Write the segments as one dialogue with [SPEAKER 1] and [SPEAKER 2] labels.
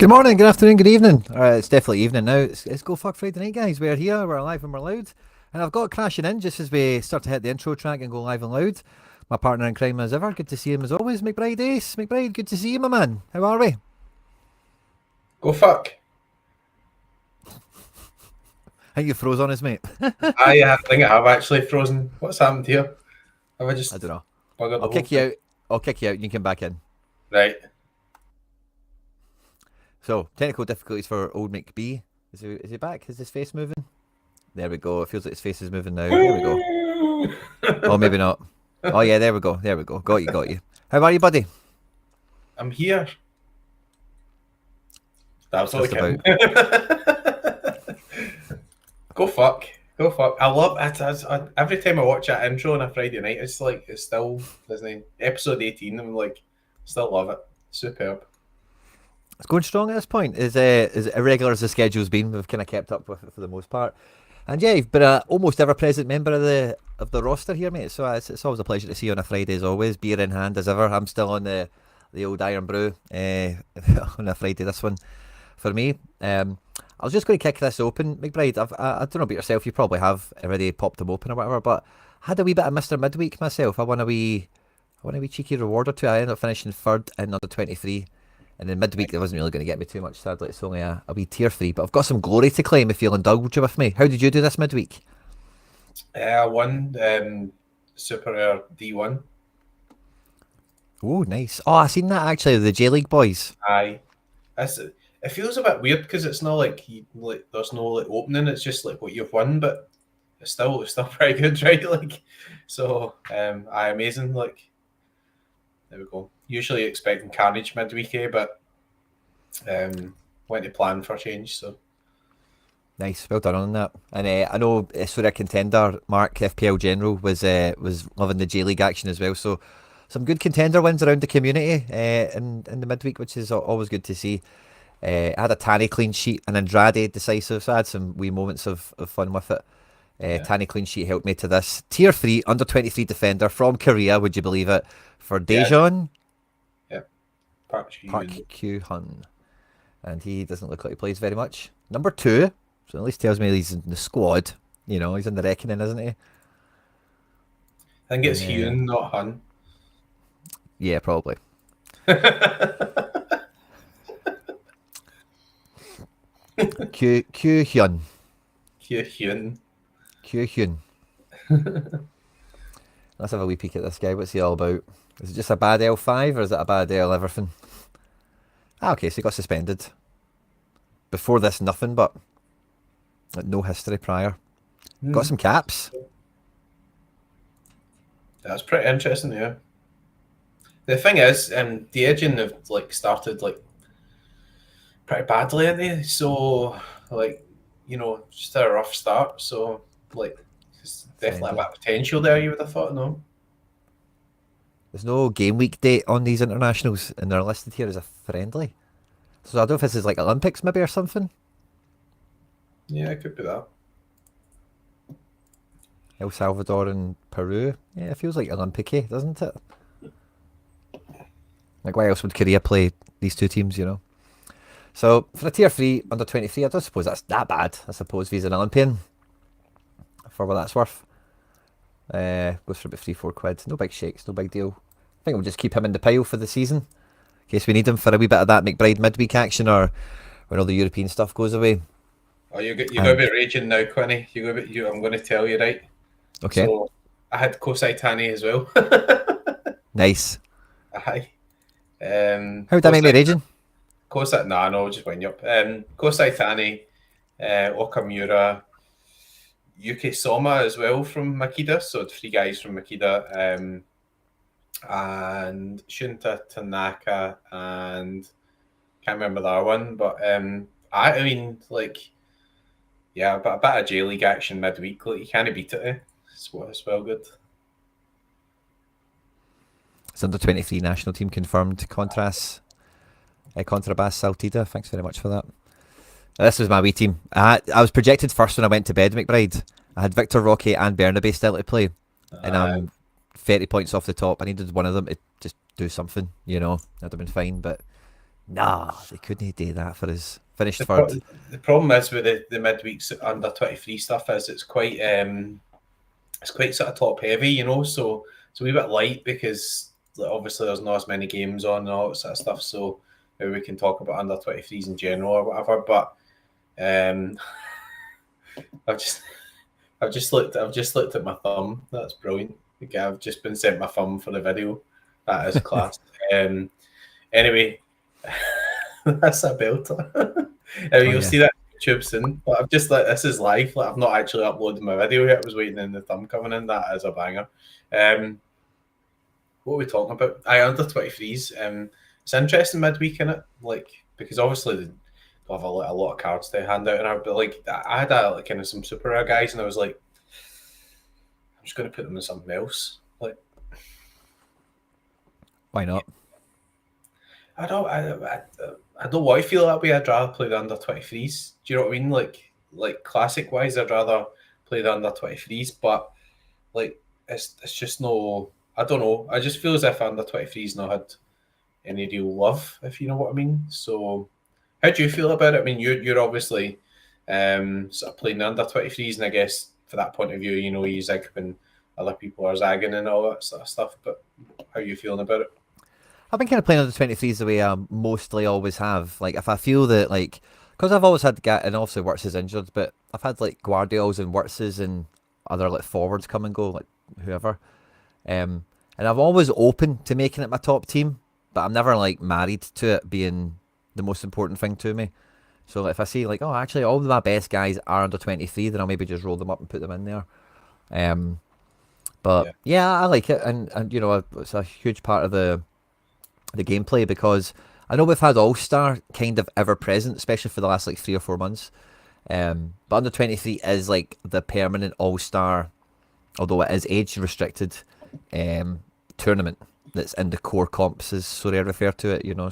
[SPEAKER 1] Good morning, good afternoon, good evening. It's definitely evening now. It's Go Fuck Friday night, guys. We're here, we're alive and we're loud. And I've got crashing in just as we start to hit the intro track and go live and loud. My partner in crime as ever. Good to see him as always. McBride Ace. McBride, good to see you, my man. How are we?
[SPEAKER 2] Go fuck.
[SPEAKER 1] I think you froze on us, mate.
[SPEAKER 2] I think I have actually frozen. What's happened here? Have I just
[SPEAKER 1] I don't know.
[SPEAKER 2] buggered
[SPEAKER 1] I'll
[SPEAKER 2] the
[SPEAKER 1] kick
[SPEAKER 2] whole
[SPEAKER 1] you
[SPEAKER 2] thing?
[SPEAKER 1] out. I'll kick you out and you come back in.
[SPEAKER 2] Right.
[SPEAKER 1] So, technical difficulties for old McB. Is he back? Is his face moving? There we go. It feels like his face is moving now. There we go. Oh, maybe not. Oh, yeah, there we go. There we go. Got you, got you. How are you, buddy?
[SPEAKER 2] I'm here. That's all
[SPEAKER 1] Just
[SPEAKER 2] kidding.
[SPEAKER 1] about.
[SPEAKER 2] Go fuck. Go fuck. I love it. Every time I watch that intro on a Friday night, it's like, it's still, isn't it? Episode 18, I'm like, still love it. Superb.
[SPEAKER 1] It's going strong at this point. As irregular as the schedule's been, we've kind of kept up with it for the most part. And yeah, you've been a almost ever-present member of the roster here, mate. So it's always a pleasure to see you on a Friday, as always. Beer in hand, as ever. I'm still on the old Iron Brew on a Friday. This one for me. I was just going to kick this open, McBride. I don't know about yourself. You probably have already popped them open or whatever. But I had a wee bit of Mr. Midweek myself. I won a wee cheeky reward or two. I ended up finishing third in under 23. And then midweek, that wasn't really going to get me too much, sadly. It's only a wee tier 3. But I've got some glory to claim if you'll indulge with me. How did you do this midweek?
[SPEAKER 2] I won Super Air D1.
[SPEAKER 1] Oh, nice. Oh, I seen that actually, the J League boys.
[SPEAKER 2] Aye. It feels a bit weird because it's not like, there's no like opening, it's just like what you've won, but it's still pretty good, right? Like, so amazing. Like, there we go. Usually expecting carnage midweek, but went to plan for a change. So
[SPEAKER 1] Nice, well done on that. And I know sort of contender Mark FPL General was loving the J League action as well. So some good contender wins around the community in the midweek, which is always good to see. I had a Tanny clean sheet, an Andrade decisive, so I had some wee moments of fun with it. Tanny clean sheet helped me to this tier 3 under 23 defender from Korea. Would you believe it? For Daejeon.
[SPEAKER 2] Yeah. Park
[SPEAKER 1] Kyu Hun. And he doesn't look like he plays very much. Number 2, so at least tells me he's in the squad. You know, he's in the reckoning, isn't he?
[SPEAKER 2] I think it's Hyun, not Hun.
[SPEAKER 1] Yeah, probably. Kyu Hyun.
[SPEAKER 2] Hyun.
[SPEAKER 1] Kyu Hyun. Let's have a wee peek at this guy. What's he all about? Is it just a bad L5 or is it a bad L everything? Okay, so he got suspended. Before this, nothing but no history prior. Got some caps.
[SPEAKER 2] That's pretty interesting, yeah. The thing is, the Edging have like started like pretty badly, haven't they? So like, just a rough start. So like, there's definitely a bit of potential there. You would have thought, no.
[SPEAKER 1] There's no game week date on these internationals, and they're listed here as a friendly. So I don't know if this is like Olympics maybe or something.
[SPEAKER 2] Yeah, it could be that.
[SPEAKER 1] El Salvador and Peru. Yeah, it feels like Olympic-y, doesn't it? Like, why else would Korea play these two teams, you know? So, for a tier 3 under 23, I don't suppose that's that bad. I suppose if he's an Olympian, for what that's worth. Goes for about 3-4 quid. No big shakes, no big deal. I think we'll just keep him in the pile for the season, in case we need him for a wee bit of that McBride midweek action or when all the European stuff goes away.
[SPEAKER 2] Oh, you're going to be raging now, Quinny. I'm going to tell you, right?
[SPEAKER 1] Okay.
[SPEAKER 2] So, I had Kosai Tani as well.
[SPEAKER 1] Nice.
[SPEAKER 2] Aye.
[SPEAKER 1] How would that make me raging?
[SPEAKER 2] Kosai, no, just wind you up. Kosai Tani, Okamura, Yuki Soma as well from Makita. So 3 guys from Makita. And Shunta Tanaka and can't remember the other one. But I mean, like, yeah, but a bit of J League action midweek. Like, you can't beat it. Eh? It's well good.
[SPEAKER 1] It's under 23 national team confirmed. Contrabass Saltida. Thanks very much for that. This was my wee team. I was projected first when I went to bed, McBride. I had Victor Roque and Bernabe still to play. And I'm 30 points off the top. I needed one of them to just do something, you know. That'd have been fine, but Nah, they couldn't do that for his finished
[SPEAKER 2] The,
[SPEAKER 1] third.
[SPEAKER 2] pro- the problem is with the midweeks under 23 stuff is it's quite sort of top heavy, you know. So it's a wee bit light because like, obviously there's not as many games on and all that sort of stuff. So maybe we can talk about under 23s in general or whatever. But um, I've just I've just looked at my thumb. That's brilliant. Okay, I've just been sent my thumb for the video. That is class. Anyway, that's a belter.
[SPEAKER 1] Oh
[SPEAKER 2] You'll
[SPEAKER 1] yeah.
[SPEAKER 2] see that on YouTube soon. But I've just like this is live. Like I've not actually uploaded my video yet. I was waiting in the thumb coming in. That is a banger. What are we talking about? I under 23s. It's interesting midweek in it, like because obviously they have a lot of cards to hand out, and but like I had like kind of some super rare guys, and I was like, I'm just going to put them in something else. Like
[SPEAKER 1] Why not?
[SPEAKER 2] I don't, I don't want to feel that way. I'd rather play the under 23s. Do you know what I mean? Like classic wise, I'd rather play the under 23s, but like it's just no. I don't know. I just feel as if under 23s not had any real love, if you know what I mean. So, how do you feel about it? I mean, you're obviously sort of playing the under 23s, and I guess for that point of view, you know, you zig when other people are zagging and all that sort of stuff. But how are you feeling about it?
[SPEAKER 1] I've been kind of playing under 23s the way I mostly always have. Like, if I feel that, like, because I've always had, and obviously Wirtz is injured, but I've had, like, Guardiol's and Wirtz's and other, like, forwards come and go, like, whoever. And I'm always open to making it my top team, but I'm never, like, married to it being the most important thing to me. So, like, if I see, like, oh, actually, all of my best guys are under 23, then I'll maybe just roll them up and put them in there. Um, but,
[SPEAKER 2] Yeah,
[SPEAKER 1] yeah, I like it. And you know, it's a huge part of the gameplay because I know we've had All Star kind of ever present, especially for the last like 3 or 4 months. But under 23 is like the permanent All Star, although it is age restricted um, tournament that's in the core comps, as Sorare refer to it, you know.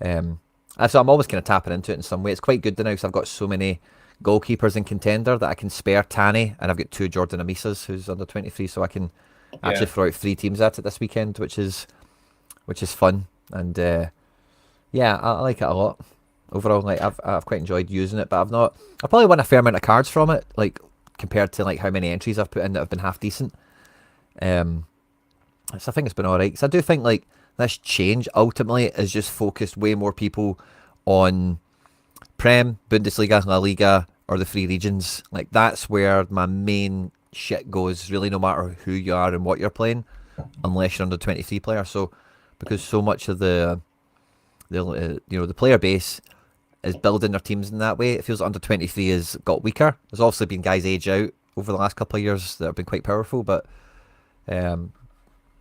[SPEAKER 1] Um, so I'm always kind of tapping into it in some way. It's quite good now because I've got so many goalkeepers in contender that I can spare Tanny, and I've got two Jordan Amisas who's under 23, so I can actually
[SPEAKER 2] yeah,
[SPEAKER 1] throw out 3 teams at it this weekend, which is fun. And yeah, I like it a lot. Overall, like I've quite enjoyed using it, but I probably won a fair amount of cards from it, like compared to like how many entries I've put in that have been half decent. Um, so I think it's been alright. So I do think like this change ultimately is just focused way more people on Prem, Bundesliga, La Liga, or the three regions. Like that's where my main shit goes. Really, no matter who you are and what you're playing, unless you're under 23 player. So because so much of the player base is building their teams in that way, it feels like under 23 has got weaker. There's obviously been guys age out over the last couple of years that have been quite powerful, um,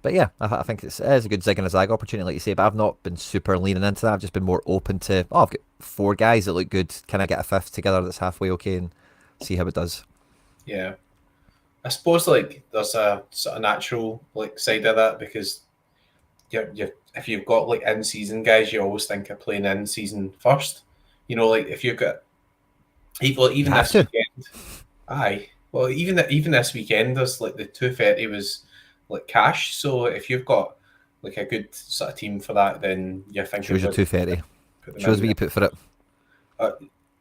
[SPEAKER 1] but yeah, I think it is a good zig and a zag opportunity, like you say. But I've not been super leaning into that. I've just been more open to, oh, I've got 4 guys that look good. Can I get a fifth together that's halfway okay and see how it does?
[SPEAKER 2] yeah. I suppose like there's a sort of natural like side of that because you if you've got like in season guys, you always think of playing in season first. You know, like if you've got
[SPEAKER 1] You
[SPEAKER 2] even
[SPEAKER 1] have
[SPEAKER 2] this
[SPEAKER 1] to.
[SPEAKER 2] weekend, aye. Well, even this weekend, there's like the 230 was like cash. So if you've got like a good sort of team for that, then you're thinking
[SPEAKER 1] Shows you
[SPEAKER 2] about
[SPEAKER 1] 230.
[SPEAKER 2] put them
[SPEAKER 1] Shows
[SPEAKER 2] in
[SPEAKER 1] what
[SPEAKER 2] there.
[SPEAKER 1] you put for it.
[SPEAKER 2] Uh,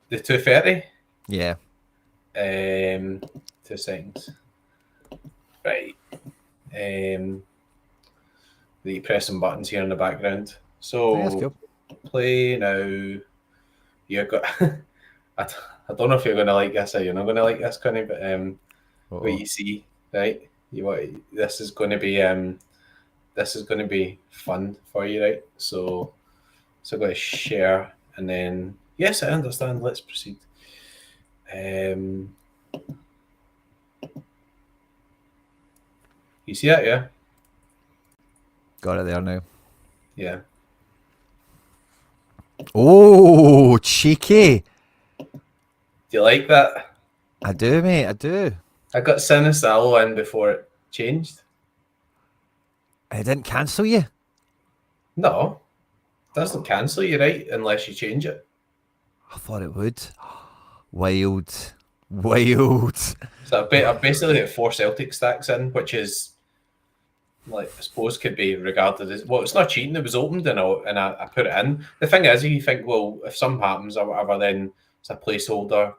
[SPEAKER 2] the 230,
[SPEAKER 1] Yeah.
[SPEAKER 2] 2 seconds, right? Um, the pressing buttons here in the background.
[SPEAKER 1] Yeah, that's
[SPEAKER 2] So
[SPEAKER 1] cool.
[SPEAKER 2] play now. You've got. I, I don't know if you're going to like this or you're not going to like this, Connie, but what
[SPEAKER 1] Uh-oh.
[SPEAKER 2] you see, right? You want this is going to be fun for you, right? So I'm going to share and then yes, I understand. Let's proceed. Um, you see that, yeah,
[SPEAKER 1] Got it there now.
[SPEAKER 2] yeah.
[SPEAKER 1] Oh, cheeky.
[SPEAKER 2] Do you like that?
[SPEAKER 1] I do, mate. I do.
[SPEAKER 2] I got Sinisalo in before it changed.
[SPEAKER 1] I didn't cancel you.
[SPEAKER 2] No, doesn't cancel you, right? Unless you change it.
[SPEAKER 1] I thought it would. Wild. Wild.
[SPEAKER 2] So I've basically got 4 Celtic stacks in, which is like I suppose could be regarded as well. It's not cheating. It was opened and I put it in. The thing is, you think, well, if something happens or whatever, then it's a placeholder.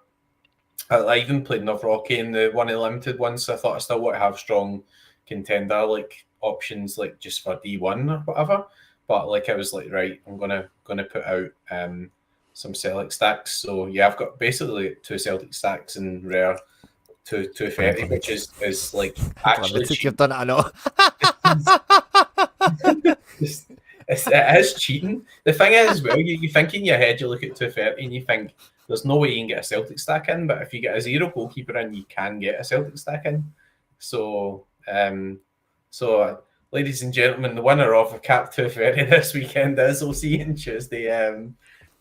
[SPEAKER 2] I even played Rocky in the one of the limited ones, so I thought I still want to have strong contender like options, like just for D1 or whatever. But like I was like, right, I'm gonna put out some Celtic stacks. So yeah, I've got basically 2 Celtic stacks in rare, 230, which is like actually
[SPEAKER 1] Limited,
[SPEAKER 2] cheap.
[SPEAKER 1] you've done it, I know.
[SPEAKER 2] It is cheating. The thing is, well, you think in your head, you look at 230 and you think there's no way you can get a Celtic stack in, but if you get a 0 goalkeeper in, you can get a Celtic stack in. So, ladies and gentlemen, the winner of a Cap 230 this weekend is OC on Tuesday.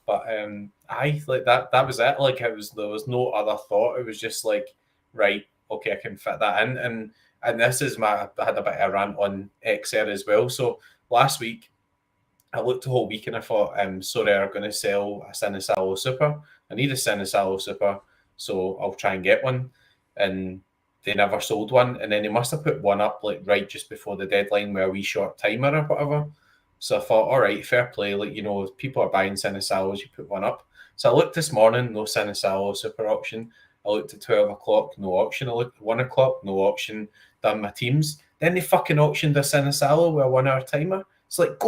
[SPEAKER 2] I like that was it. Like there was no other thought. It was just like, right, okay, I can fit that in. And this is I had a bit of a rant on XR as well. So last week I looked the whole week and I thought, Sorare are going to sell a Sinisalo Super. I need a Sinisalo Super, so I'll try and get one. And they never sold one. And then they must have put one up like right just before the deadline with a wee short timer or whatever. So I thought, all right, fair play. Like, you know, people are buying Sinisalos, you put one up. So I looked this morning, no Sinisalo Super auction. I looked at 12 o'clock, no auction. I looked at 1 o'clock, no auction. Done my teams. Then they fucking auctioned a Sinisalo with a 1 hour timer. It's like,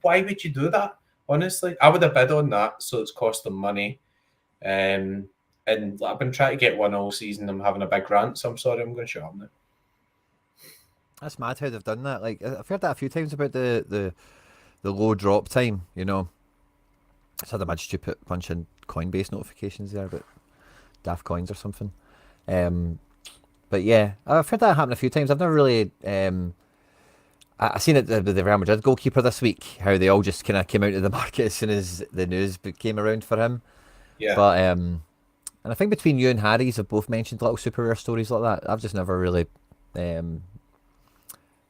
[SPEAKER 2] why would you do that? Honestly, I would have bid on that, so it's cost them money. And I've been trying to get one all season. I'm having a big rant, so I'm sorry, I'm going to shut up now.
[SPEAKER 1] That's mad how they've done that. Like I've heard that a few times about the low drop time. You know, it's had a mad stupid bunch of Coinbase notifications there about daft coins or something. But yeah, I've heard that happen a few times. I've never really. I seen it with the Real Madrid goalkeeper this week. How they all just kind of came out of the market as soon as the news came around for him.
[SPEAKER 2] Yeah.
[SPEAKER 1] But and I think between you and Harry's have both mentioned little super rare stories like that. I've just never really been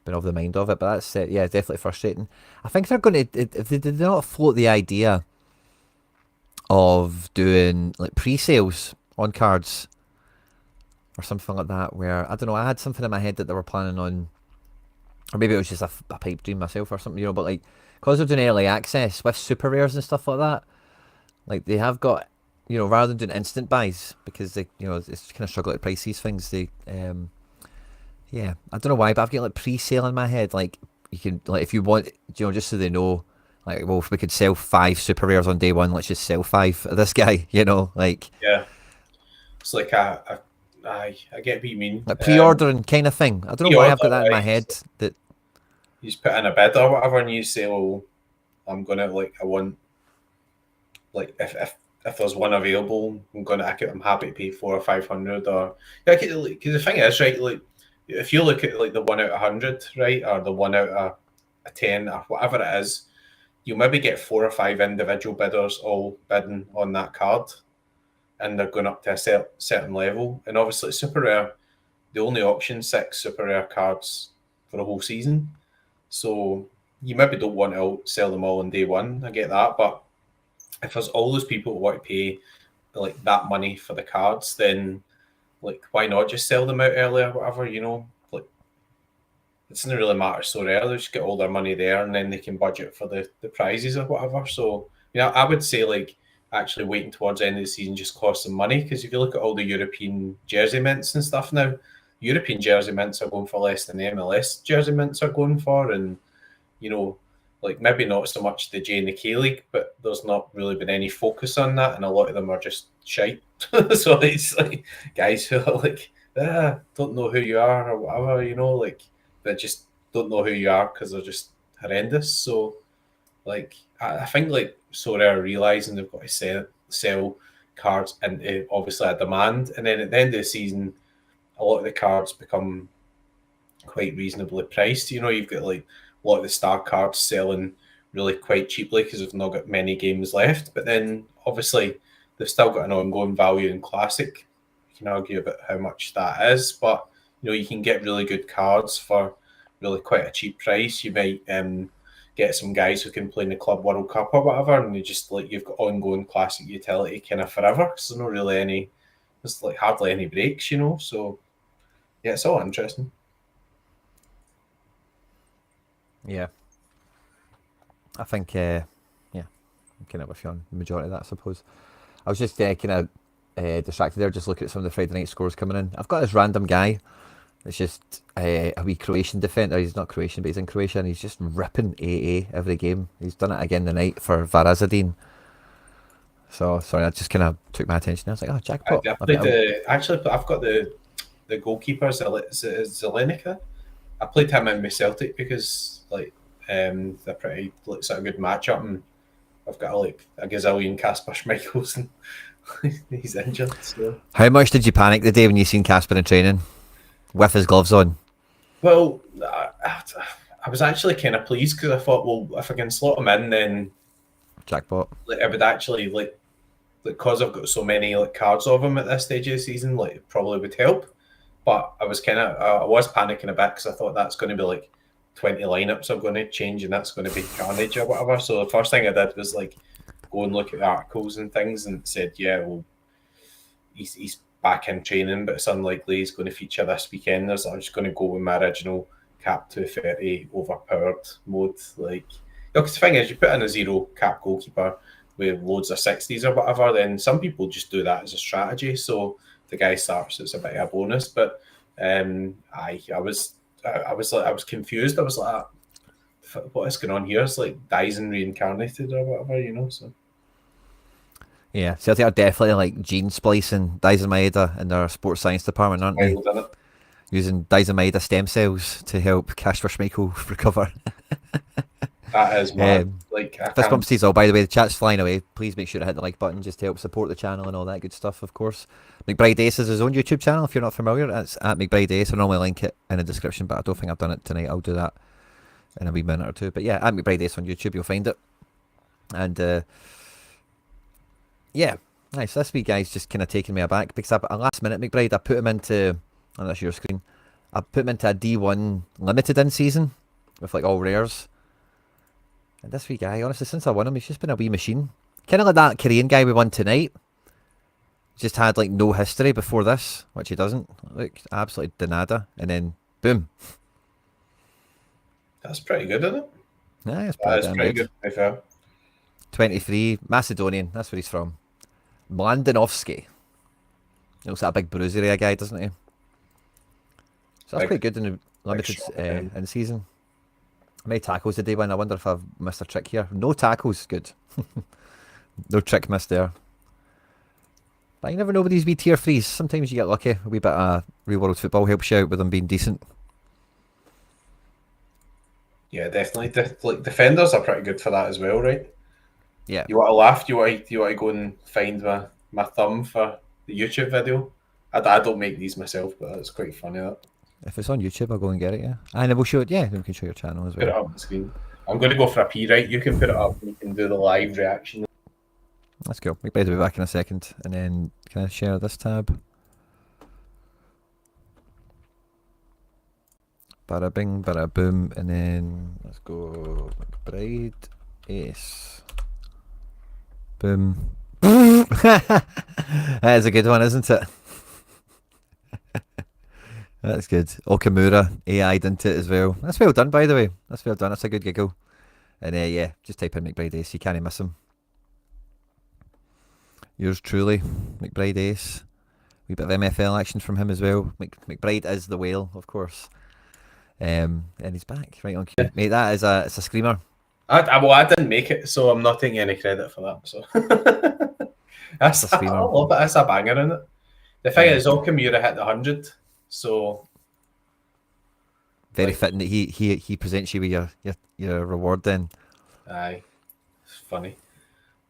[SPEAKER 1] of the mind of it. But that's yeah, definitely frustrating. I think they're going to if they did not float the idea of doing like pre-sales on cards or something like that, where I don't know. I had something in my head that they were planning on. Or maybe it was just a pipe dream myself or something, you know, but like, because they're doing early access with super rares and stuff like that, like they have got, you know, rather than doing instant buys, because they, you know, it's kind of struggle to price these things, they, yeah, I don't know why, but I've got like pre-sale in my head, like, you can, like, if you want, you know, just so they know, like, well, if we could sell 5 super rares on day 1, let's just sell 5 of this guy, you know, like.
[SPEAKER 2] Yeah. It's like I get what you mean.
[SPEAKER 1] Like pre-ordering kind of thing. I don't know why I've got that in my head. That
[SPEAKER 2] you just put in a bid or whatever, and you say, "Well, I'm gonna like I want like if there's one available, I'm happy to pay 400 or 500 or yeah." Because the thing is, right, like if you look at like the 1 out of 100, right, or the 1 out of a 10 or whatever it is, you'll maybe get 4 or 5 individual bidders all bidding on that card. And they're going up to a certain level. And obviously, super rare, they only auction 6 super rare cards for a whole season. So you maybe don't want to sell them all on day 1. I get that. But if there's all those people who want to pay like that money for the cards, then like why not just sell them out early or whatever, you know? Like it doesn't really matter so rare. They just get all their money there and then they can budget for the prizes or whatever. So, you know, I would say like actually waiting towards the end of the season just costs them money, because if you look at all the European jersey mints and stuff now, European jersey mints are going for less than the MLS jersey mints are going for, and you know, like maybe not so much the J and the K League, but there's not really been any focus on that, and a lot of them are just shite. So it's like guys who are like, don't know who you are or whatever, you know, like they just don't know who you are because they're just horrendous. So like I think like so they're realizing they've got to sell cards into obviously a demand, and then at the end of the season, a lot of the cards become quite reasonably priced. You know, you've got like a lot of the star cards selling really quite cheaply because they've not got many games left. But then obviously they've still got an ongoing value in Classic. You can argue about how much that is, but you know you can get really good cards for really quite a cheap price. You might get some guys who can play in the Club World Cup or whatever, and you just like you've got ongoing Classic utility kind of forever. Because there's not really there's like hardly any breaks, you know. So yeah, it's all interesting.
[SPEAKER 1] Yeah, I think yeah, I'm kind of with you on the majority of that, I suppose. I was just kind of distracted there, just looking at some of the Friday night scores coming in. I've got this random guy. It's just a wee Croatian defender. He's not Croatian, but he's in Croatia, and he's just ripping AA every game. He's done it again tonight for Varazadin. So sorry, that just kind of took my attention. I was like, oh, jackpot!
[SPEAKER 2] I played actually, I've got the goalkeeper Zelenica. I played him in my Celtic because like they're pretty like sort of good matchup, and I've got like a gazillion Kasper Schmeichels and he's injured. So.
[SPEAKER 1] How much did you panic the day when you seen Casper in training with his gloves on?
[SPEAKER 2] Well, I was actually kind of pleased because I thought, well, if I can slot him in, then
[SPEAKER 1] Jackpot.
[SPEAKER 2] like I would actually like because I've got so many like cards of him at this stage of the season, like it probably would help. But I was panicking a bit because I thought that's going to be like 20 lineups I'm going to change and that's going to be carnage or whatever. So the first thing I did was like go and look at the articles and things and said, yeah, well, he's back in training, but it's unlikely he's going to feature this weekend. So I'm just going to go with my original cap 230 overpowered mode. Like, because the thing is, you put in a zero cap goalkeeper with loads of 60s or whatever, then some people just do that as a strategy. So the guy starts, it's a bit of a bonus. But I was confused. I was like, what is going on here? It's like Dyson reincarnated or whatever, you know. So
[SPEAKER 1] yeah, Celtic are definitely like gene splicing Dyson Maeda in their sports science department, aren't they?
[SPEAKER 2] wild,
[SPEAKER 1] Using Dyson Maeda stem cells to help Kasper Schmeichel recover.
[SPEAKER 2] that is mad. Like
[SPEAKER 1] Fist bumps to you all, by the way. The chat's flying away. Please make sure to hit the like button just to help support the channel and all that good stuff, of course. McBride Ace has his own YouTube channel. If you're not familiar, it's at McBride Ace. I normally link it in the description, but I don't think I've done it tonight. I'll do that in a wee minute or two. But yeah, at McBride Ace on YouTube, you'll find it. And yeah, nice. This wee guy's just kind of taking me aback because a last minute McBride, I put him into, and that's your screen, I put him into a D1 limited in season with like all rares. And this wee guy, honestly, since I won him, he's just been a wee machine. Kind of like that Korean guy we won tonight. Just had like no history before this, which he doesn't. Look, absolutely denada. And then, boom.
[SPEAKER 2] That's pretty good, isn't it?
[SPEAKER 1] Yeah, it's
[SPEAKER 2] That's pretty good. To be fair.
[SPEAKER 1] 23, Macedonian, that's where he's from. Mladenovski. He looks like a big bruisery guy, doesn't he? So that's quite good in the limited in season. How many tackles did they win? I wonder if I've missed a trick here. No tackles, good. No trick missed there. But you never know with these wee tier 3s. Sometimes you get lucky. A wee bit of real world football helps you out with them being decent.
[SPEAKER 2] Yeah, definitely. Like defenders are pretty good for that as well, right?
[SPEAKER 1] Yeah.
[SPEAKER 2] You want to laugh? You want to go and find my thumb for the YouTube video? I don't make these myself, but it's quite funny. That.
[SPEAKER 1] If it's on YouTube, I'll go and get it, yeah. And we'll show it, yeah, we can show your channel as well.
[SPEAKER 2] Put it up on the screen. I'm going to go for a pee, right? You can put it up and you can do the live reaction.
[SPEAKER 1] That's cool. We'll be back in a second. And then, can I share this tab? Bada bing, bada boom. And then, let's go McBride Ace. Boom. That is a good one, isn't it? That's good. Okamura AI'd into it as well. That's well done, by the way. That's well done. That's a good giggle. And yeah, just type in McBride Ace. You can't miss him. Yours truly, McBride Ace. Wee bit of MFL action from him as well. McBride is the whale, of course. And he's back right on cue. Yeah. Mate, that is it's a screamer.
[SPEAKER 2] I didn't make it, so I'm not taking any credit for that. So that's a screamer. I love it. That's a banger, isn't it? The thing is, Okamura hit the 100. So
[SPEAKER 1] very fitting that he presents you with your reward then.
[SPEAKER 2] Aye. It's funny.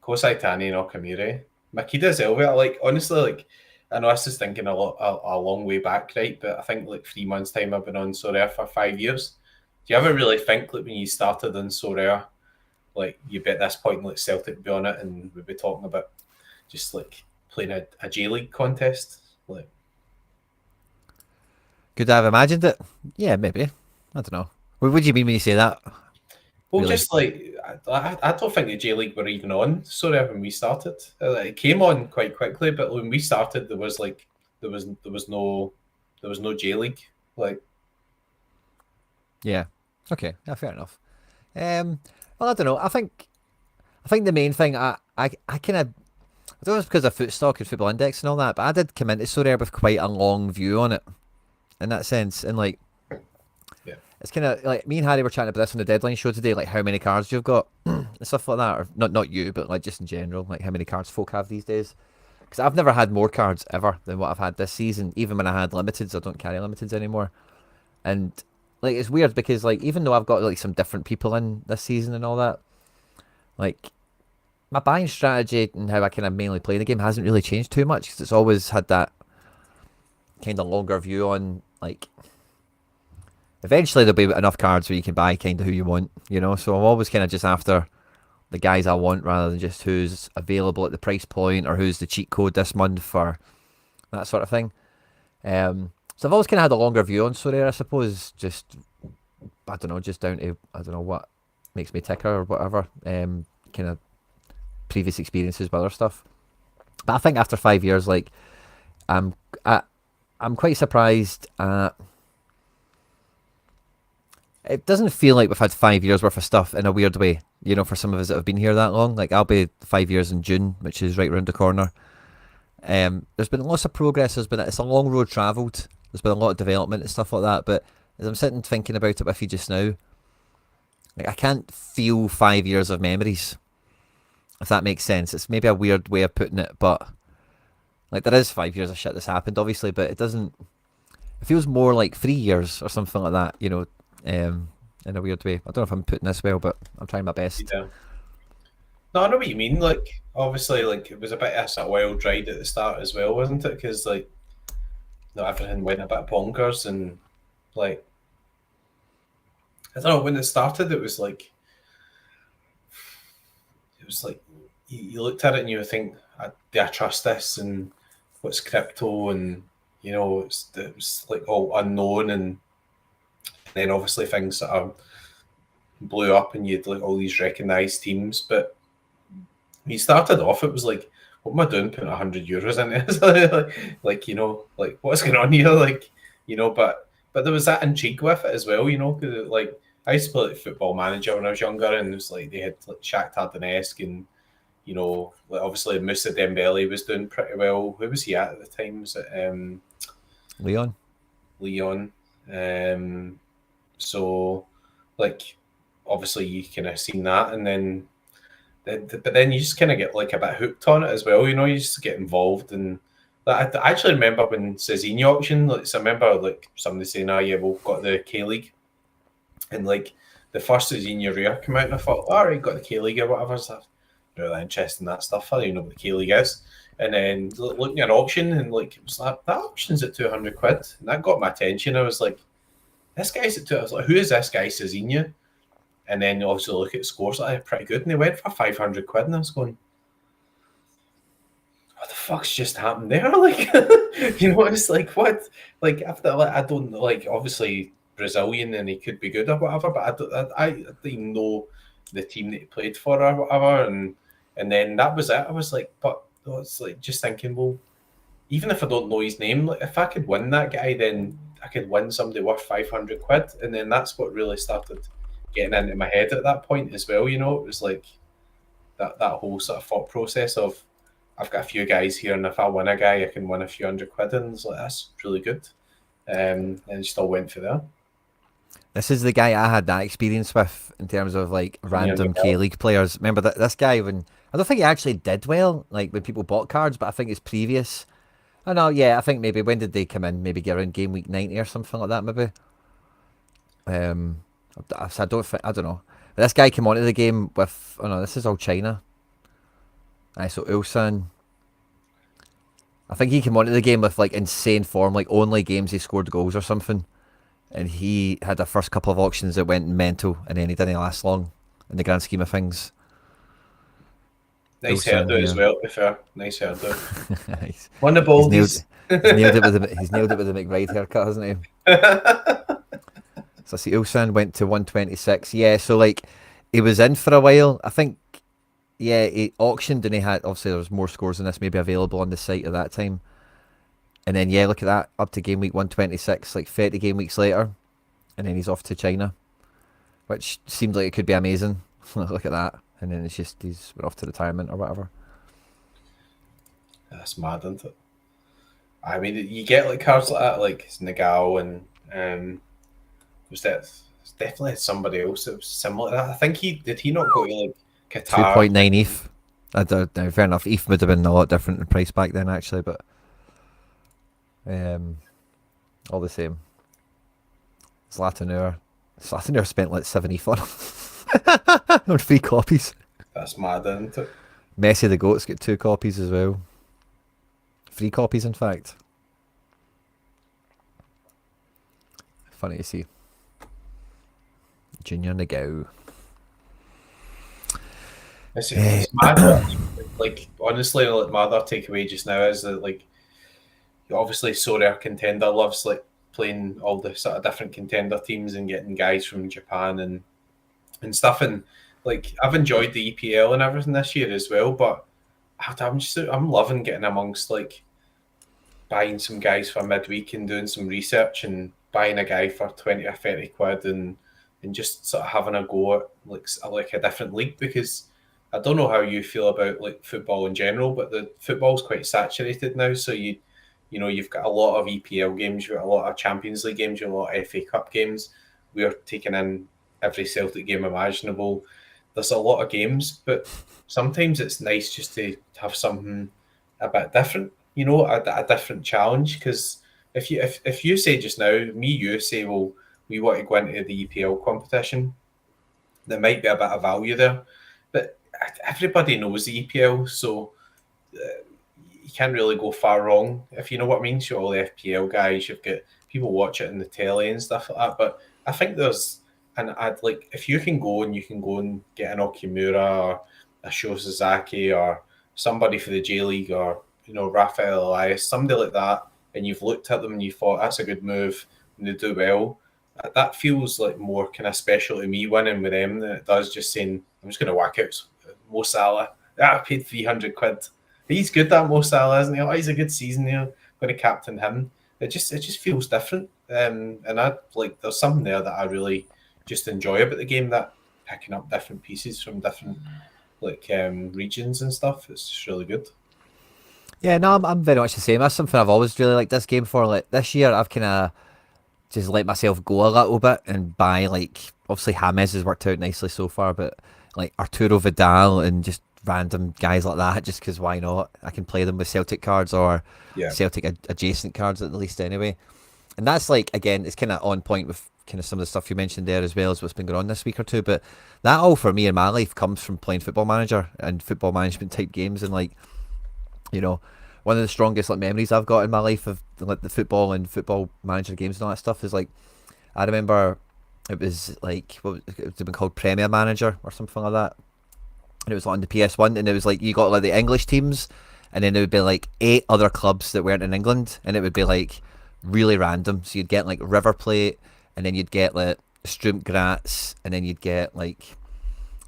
[SPEAKER 2] Kosai Tani and Okamura. Makida Zelva, like honestly, like I know this is thinking a long way back, right? But I think like 3 months time I've been on Sorare for 5 years. Do you ever really think like when you started on Sorare, like you'd be at this point like Celtic would be on it and we'd be talking about just like playing a J League contest? Like
[SPEAKER 1] could I have imagined it? Yeah, maybe. I don't know. What do you mean when you say that?
[SPEAKER 2] Well, really? Just like I don't think the J League were even on Sorare when we started. It came on quite quickly, but when we started, there was no J League. Like,
[SPEAKER 1] yeah, okay, yeah, fair enough. Well, I don't know. I think the main thing I kind of I don't know if it's because of Footstock and Football Index and all that, but I did come into Sorare with quite a long view on it in that sense, and like
[SPEAKER 2] Yeah.
[SPEAKER 1] it's kind of like me and Harry were chatting about this on the deadline show today, like how many cards you've got and stuff like that, or not you, but like just in general, like how many cards folk have these days. Because I've never had more cards ever than what I've had this season. Even when I had limiteds, I don't carry limiteds anymore. And like it's weird because like even though I've got like some different people in this season and all that, like my buying strategy and how I kind of mainly play the game hasn't really changed too much because it's always had that kind of longer view on like eventually there'll be enough cards where you can buy kind of who you want, you know. So I'm always kind of just after the guys I want rather than just who's available at the price point or who's the cheat code this month or that sort of thing. So I've always kind of had a longer view on Sorare, I suppose. Just I don't know, just down to I don't know what makes me ticker or whatever. Kind of previous experiences with other stuff. But I think after 5 years, like I'm I, I'm quite surprised. It doesn't feel like we've had 5 years worth of stuff in a weird way. You know, for some of us that have been here that long, like I'll be 5 years in June, which is right round the corner. There's been lots of progress. It's a long road travelled. There's been a lot of development and stuff like that. But as I'm sitting thinking about it with you just now, like I can't feel 5 years of memories. If that makes sense, it's maybe a weird way of putting it, but like there is 5 years of shit that's happened, obviously, but it doesn't. It feels more like 3 years or something like that. You know, in a weird way. I don't know if I'm putting this well, but I'm trying my best.
[SPEAKER 2] Yeah. No, I know what you mean. Like, obviously, like it was a bit of a sort of wild ride at the start as well, wasn't it? Because like, everything went a bit bonkers, and like, I don't know, when it started, it was like you looked at it and you would think, do I trust this? And what's crypto? And it was like all unknown, and then obviously things sort of blew up, and you'd like all these recognized teams. But when you started off, it was like, what am I doing putting €100 in it? like what's going on here? But there was that intrigue with it as well, because like I used to play like Football Manager when I was younger, and it was like they had like Shakhtar Donetsk, and like obviously Moussa Dembele was doing pretty well. Who was he at the time? Was it
[SPEAKER 1] Leon.
[SPEAKER 2] Leon? So like obviously you kind of seen that, and but then you just kind of get like a bit hooked on it as well. You just get involved, and like, I actually remember when Cezinha auction. Like, so I remember like somebody saying, "Oh yeah, we've got the K League," and like the first Cezinha Rare came out, and I thought, "All right, got the K League or whatever." So I'm really interested in that stuff. I don't even know what the K League is. And then looking at an auction, and like it was like that auction's at £200, and that got my attention. I was like, "This guy's at 2." I was like, "Who is this guy, Cezinha?" And then obviously look at scores, like pretty good, and they went for £500, and I was going, "What the fuck's just happened there?" Like, it's like what? Like after I don't like obviously Brazilian, and he could be good or whatever, but I didn't even know the team that he played for or whatever, and then that was it. I was like, but it's like just thinking, well, even if I don't know his name, like if I could win that guy, then I could win somebody worth £500, and then that's what really started getting into my head at that point as well. It was like that whole sort of thought process of I've got a few guys here, and if I win a guy, I can win a few £100, and it's like that's really good. And it still went for there.
[SPEAKER 1] This is the guy I had that experience with in terms of like random K League players. Remember that this guy when I don't think he actually did well, like when people bought cards, but I think his previous. I know, yeah, I think maybe when did they come in? Maybe get around game week 90 or something like that, maybe. I don't know. But this guy came onto the game with. Oh no, this is all China. Aye, so Ulsan. I think he came onto the game with like insane form, like only games he scored goals or something. And he had the first couple of auctions that went mental, and then he didn't last long in the grand scheme of things.
[SPEAKER 2] Nice
[SPEAKER 1] Ulsan,
[SPEAKER 2] hairdo
[SPEAKER 1] yeah.
[SPEAKER 2] as well, to be fair. Nice hairdo.
[SPEAKER 1] he's,
[SPEAKER 2] One of the
[SPEAKER 1] he's
[SPEAKER 2] baldies.
[SPEAKER 1] nailed it with the McBride haircut, hasn't he? So I see Ulsan went to 126. Yeah, so like he was in for a while. I think yeah, he auctioned and he had obviously there was more scores than this maybe available on the site at that time. And then yeah, look at that, up to game week 126, like 30 game weeks later, and then he's off to China. which seemed like it could be amazing. Look at that. And then it's just he's off to retirement or whatever.
[SPEAKER 2] That's mad, isn't it? I mean, you get like cards like that, like Nagal and was that definitely somebody else that was similar to that. I think he not go to like Qatar?
[SPEAKER 1] 2.9 ETH. I don't know, fair enough. ETH would have been a lot different in price back then, actually, but all the same. Zlatan spent like 7 ETH on 3 copies.
[SPEAKER 2] That's mad, isn't it?
[SPEAKER 1] Messi the Goat's got 2 copies as well. 3 copies, in fact. Funny to see. Junior Nagao.
[SPEAKER 2] It's mad. Like honestly, like my other takeaway just now is that like obviously Sorare contender loves like playing all the sort of different contender teams and getting guys from Japan and stuff. And like I've enjoyed the EPL and everything this year as well, but I'm loving getting amongst like buying some guys for midweek and doing some research and buying a guy for 20 or 30 quid and just sort of having a go at like a different league, because I don't know how you feel about like football in general, but the football's quite saturated now. So you've got a lot of EPL games, you've got a lot of Champions League games, you've got a lot of FA Cup games. We are taking in every Celtic game imaginable. There's a lot of games, but sometimes it's nice just to have something a bit different, a different challenge. Because if you say just now, you say, well, we want to go into the EPL competition, there might be a bit of value there. But everybody knows the EPL, so you can't really go far wrong, if you know what I mean. So all the FPL guys, you've got people watch it in the telly and stuff like that. But I think I'd like, if you can go and get an Okumura or a Sho Sasaki or somebody for the J League or Rafael Elias, somebody like that, and you've looked at them and you thought that's a good move and they do well, that feels like more kind of special to me winning with them than it does just saying I'm just going to whack out Mo Salah. I paid 300 quid. He's good, that Mo Salah, isn't he? Oh, he's a good season here. I'm going to captain him. It just feels different. And there's something there that I really just enjoy about the game, that picking up different pieces from different regions and stuff. It's just really good.
[SPEAKER 1] Yeah, no, I'm very much the same. That's something I've always really liked this game for. Like this year, I've kind of just let myself go a little bit and buy, like, obviously James has worked out nicely so far, but like Arturo Vidal and just random guys like that, just because why not? I can play them with Celtic cards or Celtic adjacent cards at the least anyway. And that's like, again, it's kind of on point with kind of some of the stuff you mentioned there, as well as what's been going on this week or two. But that all for me in my life comes from playing Football Manager and football management type games. And like, one of the strongest like memories I've got in my life of like the football and Football Manager games and all that stuff is like, I remember it was like, it would have been called Premier Manager or something like that. And it was on the PS1, and it was like you got like the English teams, and then there would be like 8 other clubs that weren't in England, and it would be like really random. So you'd get like River Plate, and then you'd get like Sturm Graz, and then you'd get like,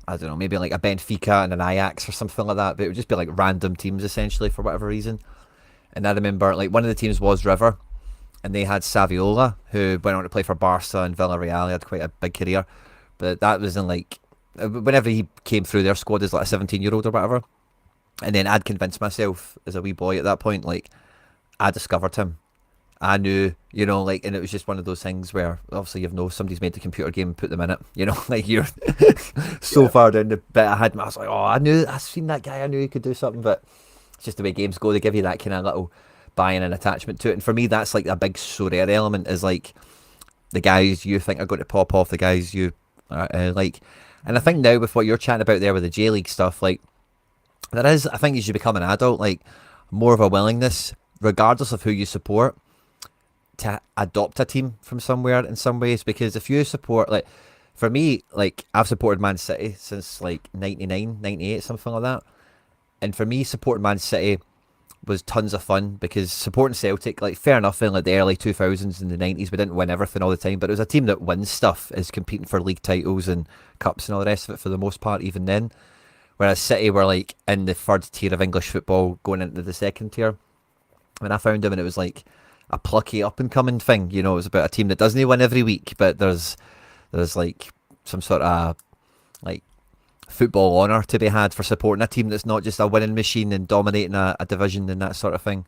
[SPEAKER 1] I don't know, maybe like a Benfica and an Ajax or something like that. But it would just be like random teams essentially for whatever reason. And I remember like one of the teams was River, and they had Saviola, who went on to play for Barca and Villarreal. He had quite a big career, but that was in like, whenever he came through their squad as like a 17-year-old or whatever. And then I'd convinced myself as a wee boy at that point, like, I discovered him. I knew, like, and it was just one of those things where obviously somebody's made the computer game and put them in it, like you're so far down the bit ahead. I was like, oh, I've seen that guy, I knew he could do something. But it's just the way games go, they give you that kind of little buy-in and attachment to it. And for me, that's like a big Sorare element, is like the guys you think are going to pop off, the guys you like. And I think now with what you're chatting about there with the J League stuff, like, there is, I think as you become an adult, like, more of a willingness, regardless of who you support, to adopt a team from somewhere in some ways. Because if you support, like, for me, like, I've supported Man City since like 99, 98, something like that. And for me, supporting Man City was tons of fun, because supporting Celtic, like, fair enough, in like the early 2000s and the 90s, we didn't win everything all the time, but it was a team that wins stuff, is competing for league titles and cups and all the rest of it for the most part, even then. Whereas City were like in the third tier of English football going into the second tier. When I found them, and it was like a plucky up and coming thing, it was about a team that doesn't win every week, but there's like some sort of like football honour to be had for supporting a team that's not just a winning machine and dominating a division and that sort of thing.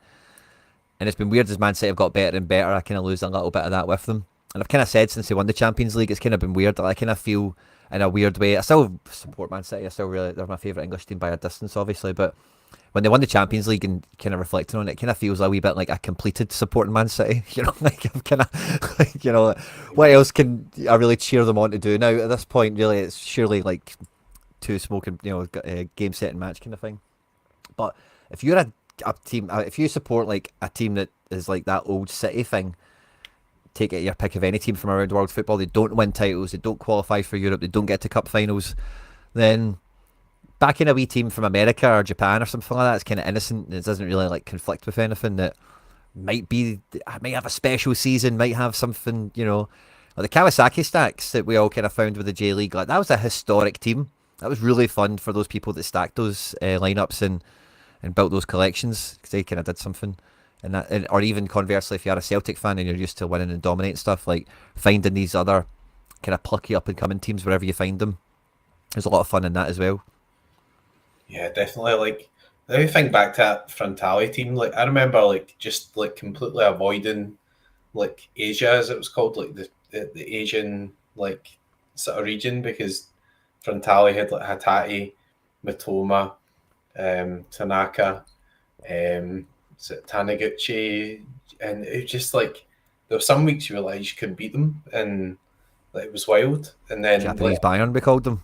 [SPEAKER 1] And it's been weird as Man City have got better and better. I kind of lose a little bit of that with them. And I've kind of said since they won the Champions League, it's kind of been weird. I kind of feel in a weird way. I still support Man City. I still really, they're my favourite English team by a distance, obviously. But when they won the Champions League and kind of reflecting on it, it kind of feels a wee bit like a completed supporting Man City. You know, like I'm kind of, like, you know, what else can I really cheer them on to do now? At this point, really, it's surely like two smoking, you know, game set and match kind of thing. But if you're a team, if you support like a team that is like that old City thing, take it your pick of any team from around world football, they don't win titles, they don't qualify for Europe, they don't get to cup finals, then backing a wee team from America or Japan or something like that is kind of innocent. It doesn't really like conflict with anything that might have a special season, might have something, you know, like the Kawasaki stacks that we all kind of found with the J League. Like that was a historic team. That was really fun for those people that stacked those lineups and built those collections, because they kind of did something. Or even conversely, if you're a Celtic fan and you're used to winning and dominating stuff, like finding these other kind of plucky up and coming teams wherever you find them, there's a lot of fun in that as well.
[SPEAKER 2] Yeah, definitely. Like, if you think back to that Frontale team, like I remember like just like completely avoiding like Asia, as it was called, like the Asian like sort of region, because Frontale had like Hatati, Matoma, Tanaka, Taniguchi, and it was just like there were some weeks you realised you couldn't beat them, and like, it was wild. And then
[SPEAKER 1] Japanese Bayern, we called them.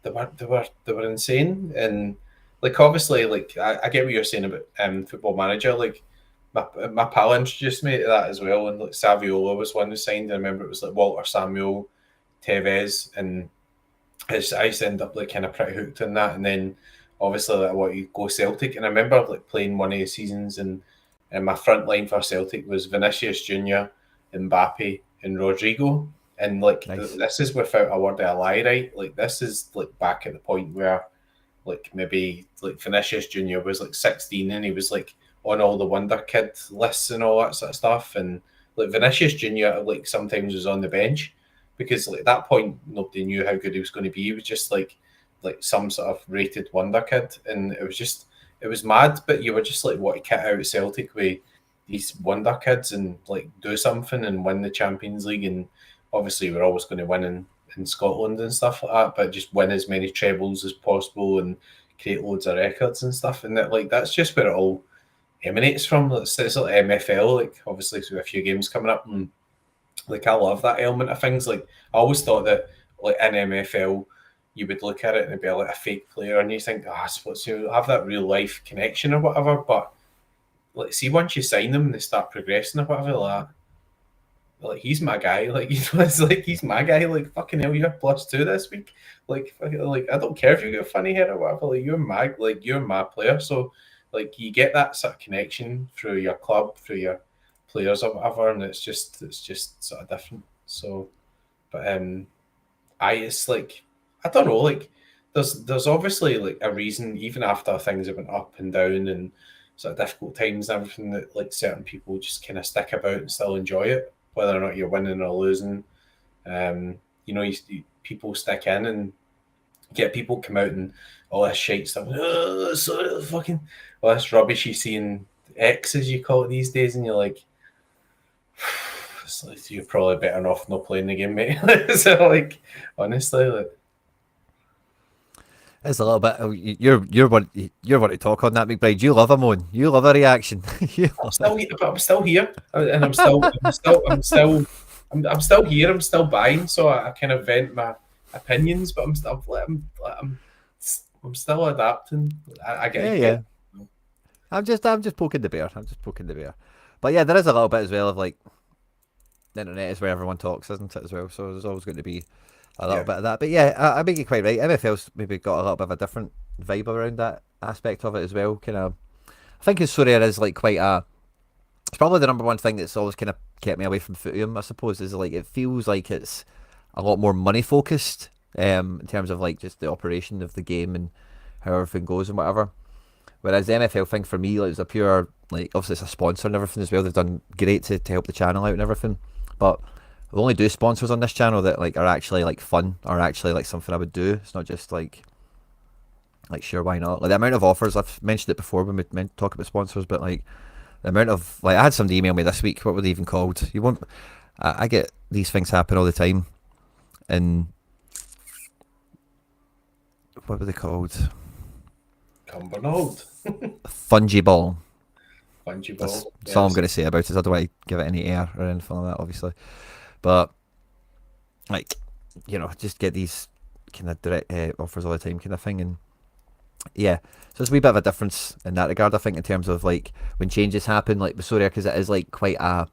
[SPEAKER 2] They were insane, and like obviously like I get what you're saying about Football Manager. Like my pal introduced me to that as well, and like Saviola was one who signed. I remember it was like Walter Samuel, Tevez, and I used to end up like kind of pretty hooked on that. And then obviously like, I want to go Celtic, and I remember like playing one of the seasons, and my front line for Celtic was Vinicius Junior, Mbappe, and Rodrigo. And like
[SPEAKER 1] Nice.
[SPEAKER 2] this is without a word of a lie, right? Like this is like back at the point where like maybe like Vinicius Junior was like 16 and he was like on all the Wonder Kid lists and all that sort of stuff. And like Vinicius Junior like sometimes was on the bench, because like at that point nobody knew how good he was going to be. He was just like some sort of rated Wonder Kid, and it was mad. But you were just like, what, to kit out Celtic with these Wonder Kids and like do something and win the Champions League. And obviously we're always going to win in Scotland and stuff like that, but just win as many trebles as possible and create loads of records and stuff. And that, like, that's just where it all emanates from. It's like MFL, like obviously so a few games coming up, and like I love that element of things. Like I always thought that like in MFL you would look at it and it'd be like a fake player, and you think, I suppose you have that real life connection or whatever. But like, see, once you sign them and they start progressing or whatever, like he's my guy. Like, you know, it's like he's my guy. Like, fucking hell, you're +2 this week. Like I don't care if you get funny hair or whatever. Like you're my player. So like you get that sort of connection through your club, through your players or whatever, and it's just sort of different. So, but it's like, I don't know, like there's obviously like a reason, even after things have went up and down and sort of difficult times and everything, that like certain people just kind of stick about and still enjoy it, whether or not you're winning or losing. You know, people stick in and get people come out and all this shite stuff. Oh, so fucking all this rubbish you see in X, as you call it these days, and you're like, you're probably better off not playing the game, mate. So like, honestly, like,
[SPEAKER 1] It's a little bit. You're one to talk on that, McBride. You love a moan. You love a reaction.
[SPEAKER 2] I'm still here, and I'm still here. I'm still buying, so I kind of vent my opinions, but I'm still adapting. I get
[SPEAKER 1] yeah. I'm just poking the bear. But yeah, there is a little bit as well of like, the internet is where everyone talks, isn't it, as well? So there's always going to be a little bit of that. But yeah, I make it quite right. MFL's maybe got a little bit of a different vibe around that aspect of it as well. Kind of, I think his Sorare is like quite a. It's probably the number one thing that's always kind of kept me away from Footium, I suppose, is like it feels like it's a lot more money focused in terms of like just the operation of the game and how everything goes and whatever. Whereas the MFL thing for me, like, it's a pure, like, obviously it's a sponsor and everything as well. They've done great to help the channel out and everything. But we'll only do sponsors on this channel that like are actually like fun, or actually like something I would do. It's not just like sure, why not? Like the amount of offers, I've mentioned it before when we talk about sponsors, but like the amount of, like, I had somebody email me this week. What were they even called? You won't. I get these things happen all the time, and what were they called?
[SPEAKER 2] Cumbernauld.
[SPEAKER 1] Fungible.
[SPEAKER 2] Fungible.
[SPEAKER 1] That's all I'm going to say about it. I don't want to give it any air or anything like that, obviously. But like, just get these kind of direct offers all the time, kind of thing, and yeah. So it's a wee bit of a difference in that regard, I think, in terms of like when changes happen, like with Sorare, because it is like quite a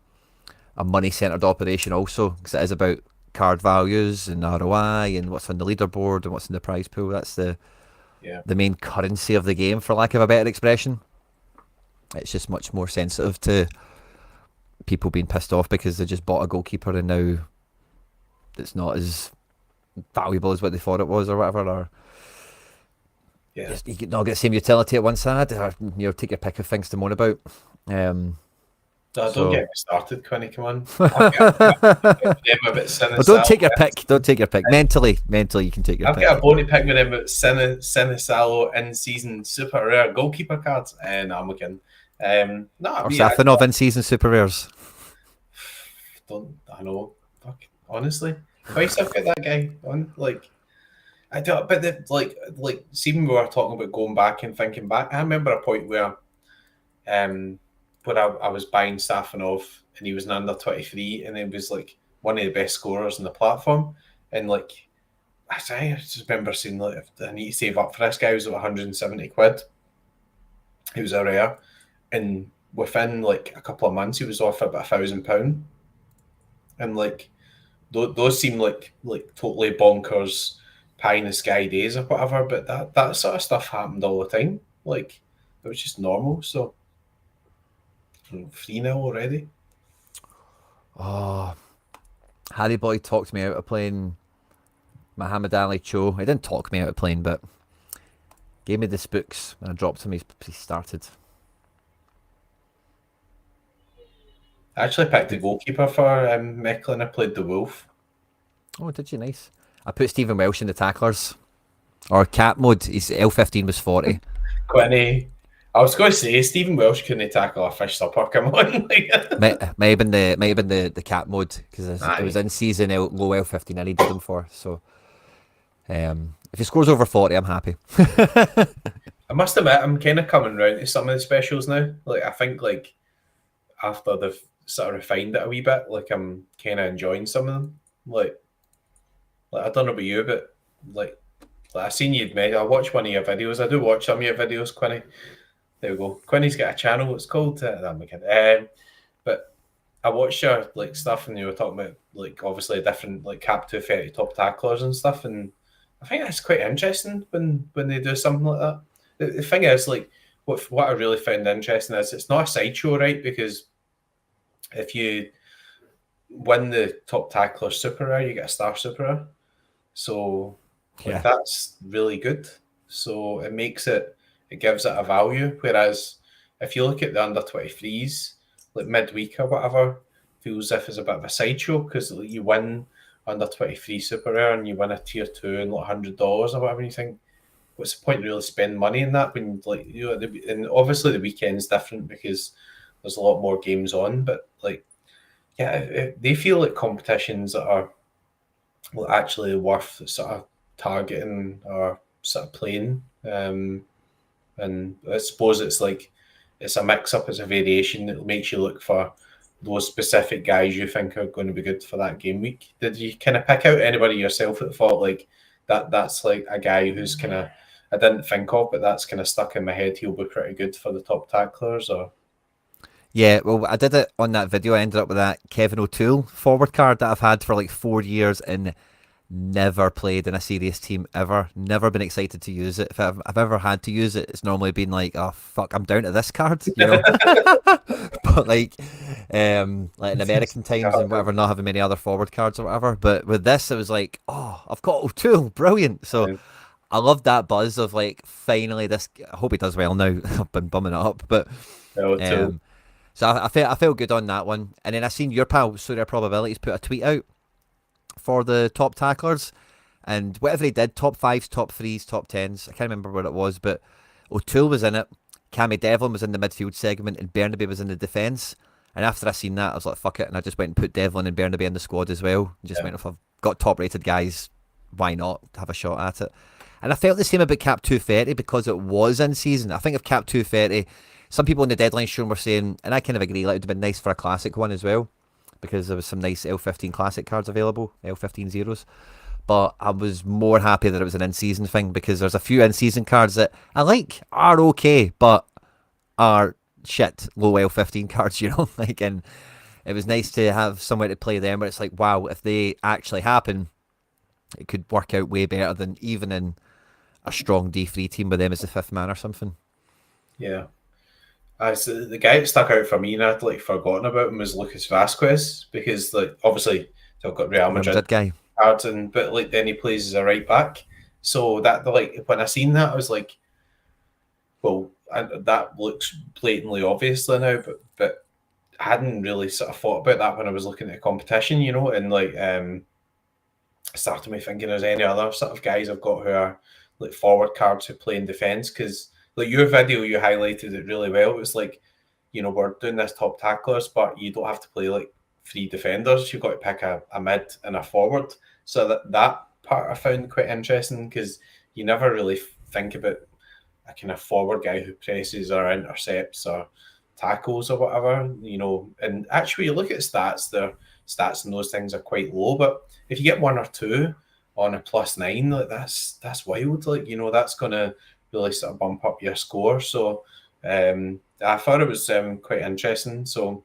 [SPEAKER 1] money centered operation, also because it is about card values and ROI and what's on the leaderboard and what's in the prize pool. That's the main currency of the game, for lack of a better expression. It's just much more sensitive to people being pissed off because they just bought a goalkeeper and now it's not as valuable as what they thought it was, or whatever. Or you could not get the same utility at one side, or take your pick of things to moan about.
[SPEAKER 2] No,
[SPEAKER 1] So-
[SPEAKER 2] don't get me started, Quinny. Come on.
[SPEAKER 1] Well, don't take your pick. Don't take your pick. Mentally, you can take your
[SPEAKER 2] I've
[SPEAKER 1] pick.
[SPEAKER 2] got a bony pick with them about Sinisalo in-season super rare goalkeeper cards, and I'm looking.
[SPEAKER 1] Or Safanov in season super rares.
[SPEAKER 2] I know. Fuck. Honestly, twice I've got that guy on. Like, I don't. But see, when we were talking about going back and thinking back, I remember a point where, I was buying Safanov and he was an under 23, and he was like one of the best scorers on the platform, and like. I just remember saying, like, I need to save up for this guy. He was at 170 quid. He was a rare. And within like a couple of months, he was off about £1,000. And like, those seem like totally bonkers, pie in the sky days or whatever. But that sort of stuff happened all the time. Like, it was just normal. So, 3-0 already.
[SPEAKER 1] Oh, Harry Boy talked me out of playing Muhammad Ali Cho. He didn't talk me out of playing, but gave me the spooks and I dropped him. He started.
[SPEAKER 2] I actually picked the goalkeeper for Mechlin. I played the Wolf.
[SPEAKER 1] Oh, did you? Nice. I put Stephen Welsh in the tacklers. Or cap mode. His L15 was 40.
[SPEAKER 2] Quinny. I was going to say Stephen Welsh couldn't tackle a fish supper. Come on,
[SPEAKER 1] might have been the cap mode because it was in season low L15. I needed him for. So, if he scores over 40, I'm happy.
[SPEAKER 2] I must admit, I'm kind of coming round to some of the specials now. Like, I think like after they've sort of refined it a wee bit, like I'm kind of enjoying some of them. Like I don't know about you, but like I seen you'd made. I watched one of your videos. I do watch some of your videos, Quinny. There we go. Quinny's got a channel. It's called but I watched your like stuff, and you were talking about like obviously different like cap 230 top tacklers and stuff, and I think that's quite interesting when they do something like that. The thing is, like, what I really found interesting is it's not a sideshow, right? Because if you win the top tackler super rare, you get a star super rare. So that's really good. So it gives it a value. Whereas if you look at the under 23s, like midweek or whatever, feels as if it's a bit of a sideshow because you win under 23 super rare and you win a tier 2 and like $100 or whatever, and you think, what's the point of really spending money in that when and obviously the weekend's different because there's a lot more games on, but like they feel like competitions that are actually worth sort of targeting or sort of playing, and I suppose it's a mix up, it's a variation that makes you look for those specific guys you think are going to be good for that game week. Did you kind of pick out anybody yourself that thought like that's like a guy who's kind of I didn't think of, but that's kind of stuck in my head, he'll be pretty good for the top tacklers? Or
[SPEAKER 1] Yeah, well, I did it on that video. I ended up with that Kevin O'Toole forward card that I've had for like 4 years and never played in a serious team ever. Never been excited to use it. If I've ever had to use it, it's normally been like, oh fuck, I'm down to this card, But like in American times and whatever, not having many other forward cards or whatever. But with this, it was like, oh, I've got O'Toole, brilliant. So I loved that buzz of like, finally this. I hope he does well now. I've been bumming it up, but. So I felt good on that one. And then I seen your pal, Sorare Probabilities, put a tweet out for the top tacklers. And whatever he did, top fives, top threes, top tens, I can't remember what it was, but O'Toole was in it, Cammy Devlin was in the midfield segment, and Burnaby was in the defence. And after I seen that, I was like, fuck it, and I just went and put Devlin and Burnaby in the squad as well. Just went, if I've got top rated guys, why not have a shot at it? And I felt the same about Cap 230 because it was in season. I think of Cap 230, some people in the deadline show were saying, and I kind of agree, like it would have been nice for a classic one as well, because there was some nice L15 classic cards available, L15 zeros. But I was more happy that it was an in-season thing, because there's a few in-season cards that I like, are okay, but are shit low L15 cards, you know. Like, and it was nice to have somewhere to play them where it's like, wow, if they actually happen, it could work out way better than even in a strong D3 team with them as the fifth man or something.
[SPEAKER 2] Yeah. So the guy that stuck out for me and I'd like forgotten about him was Lucas Vasquez, because like obviously I've got Real Madrid
[SPEAKER 1] guy.
[SPEAKER 2] cards, and but like then he plays as a right back. So that like when I seen that, I was like, well, that looks blatantly obviously now, but I hadn't really sort of thought about that when I was looking at the competition, you know, and like started me thinking there's any other sort of guys I've got who are like forward cards who play in defence, because like your video, you highlighted it really well. It was like, you know, we're doing this top tacklers, but you don't have to play like three defenders. You've got to pick a mid and a forward. So that part I found quite interesting, because you never really think about a kind of forward guy who presses or intercepts or tackles or whatever, you know. And actually, you look at stats, their stats and those things are quite low. But if you get one or two on a +9, like that's wild. Like, you know, that's gonna really sort of bump up your score. So I thought it was quite interesting. So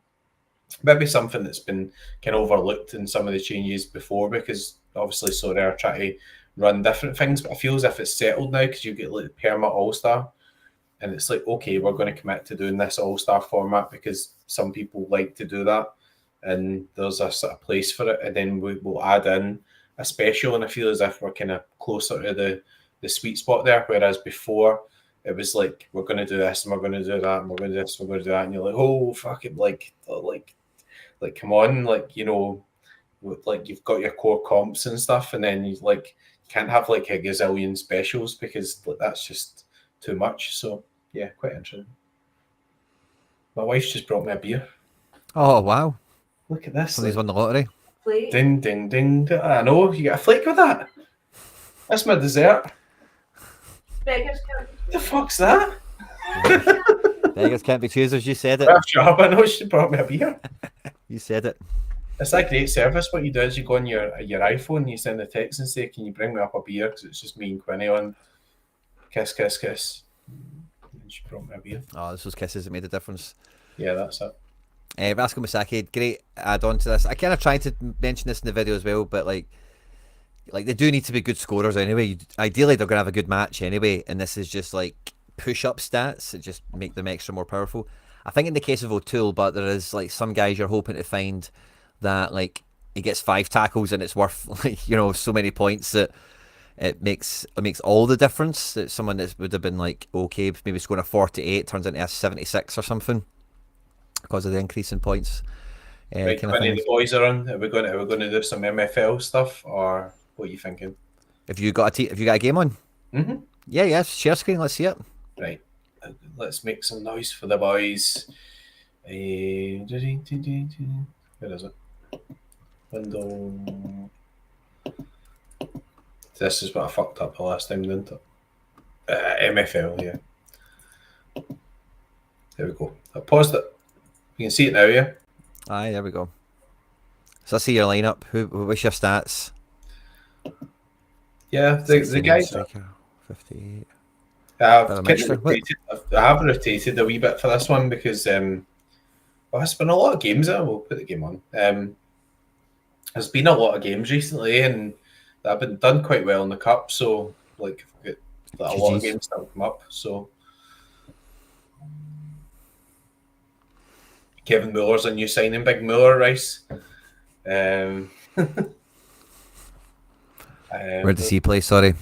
[SPEAKER 2] maybe something that's been kind of overlooked in some of the changes before, because obviously Sorare try to run different things, but I feel as if it's settled now, because you get like Perma All-Star, and it's like, okay, we're going to commit to doing this All-Star format because some people like to do that, and there's a sort of place for it, and then we'll add in a special, and I feel as if we're kind of closer to the sweet spot there, whereas before it was like, we're going to do this and we're going to do that and we're going to do this, we're going to do that, and you're like, oh fuck it, like come on, like, you know, like you've got your core comps and stuff, and then you like can't have like a gazillion specials, because like, that's just too much. So yeah, quite interesting. My wife's just brought me a beer.
[SPEAKER 1] Oh wow!
[SPEAKER 2] Look at this.
[SPEAKER 1] Somebody's won the lottery.
[SPEAKER 2] Ding ding ding. I know, you get a flake with that. That's my dessert. The fuck's that?
[SPEAKER 1] Beggars can't be choosers. You said it.
[SPEAKER 2] Sharp. I know, she brought me a beer.
[SPEAKER 1] You said it.
[SPEAKER 2] It's a great service. What you do is you go on your iPhone, you send a text and say, "Can you bring me up a beer?" Because it's just me and Quinny on. Kiss, kiss, kiss. And she brought me a beer.
[SPEAKER 1] Oh, this was kisses that made a difference.
[SPEAKER 2] Yeah, that's it.
[SPEAKER 1] Vasco Masaki, great add on to this. I kind of tried to mention this in the video as well, but like they do need to be good scorers anyway. Ideally, they're going to have a good match anyway, and this is just like push-up stats that just make them extra more powerful. I think in the case of O'Toole, but there is like some guys you're hoping to find that like he gets 5 tackles and it's worth like, you know, so many points that it makes all the difference. That someone that would have been like okay, maybe scoring a 48 turns into a 76 or something because of the increase in points.
[SPEAKER 2] Right, Quinny, the boys are on. Are we going to do some MFL stuff, or what are you thinking?
[SPEAKER 1] Have you got a game on?
[SPEAKER 2] Mm-hmm.
[SPEAKER 1] Yeah. Share screen. Let's see it.
[SPEAKER 2] Right. Let's make some noise for the boys. Where is it? Window. This is what I fucked up the last time, didn't it? MFL, yeah. There we go. I paused it. You can see it now, yeah?
[SPEAKER 1] Aye, there we go. So I see your lineup. What's your stats?
[SPEAKER 2] Yeah, the guys.
[SPEAKER 1] Striker, 58.
[SPEAKER 2] I have rotated a wee bit for this one because it's been a lot of games. We'll put the game on. There's been a lot of games recently, and I've been done quite well in the cup. So, like, a lot of games still come up. So, Kevin Muller's a new signing, Big Muller, Rice. Where
[SPEAKER 1] does he play? Sorry.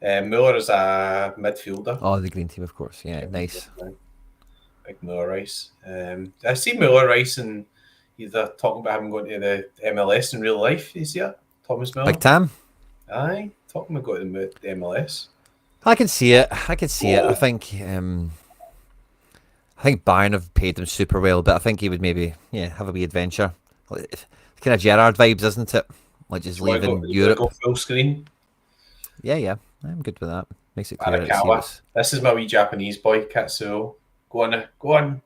[SPEAKER 2] Muller is a midfielder.
[SPEAKER 1] Oh, the green team, of course. Yeah, nice.
[SPEAKER 2] ignore Rice. I see Miller Rice and either talking about him going to the MLS in real life. You see that? Thomas Miller.
[SPEAKER 1] Big time.
[SPEAKER 2] Aye, talking about going to the MLS.
[SPEAKER 1] I can see it. I can see it. I think Bayern have paid him super well, but I think he would maybe have a wee adventure. It's kind of Gerrard vibes, isn't it? Like just leaving Europe.
[SPEAKER 2] Go full screen.
[SPEAKER 1] Yeah, I'm good with that. Makes it clear.
[SPEAKER 2] Arakawa. This is my wee Japanese boy, Katsuo. Go on, go on.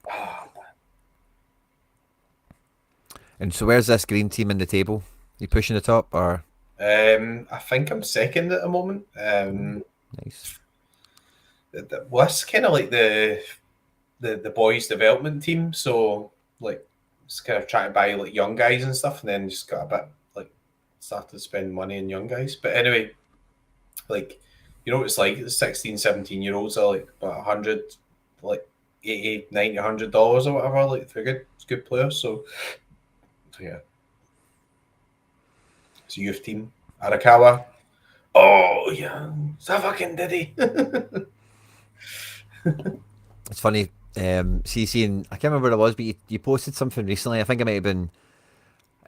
[SPEAKER 2] Oh,
[SPEAKER 1] and so, where's this green team in the table? You pushing the top, or?
[SPEAKER 2] I think I'm second at the moment.
[SPEAKER 1] Nice.
[SPEAKER 2] Well, that's kind of like the boys' development team. So like, it's kind of trying to buy like young guys and stuff, and then just got a bit like started to spend money on young guys. But anyway, like, you know what it's like, 16, 17-year-olds are like about 100, like 80, 90, $100 or whatever. Like they're good players. So yeah. It's a youth team. Arakawa. Oh yeah. Savakin Diddy.
[SPEAKER 1] It's funny. Seeing, I can't remember what it was, but you posted something recently. I think it might have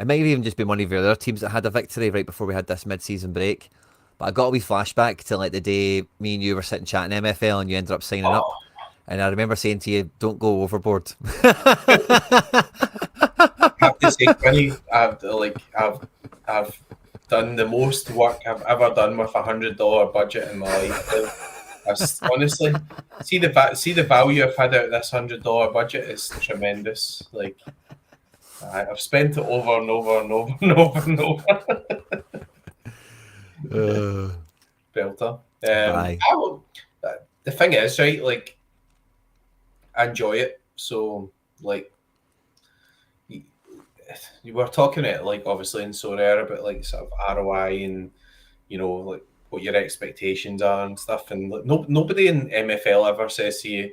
[SPEAKER 1] even just been one of your other teams that had a victory right before we had this mid-season break. But I got a wee flashback to like the day me and you were sitting chatting MFL and you ended up signing up. And I remember saying to you, "Don't go overboard."
[SPEAKER 2] I have to say, Quinny, I've done the most work I've ever done with $100 budget in my life. Honestly, see the value I've had out of this $100 budget is tremendous. Like, I've spent it over and over and over and over and over. Belter. The thing is, right? Like, I enjoy it. So, like, you were talking about, like, obviously in Sorare about like sort of ROI and, you know, like what your expectations are and stuff. And like, nobody in MFL ever says to you,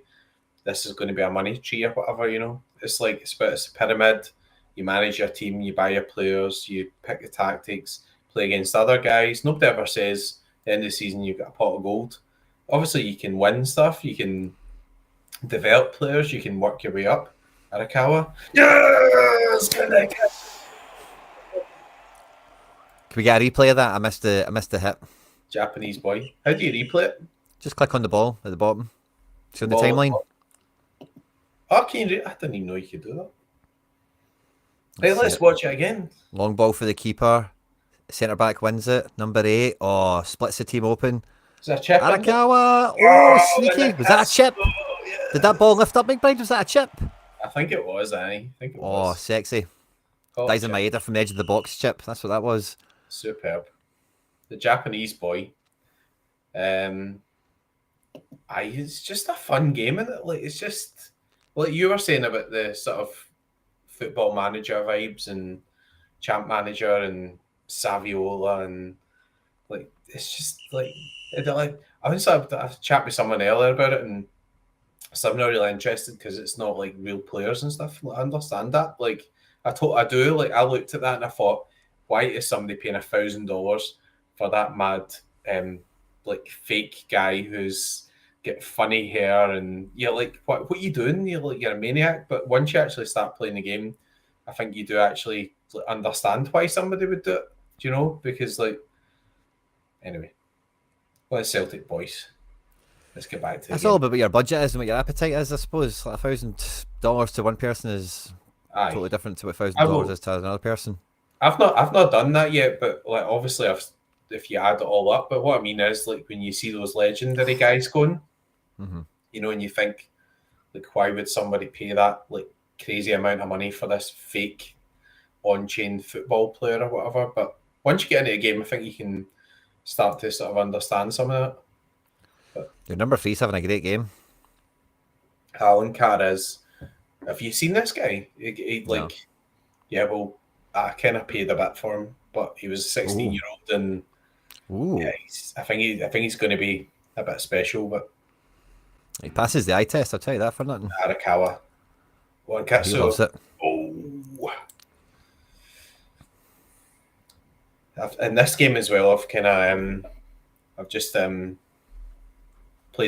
[SPEAKER 2] this is going to be a money tree or whatever, you know. It's like it's a pyramid. You manage your team, you buy your players, you pick the tactics, play against other guys. Nobody ever says at the end of the season you've got a pot of gold. Obviously, you can win stuff, you can develop players, you can work your way up. Arakawa. Yes!
[SPEAKER 1] Can we get a replay of that? I missed the hit.
[SPEAKER 2] Japanese boy. How do you replay it?
[SPEAKER 1] Just click on the ball at the bottom. See on the timeline.
[SPEAKER 2] Oh, can you I didn't even know you could do that. Hey, let's watch it again.
[SPEAKER 1] Long ball for the keeper. Centre back wins it. Number 8. Oh, splits the team open.
[SPEAKER 2] Is that a chip?
[SPEAKER 1] Arakawa. Oh, sneaky. Was that a chip? Oh, yeah. Did that ball lift up, Big Blind? Was that a chip?
[SPEAKER 2] I think it was, I think it was.
[SPEAKER 1] Oh, sexy. Dies in my header from the edge of the box chip. That's what that was.
[SPEAKER 2] Superb. The Japanese boy. It's just a fun game, isn't it? Like, it's just like you were saying about the sort of football manager vibes and champ manager and Saviola, and like it's just like I was chat with someone earlier about it, and so I'm not really interested because it's not like real players and stuff. I understand that. Like I do. Like I looked at that and I thought, why is somebody paying $1,000 for that mad like fake guy who's got funny hair, and you're like, what are you doing? You're a maniac. But once you actually start playing the game, I think you do actually understand why somebody would do it. Do you know? Because like, anyway, well, Celtic boys. Let's get back to
[SPEAKER 1] that's all about what your budget is and what your appetite is, I suppose. Like $1,000 to one person is totally different to what $1,000 is to another person.
[SPEAKER 2] I've not done that yet, but like obviously if you add it all up. But what I mean is, like, when you see those legendary guys going, you know, and you think, like, why would somebody pay that like crazy amount of money for this fake on-chain football player or whatever? But once you get into the game, I think you can start to sort of understand some of that. But
[SPEAKER 1] your number 3's having a great game.
[SPEAKER 2] Alan Carr is. Have you seen this guy? He like, no. Yeah, well, I kind of paid a bit for him, but he was a 16-year-old, and yeah, I think he's going to be a bit special. But
[SPEAKER 1] he passes the eye test. I'll tell you that for nothing.
[SPEAKER 2] Arakawa, one
[SPEAKER 1] He loves it.
[SPEAKER 2] Oh, in this game as well, I've just played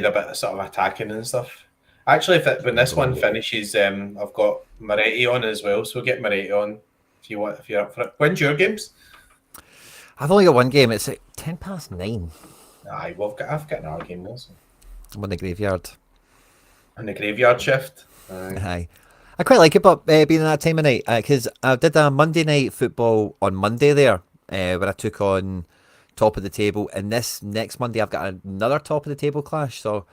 [SPEAKER 2] a bit of sort of attacking and stuff. Actually, when this
[SPEAKER 1] Number
[SPEAKER 2] one
[SPEAKER 1] one.
[SPEAKER 2] finishes, I've got Moretti on as well, so we'll get Moretti on if you want. If you're up for it, when's your games?
[SPEAKER 1] I've only got one game. It's at 9:10.
[SPEAKER 2] Aye, well, I've got another game there, so.
[SPEAKER 1] I'm in the graveyard.
[SPEAKER 2] And the graveyard shift. Aye.
[SPEAKER 1] Aye. I quite like it, but being at that time of night, because I did a Monday night football on Monday there, where I took on top of the table, and this next Monday I've got another top of the table clash. So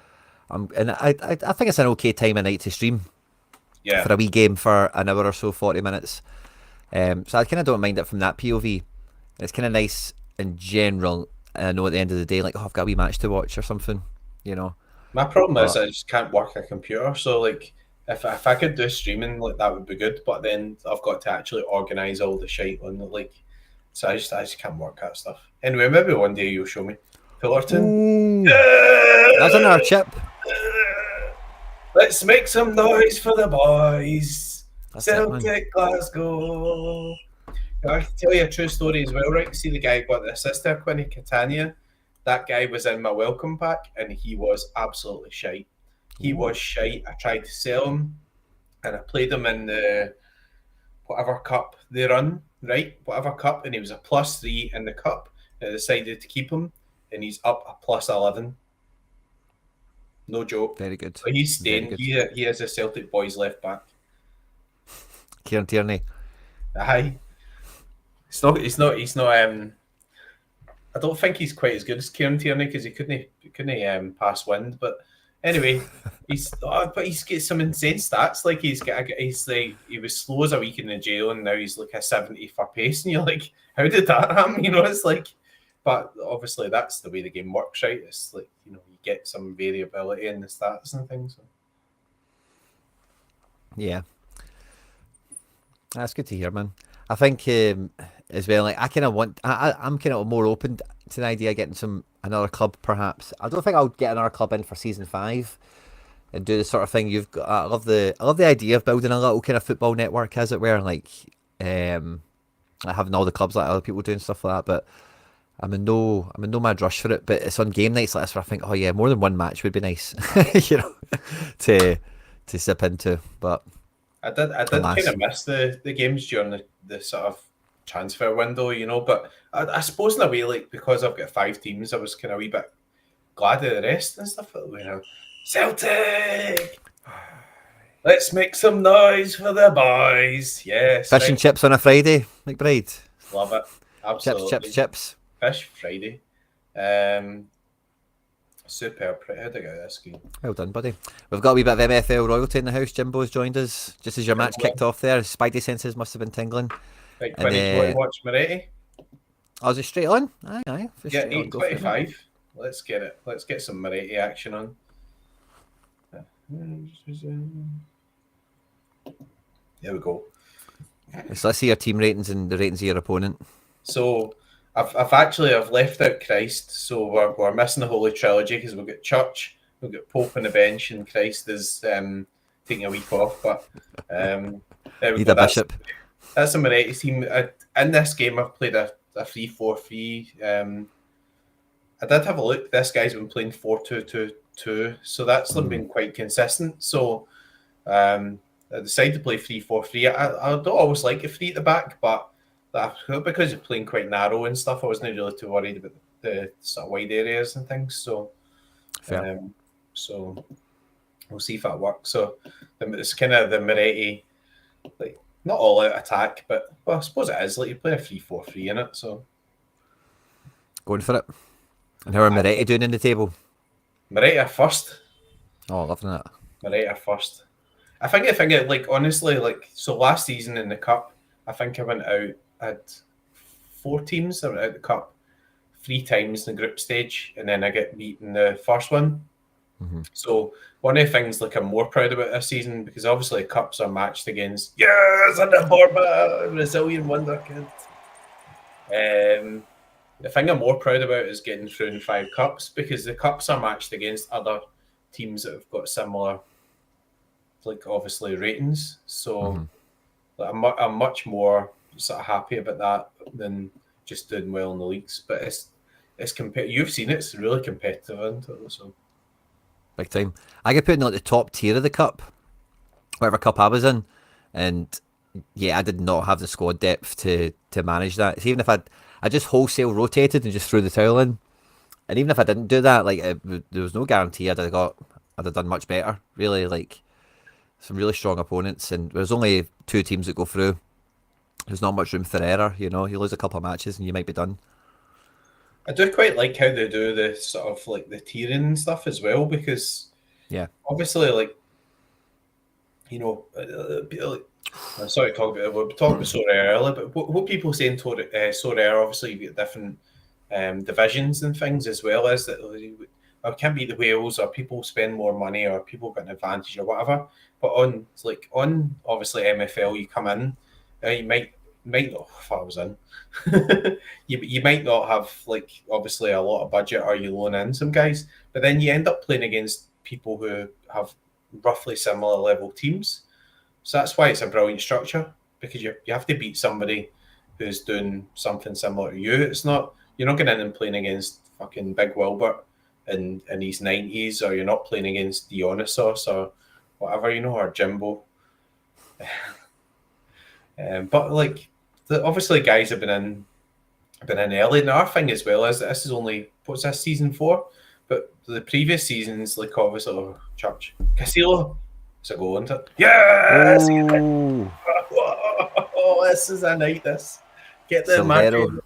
[SPEAKER 1] I think it's an okay time of night to stream
[SPEAKER 2] Yeah.
[SPEAKER 1] for a wee game for an hour or so, 40 minutes. So I kind of don't mind it from that POV. It's kind of nice in general. I know at the end of the day, like, oh, I've got a wee match to watch or something, you know.
[SPEAKER 2] My problem is
[SPEAKER 1] But
[SPEAKER 2] I just can't work a computer. So like, if I could do streaming, like that would be good. But then I've got to actually organise all the shite on the like. So I just can't work that stuff. Anyway, maybe one day you'll show me. Fullerton.
[SPEAKER 1] ooh, that's another chip.
[SPEAKER 2] Let's make some noise for the boys.
[SPEAKER 1] That's it, man.
[SPEAKER 2] Celtic Glasgow. I can tell you a true story as well, right? See the guy who got the assist there, Quinny Catania. That guy was in my welcome pack and he was absolutely shite. He was shite. I tried to sell him and I played him in the whatever cup they run, right? Whatever cup, and he was a +3 in the cup. I decided to keep him and he's up a +11. No joke.
[SPEAKER 1] Very good.
[SPEAKER 2] So he's
[SPEAKER 1] Very
[SPEAKER 2] staying.
[SPEAKER 1] good.
[SPEAKER 2] He is a Celtic boys left back.
[SPEAKER 1] Kieran Tierney.
[SPEAKER 2] Aye. He's not. I don't think he's quite as good as Kieran Tierney because he couldn't pass wind. But anyway, but he's got some insane stats. Like he was slow as a week in the jail, and now he's like a 70 for pace. And you're like, how did that happen? You know, it's like, but obviously that's the way the game works, right? It's like, you know, you get some variability in the stats and things. So.
[SPEAKER 1] Yeah. That's good to hear, man. I think as well, like I kind of want, I'm kind of more open to the idea of getting another club, perhaps. I don't think I'll get another club in for season 5 and do the sort of thing you've got. I love the idea of building a little kind of football network, as it were, like having all the clubs like other people doing stuff like that. But I'm in no mad rush for it. But it's on game nights like this where I think, oh yeah, more than one match would be nice, you know, to sip into. But
[SPEAKER 2] I did kind of miss the games during the sort of transfer window, you know. But I suppose in a way, like because I've got 5 teams, I was kind of a wee bit glad of the rest and stuff. You know, Celtic, let's make some noise for the boys. Yes,
[SPEAKER 1] fish and chips on a Friday, McBride.
[SPEAKER 2] Love it, absolutely.
[SPEAKER 1] Chips.
[SPEAKER 2] Fish Friday. Superb. How'd I get this game?
[SPEAKER 1] Well done, buddy. We've got a wee bit of MFL royalty in the house. Jimbo's joined us just as your match kicked off there. His spidey senses must have been tingling.
[SPEAKER 2] Right, Quinny, do you want to watch Moretti?
[SPEAKER 1] I was straight on. Aye.
[SPEAKER 2] Yeah, 8:25. Let's get it. Let's get some Moretti action on. There we go.
[SPEAKER 1] So let's see your team ratings and the ratings of your opponent.
[SPEAKER 2] So I've left out Christ, so we're missing the Holy Trilogy because we've got Church, we've got Pope on the bench, and Christ is taking a week off. But there we
[SPEAKER 1] Need
[SPEAKER 2] go.
[SPEAKER 1] a bishop.
[SPEAKER 2] That's a Moretti team. In this game, I've played a 3-4-3. I did have a look. This guy's been playing 4-2-2-2, so that's been quite consistent. So I decided to play 3-4-3. I don't always like a 3 at the back, but because you're playing quite narrow and stuff, I wasn't really too worried about the sort of wide areas and things. So, so we'll see if that works. So it's kind of the Moretti, like not all out attack, but well, I suppose it is. Like you play a 3-4-3 in it. So
[SPEAKER 1] going for it. And how are Moretti doing in the table?
[SPEAKER 2] Moretti are first.
[SPEAKER 1] Oh, loving it.
[SPEAKER 2] Moretti are first. I think like honestly, like so last season in the cup, I think I went out. I had 4 teams. I went out the cup 3 times in the group stage, and then I get beat in the first one.
[SPEAKER 1] Mm-hmm.
[SPEAKER 2] So one of the things like I'm more proud about this season, because obviously cups are matched against under Borba, Brazilian wonderkid. The thing I'm more proud about is getting through in 5 cups, because the cups are matched against other teams that have got similar, like obviously ratings. So I'm much more sort of happy about that than just doing well in the leagues. But it's you've seen it, it's really competitive, isn't it? So
[SPEAKER 1] big time. I get put in like the top tier of the cup, whatever cup I was in, and yeah, I did not have the squad depth to manage that. So even if I just wholesale rotated and just threw the towel in, and even if I didn't do that, like there was no guarantee I'd have done much better. Really, like some really strong opponents, and there's only 2 teams that go through. There's not much room for error. You know, you lose a couple of matches and you might be done.
[SPEAKER 2] I do quite like how they do the sort of like the tiering and stuff as well, because
[SPEAKER 1] Yeah.
[SPEAKER 2] obviously, like, you know, like, I'm sorry to talk about it. We'll talk about Sorare earlier, but what people say in Sorare, obviously you get different divisions and things, as well as that. It can't be the whales, or people spend more money, or people get an advantage, or whatever. But on obviously MFL, you come in, you might not. If I was in, you might not have like obviously a lot of budget, or you loan in some guys, but then you end up playing against people who have roughly similar level teams. So that's why it's a brilliant structure, because you have to beat somebody who's doing something similar to you. It's not, you're not getting in and playing against fucking Big Wilbert in his 90s, or you're not playing against Dionysos or whatever, you know, or Jimbo. But like, obviously guys have been in early. And our thing as well is that this is only, what's this, season 4? But the previous seasons, like obviously, Church, Castillo, it's a goal, isn't it? Yes!
[SPEAKER 1] Oh,
[SPEAKER 2] Oh, this is a night, this. Get the
[SPEAKER 1] Silvero.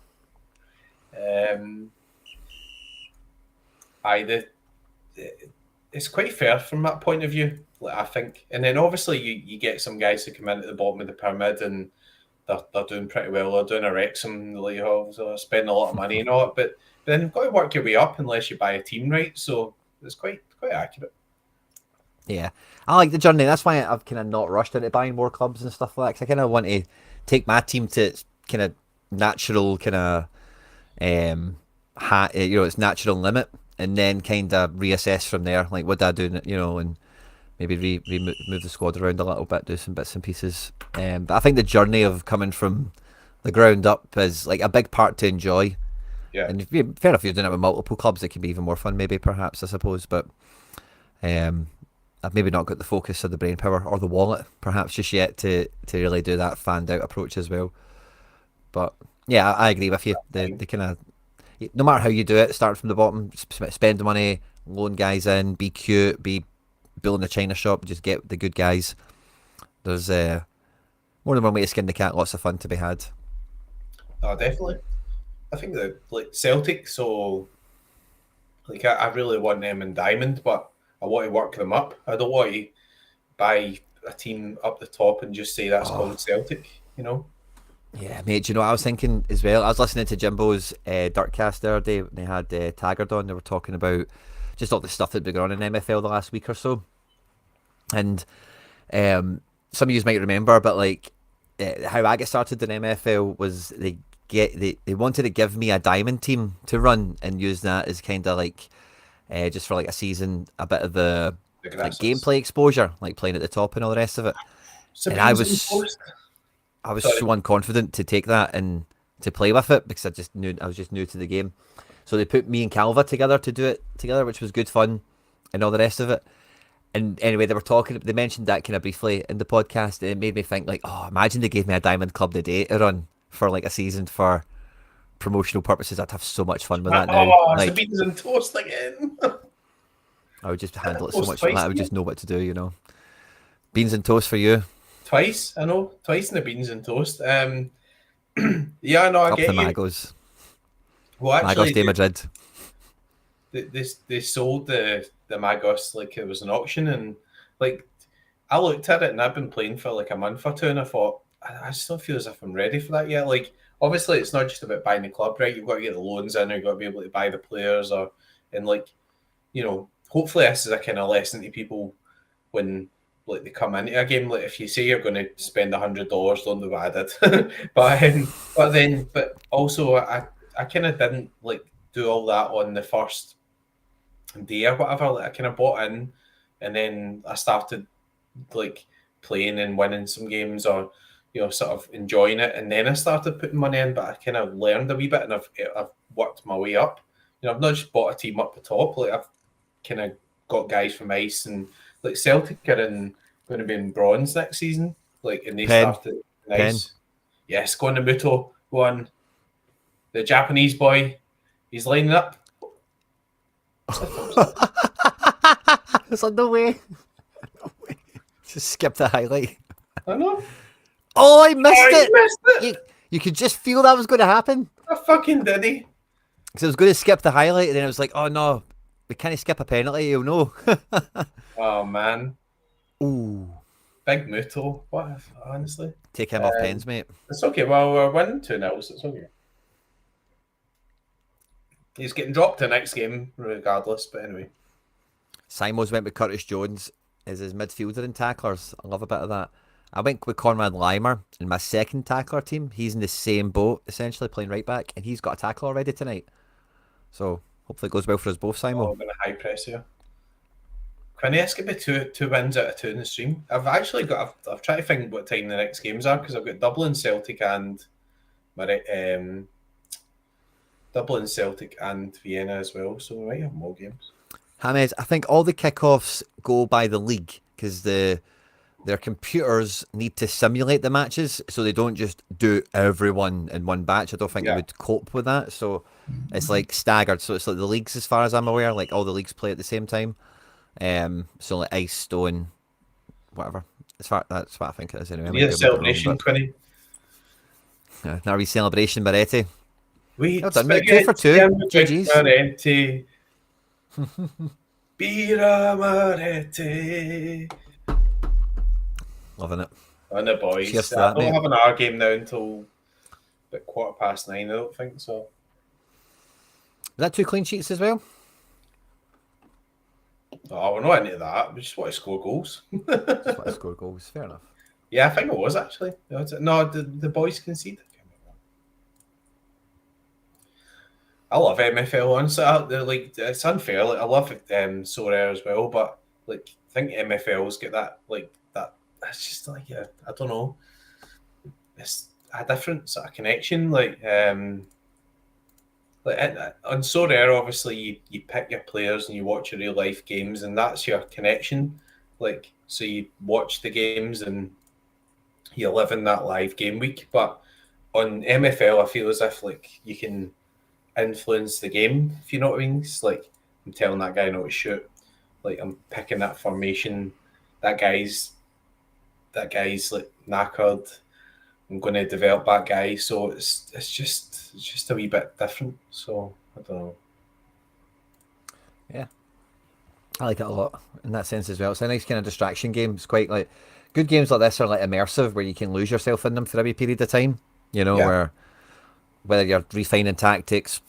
[SPEAKER 2] magic. It's quite fair from that point of view, like, I think. And then obviously you get some guys who come in at the bottom of the pyramid and they're doing pretty well. They're doing a Wrexham, like, so spending a lot of money and all it. But then you've got to work your way up unless you buy a team, right? So it's quite accurate.
[SPEAKER 1] Yeah, I like the journey. That's why I've kind of not rushed into buying more clubs and stuff like that. 'Cause I kind of want to take my team to its kind of natural kind of its natural limit, and then kind of reassess from there. Like, what do I do? You know, and maybe move the squad around a little bit, do some bits and pieces. But I think the journey of coming from the ground up is like a big part to enjoy.
[SPEAKER 2] Yeah.
[SPEAKER 1] And fair enough, if you're doing it with multiple clubs, it can be even more fun, maybe, perhaps, I suppose. But I've maybe not got the focus or the brain power or the wallet, perhaps, just yet to really do that fanned out approach as well. But yeah, I agree with you. The kind of, no matter how you do it, start from the bottom, spend the money, loan guys in, be cute, be building a china shop, just get the good guys. There's more than one way to skin the cat. Lots of fun to be had.
[SPEAKER 2] Oh, definitely. I think that, like, Celtic, so like I really want them in Diamond, but I want to work them up. I don't want to buy a team up the top and just say that's called Celtic, you know?
[SPEAKER 1] Yeah, mate. Do you know what I was thinking as well? I was listening to Jimbo's Dirtcast the other day. They had Taggart on. They were talking about just all the stuff that's been going on in MFL the last week or so. And some of you might remember, but like how I got started in MFL was they wanted to give me a diamond team to run and use that as kind of like just for like a season, a bit of the like gameplay exposure, like playing at the top and all the rest of it. And I was so unconfident to take that and to play with it because I was just new to the game. So they put me and Calva together to do it together, which was good fun and all the rest of it. And anyway, they mentioned that kind of briefly in the podcast, and it made me think like, oh, imagine they gave me a Diamond Club today to run for like a season for promotional purposes. I'd have so much fun with that now.
[SPEAKER 2] Oh,
[SPEAKER 1] like,
[SPEAKER 2] it's the beans and toast again.
[SPEAKER 1] I would just handle it so much like that. I would just know what to do, you know. Beans and toast for you.
[SPEAKER 2] Twice, I know. Twice in the beans and toast. Yeah, no, I
[SPEAKER 1] Up
[SPEAKER 2] get
[SPEAKER 1] the
[SPEAKER 2] you.
[SPEAKER 1] Magos.
[SPEAKER 2] Well, actually,
[SPEAKER 1] Magos de Madrid.
[SPEAKER 2] They sold the Magos like it was an auction, and like I looked at it and I've been playing for like a month or two, and I thought I just don't feel as if I'm ready for that yet. Like, obviously, it's not just about buying the club, right? You've got to get the loans in, or you've got to be able to buy the players, and like, you know, hopefully this is a kind of lesson to people when like they come into a game. Like, if you say you're going to spend $100, don't do what I did. but also I kind of didn't like do all that on the first day or whatever. Like, I kind of bought in, and then I started like playing and winning some games, or you know, sort of enjoying it, and then I started putting money in. But I kind of learned a wee bit, and I've worked my way up. You know, I've not just bought a team up the top. Like, I've kind of got guys from ice, and like Celtic are going to be in bronze next season. Like, and they started nice. Yes, go on the Muto. Go on. The Japanese boy. He's lining up.
[SPEAKER 1] It's like, no way. No way. Just skip the highlight.
[SPEAKER 2] I know.
[SPEAKER 1] Oh, I missed it. You could just feel that was going to happen.
[SPEAKER 2] I fucking did he.
[SPEAKER 1] Because I was going to skip the highlight, and then I was like, oh no, we can't skip a penalty, you'll know.
[SPEAKER 2] Oh, man.
[SPEAKER 1] Ooh.
[SPEAKER 2] Big Muto. What? Honestly.
[SPEAKER 1] Take him off pens, mate.
[SPEAKER 2] It's okay. Well, we're winning 2-0, so it's okay. He's getting dropped the next game, regardless, but anyway.
[SPEAKER 1] Simo's went with Curtis Jones as his midfielder and tacklers. I love a bit of that. I went with Conrad Limer in my second tackler team. He's in the same boat, essentially, playing right back, and he's got a tackle already tonight. So, hopefully it goes well for us both, Simo.
[SPEAKER 2] Oh, I'm going to high press here. Quinny, this could be two wins out of 2 in the stream. I've tried to think what time the next games are, because I've got Dublin, Celtic, and Vienna as well, so we might have more games.
[SPEAKER 1] Hamed, I think all the kickoffs go by the league, because their computers need to simulate the matches, so they don't just do everyone in one batch. I don't think they would cope with that, so it's like staggered. So it's like the leagues, as far as I'm aware, like all the leagues play at the same time. So like ice, stone, whatever. That's what I think it is anyway.
[SPEAKER 2] Yeah, celebration, Quinny.
[SPEAKER 1] Now we celebration, Baretti.
[SPEAKER 2] Well
[SPEAKER 1] done, mate. 2 for 2. GG's.
[SPEAKER 2] Baretti. Bira Maretti.
[SPEAKER 1] Loving it.
[SPEAKER 2] And the boys.
[SPEAKER 1] Cheers to
[SPEAKER 2] I
[SPEAKER 1] that,
[SPEAKER 2] don't
[SPEAKER 1] mate.
[SPEAKER 2] have an hour game now until about 9:15. I don't think so.
[SPEAKER 1] Is that 2 clean sheets as well?
[SPEAKER 2] Oh, we're not into that. We just want to score goals.
[SPEAKER 1] Just want to score goals. Fair enough.
[SPEAKER 2] Yeah, I think it was actually. No, the boys conceded. I love MFL on, so they're like, it's unfair. Like, I love Sorare as well, but like I think MFL's get that that. It's just like I don't know. It's a different sort of connection. Like on Sorare, obviously you pick your players and you watch your real life games, and that's your connection. Like, so you watch the games and you live in that live game week. But on MFL, I feel as if like you can influence the game, if you know what I mean. It's like I'm telling that guy not to shoot, like I'm picking that formation, that guy's like knackered, I'm going to develop that guy, so it's just a wee bit different. So I don't know.
[SPEAKER 1] Yeah, I like it a lot in that sense as well. It's a nice kind of distraction game. It's quite like good games like this are like immersive, where you can lose yourself in them for a wee period of time, you know, where whether you're refining tactics,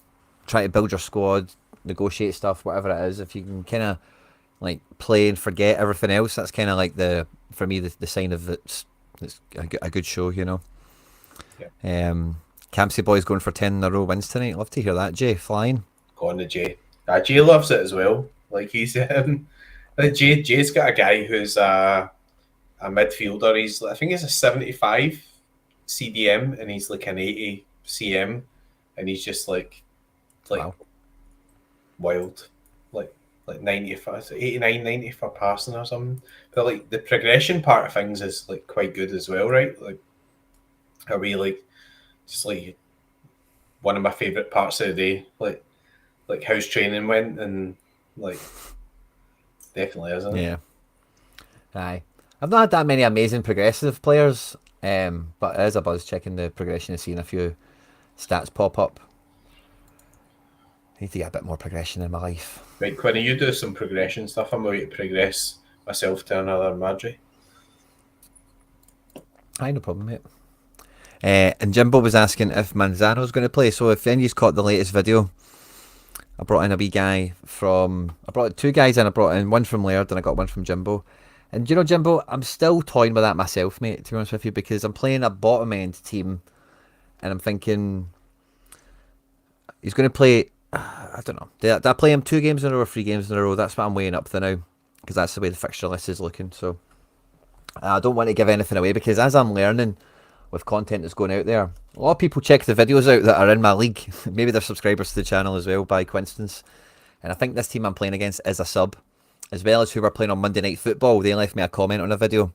[SPEAKER 1] trying to build your squad, negotiate stuff, whatever it is, if you can kind of like play and forget everything else, that's kind of like for me the sign of it's a good show, you know. Campsy boys going for 10 in a row wins tonight. Love to hear that, Jay. Flying.
[SPEAKER 2] Go on to Jay. Jay loves it as well. Like he's Jay's got a guy who's a midfielder. I think he's a 75 CDM and he's like an 80 CM, and he's just like wow. Wild, like 95, 89, 90 for passing or something. But like the progression part of things is like quite good as well, right? Like, are we like just like one of my favorite parts of the day, like how's training went, and like definitely isn't it?
[SPEAKER 1] Yeah. Aye. I've not had that many amazing progressive players, but it is a buzz checking the progression and seeing a few stats pop up. I need to get a bit more progression in my life.
[SPEAKER 2] Right, Quinny, you do some progression stuff. I'm going to progress myself to another Madry.
[SPEAKER 1] Aye, no problem, mate. And Jimbo was asking if Manzano's going to play. So if anybody's caught the latest video, I brought in a wee guy I brought 2 guys in. I brought in one from Laird and I got one from Jimbo. And you know, Jimbo, I'm still toying with that myself, mate, to be honest with you, because I'm playing a bottom end team and I'm thinking he's going to play, I don't know, did I play him 2 games in a row or 3 games in a row? That's what I'm weighing up to now, because that's the way the fixture list is looking. So I don't want to give anything away, because as I'm learning with content that's going out there, a lot of people check the videos out that are in my league. Maybe they're subscribers to the channel as well by coincidence. And I think this team I'm playing against is a sub. as well as who were playing on Monday Night Football. They left me a comment on a video.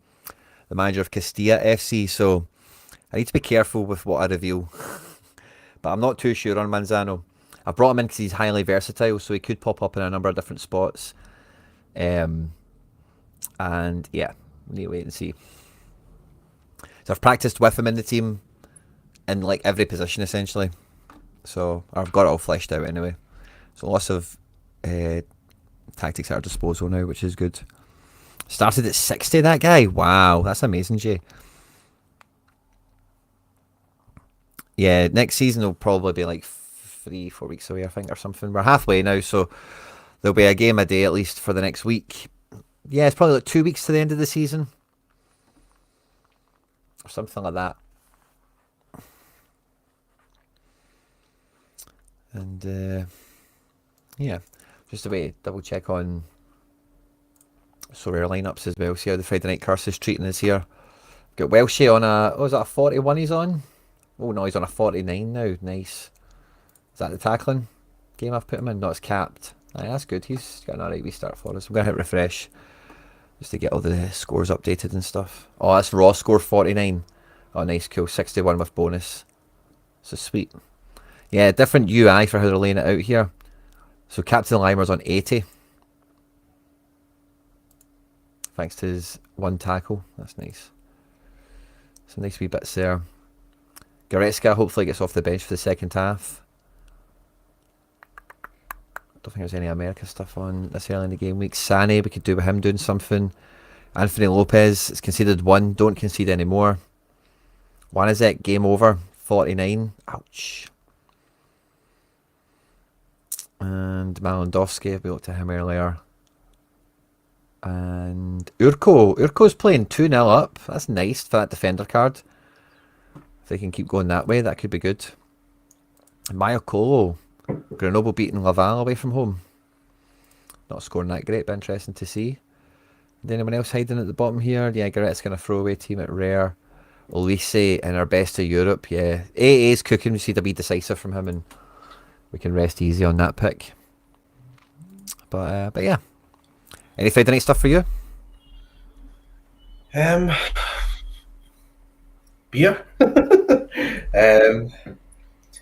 [SPEAKER 1] The manager of Castilla FC. So I need to be careful with what I reveal. But I'm not too sure on Manzano. I brought him in because he's highly versatile, so he could pop up in a number of different spots. And yeah, need to wait and see. So I've practiced with him in the team in like every position essentially. So I've got it all fleshed out anyway. So lots of tactics at our disposal now, which is good. Started at 60, that guy. Wow, that's amazing, Jay. Yeah, next season will probably be like 3-4 weeks away, I think, or something. We're halfway now, so there'll be a game a day at least for the next week. Yeah, it's probably like 2 weeks to the end of the season. Or something like that. And yeah, just a way to double check on Sorare lineups as well. See how the Friday Night Curse is treating us here. Got Welshie on a, is that a 41 he's on? Oh no, he's on a 49 now. Nice. Is that the tackling game I've put him in? No, it's capped. Aye, that's good. He's got an alright restart for us. I'm going to hit refresh just to get all the scores updated and stuff. Oh, that's raw score 49. Oh, nice, cool. 61 with bonus. So sweet. Yeah, different UI for how they're laying it out here. So Captain Limer's on 80. Thanks to his one tackle. That's nice. Some nice wee bits there. Goretzka hopefully gets off the bench for the second half. I don't think there's any America stuff on this early in the game week. Sané, we could do with him doing something. Anthony Lopez, it's conceded 1. Don't concede anymore. Wanizek, game over. 49. Ouch. And Malandowski, we looked at him earlier. And Urko's playing 2-0 up. That's nice for that defender card. If they can keep going that way, that could be good. Mayokolo, Grenoble beating Laval away from home. Not scoring that great, but interesting to see. Is anyone else hiding at the bottom here? Yeah, Goretzka going to throwaway team at Rare. Olise in our best of Europe, yeah. AA's cooking, we see to be decisive from him, and we can rest easy on that pick. But yeah. Any Friday night stuff for you?
[SPEAKER 2] Beer.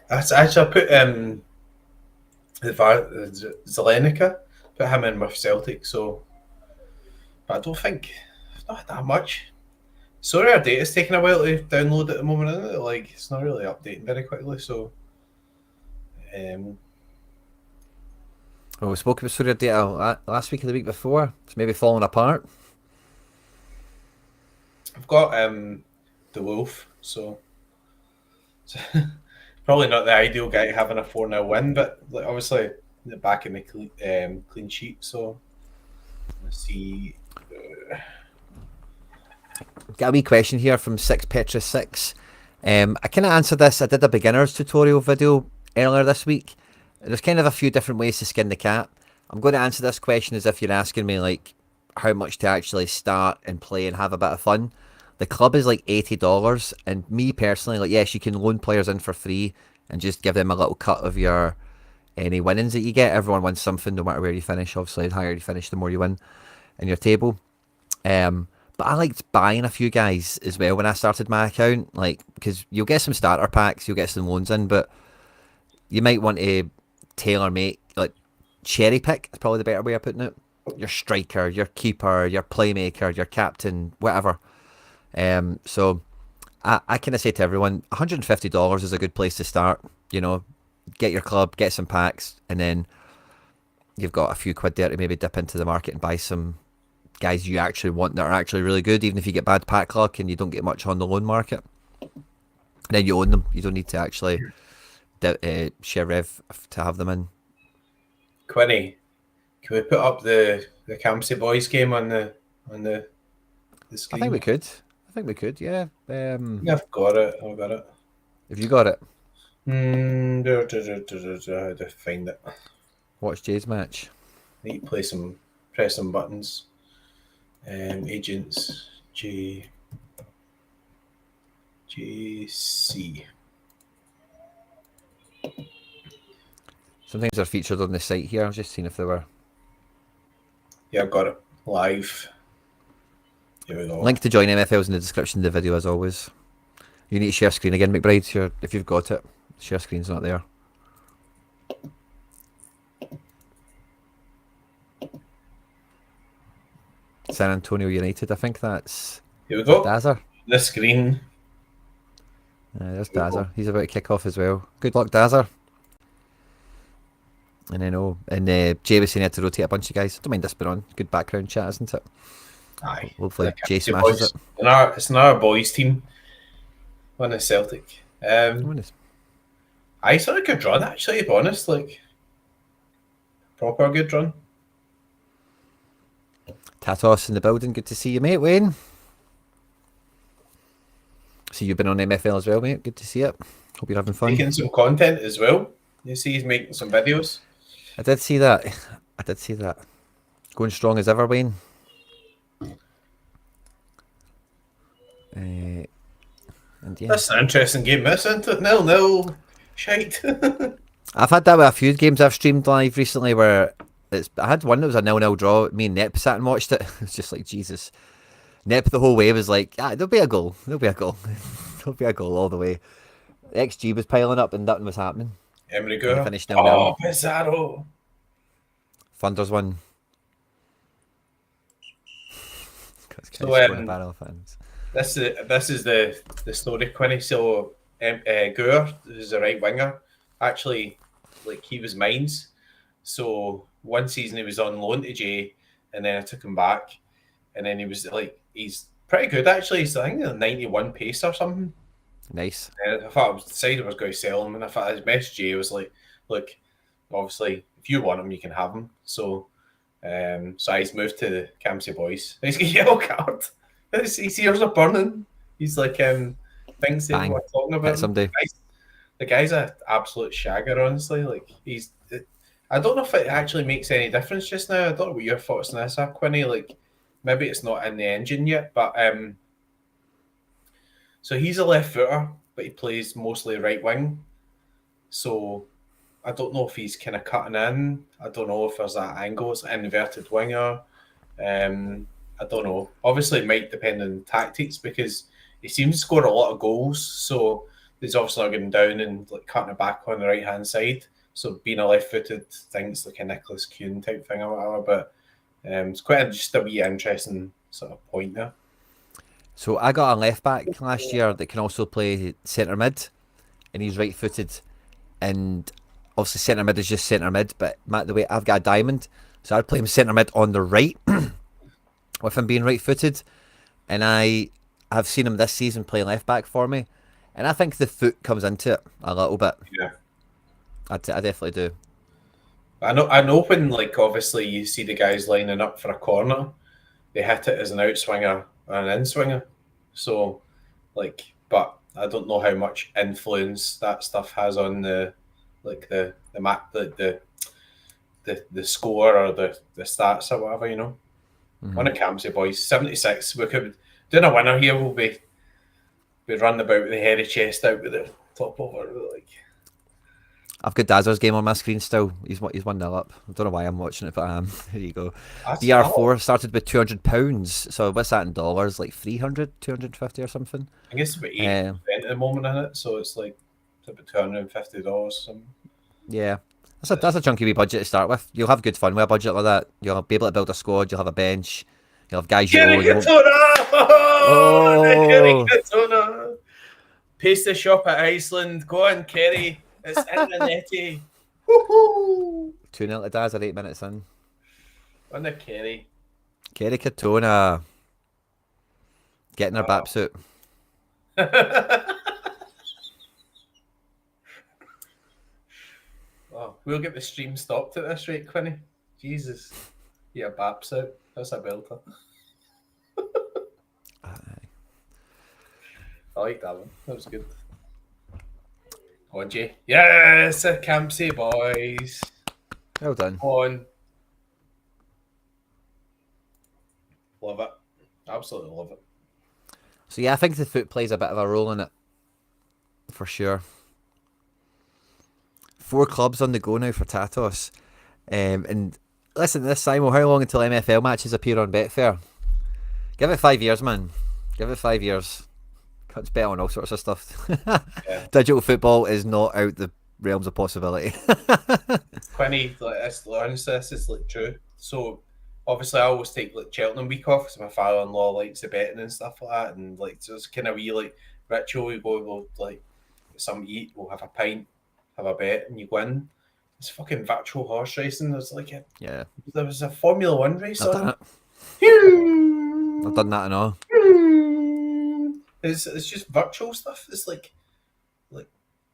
[SPEAKER 2] Actually, I put Zelenica, put him in with Celtic, so but I don't think not that much. Sorry, our data's taking a while to download at the moment, isn't it? Like it's not really updating very quickly, so
[SPEAKER 1] Well, we spoke about Surya data last week or the week before. It's maybe falling apart.
[SPEAKER 2] I've got the Wolf, so probably not the ideal guy having a 4-0 win, but like, obviously the back of my clean sheet, so let's see.
[SPEAKER 1] Got a wee question here from 6Petra6. I kind of answered this. I did a beginner's tutorial video earlier this week. There's kind of a few different ways to skin the cat. I'm going to answer this question as if you're asking me like how much to actually start and play and have a bit of fun. The club is like $80, and me personally, like yes, you can loan players in for free and just give them a little cut of your any winnings that you get. Everyone wins something, no matter where you finish. Obviously, the higher you finish, the more you win in your table. But I liked buying a few guys as well when I started my account, like because you'll get some starter packs, you'll get some loans in, but you might want to tailor make, like cherry pick is probably the better way of putting it. Your striker, your keeper, your playmaker, your captain, whatever. So I kind of say to everyone, $150 is a good place to start. You know, get your club, get some packs, and then you've got a few quid there to maybe dip into the market and buy some guys you actually want that are actually really good, even if you get bad pack luck and you don't get much on the loan market. And then you own them. You don't need to actually share rev to have them in.
[SPEAKER 2] Quinny, can we put up the Campsie Boys game on the screen?
[SPEAKER 1] I think we could. Yeah.
[SPEAKER 2] I've got it.
[SPEAKER 1] Have you got it?
[SPEAKER 2] How to find it?
[SPEAKER 1] Watch Jay's match.
[SPEAKER 2] I need to press some buttons. Agents JC.
[SPEAKER 1] Sometimes they're featured on the site here. I was just seeing if they were.
[SPEAKER 2] Yeah, I've got it live. Here we go.
[SPEAKER 1] Link to join MFL is in the description of the video as always. You need to share screen again, McBride. If you've got it, share screen's not there. San Antonio United, I think that's.
[SPEAKER 2] Here we go.
[SPEAKER 1] Dazer.
[SPEAKER 2] The screen.
[SPEAKER 1] There's Dazer. He's about to kick off as well. Good luck, Dazer. And Jay was saying he had to rotate a bunch of guys. Don't mind this been on. Good background chat, isn't it?
[SPEAKER 2] Aye.
[SPEAKER 1] Hopefully Jay smashes it.
[SPEAKER 2] It's another boys team. One is Celtic. I saw a good run actually, to be honest. Like proper good run.
[SPEAKER 1] Tatos in the building. Good to see you, mate. Wayne. See you've been on MFL as well, mate. Good to see it. Hope you're having fun.
[SPEAKER 2] Making some content as well. You see he's making some videos.
[SPEAKER 1] I did see that. Going strong as ever, Wayne. And yeah.
[SPEAKER 2] That's an interesting game, isn't it? 0-0. Shite.
[SPEAKER 1] I've had that with a few games I've streamed live recently where I had one that was a 0-0 draw. Me and Nep sat and watched it. It's just like, Jesus. Nep the whole way was like, there'll be a goal. There'll be a goal. There'll be a goal all the way. XG was piling up and nothing was happening.
[SPEAKER 2] Emery Gura.
[SPEAKER 1] Finished 0-0.
[SPEAKER 2] Pizarro.
[SPEAKER 1] Thunder's one.
[SPEAKER 2] So, this is the story, Quinny. So Gura, who's a right winger, actually, like he was mine's. So one season he was on loan to Jay, and then I took him back, and then he was like, he's pretty good actually. He's I think a 91 pace or something.
[SPEAKER 1] Nice.
[SPEAKER 2] And I thought I decided I was going to sell him, and I thought his message Jay was like, look, obviously if you want him, you can have him. So he's moved to the Campsie Boys. He's got a yellow card. His ears are burning. He's like thinks they were talking about
[SPEAKER 1] someday.
[SPEAKER 2] The guy's an absolute shagger, honestly. Like I don't know if it actually makes any difference just now. I don't know what your thoughts on this are, Quinny. Like maybe it's not in the engine yet, but so he's a left footer, but he plays mostly right wing. So I don't know if he's kind of cutting in. I don't know if there's that angle. It's an inverted winger. I don't know. Obviously, it might depend on tactics because he seems to score a lot of goals. So he's obviously not getting down and like cutting it back on the right hand side. So being a left-footed thing's like a Nicholas Kuhn type thing or whatever. But it's quite just a wee interesting sort of point there.
[SPEAKER 1] So I got a left back last year that can also play centre mid, and he's right-footed. And obviously centre mid is just centre mid, but the way I've got a diamond, so I'd play him centre mid on the right, with him being right-footed. And I have seen him this season play left back for me, and I think the foot comes into it a little bit.
[SPEAKER 2] Yeah,
[SPEAKER 1] I definitely do.
[SPEAKER 2] I know when like obviously you see the guys lining up for a corner, they hit it as an outswinger and an in-swinger. So like, but I don't know how much influence that stuff has on the map, the score or the stats or whatever, you know. Mm-hmm. One of Campsie Boys, 76. We could doing a winner here. We'll be running about with the hairy chest out with the top over. Like,
[SPEAKER 1] I've got Dazer's game on my screen still. He's 1-0 up. I don't know why I'm watching it, but here you go. DR4 started with £200. So what's that in dollars? Like 300, 250 or something?
[SPEAKER 2] I guess it's about 8% at the moment in it. So it's like about $250 or something.
[SPEAKER 1] Yeah. That's a chunky wee budget to start with. You'll have good fun with a budget like that. You'll be able to build a squad. You'll have a bench. You'll have guys
[SPEAKER 2] Kerry Katona! Kerry Katona! Pace the shop at Iceland. Go on, Kerry. It's in the netty.
[SPEAKER 1] 2-0 to Dazer 8 minutes in.
[SPEAKER 2] On the Kerry.
[SPEAKER 1] Kerry Katona. Getting her BAP suit.
[SPEAKER 2] Oh, we'll get the stream stopped at this rate, Quinny. Jesus. Yeah, BAP's out. That's a belter. I like that one. That was good. On, Jay. Yes, a Campsie Boys.
[SPEAKER 1] Well done.
[SPEAKER 2] On. Love it. Absolutely love it.
[SPEAKER 1] So yeah, I think the foot plays a bit of a role in it. For sure. 4 clubs on the go now for Tatos. And listen to this, Simon. How long until MFL matches appear on Betfair? Give it 5 years, man. Give it 5 years. Cuts bet on all sorts of stuff.
[SPEAKER 2] Yeah.
[SPEAKER 1] Digital football is not out the realms of possibility.
[SPEAKER 2] Quinny, like honestly, this is like true. So obviously, I always take like Cheltenham week off because my father-in-law likes the betting and stuff like that, and like so it's kind of wee like ritual. We go, we'll like get some eat, we'll have a pint, have a bet, and you win. It's fucking virtual horse racing. There's like
[SPEAKER 1] Yeah,
[SPEAKER 2] there was a Formula One race
[SPEAKER 1] I've done
[SPEAKER 2] on.
[SPEAKER 1] it. I've done that and all.
[SPEAKER 2] It's just virtual stuff. It's like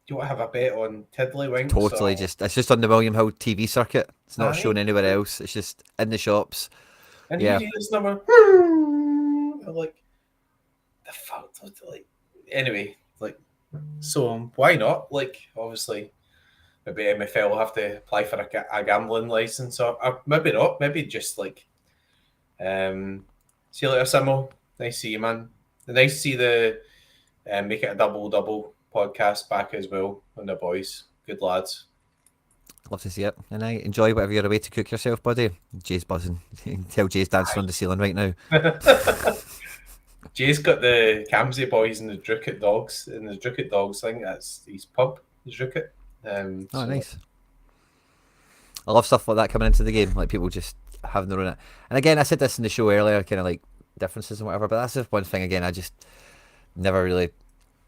[SPEAKER 2] do you want to have a bet on Tiddlywinks?
[SPEAKER 1] Totally, it's just on the William Hill TV circuit. It's not
[SPEAKER 2] Aye.
[SPEAKER 1] shown anywhere else. It's just in the shops.
[SPEAKER 2] And
[SPEAKER 1] Yeah.
[SPEAKER 2] you hear this number, like the fuck, like anyway, like so why not? Like obviously, maybe MFL will have to apply for a gambling license, or maybe not. Maybe just like, see you later, Simo. Nice to see you, man. Nice to see the make it a double podcast back as well on the boys. Good lads.
[SPEAKER 1] Love to see it. And I enjoy whatever you're away to cook yourself, buddy. Jay's buzzing. You can tell Jay's dancing on the ceiling right now.
[SPEAKER 2] Jay's got the Camsey boys and the Drucket dogs, and the Drucket dogs thing. That's his pub, the Drucket.
[SPEAKER 1] Oh, nice. I love stuff like that coming into the game, like people just having their own. And again, I said this in the show earlier, kind of like differences and whatever. But that's just one thing. Again, I just never really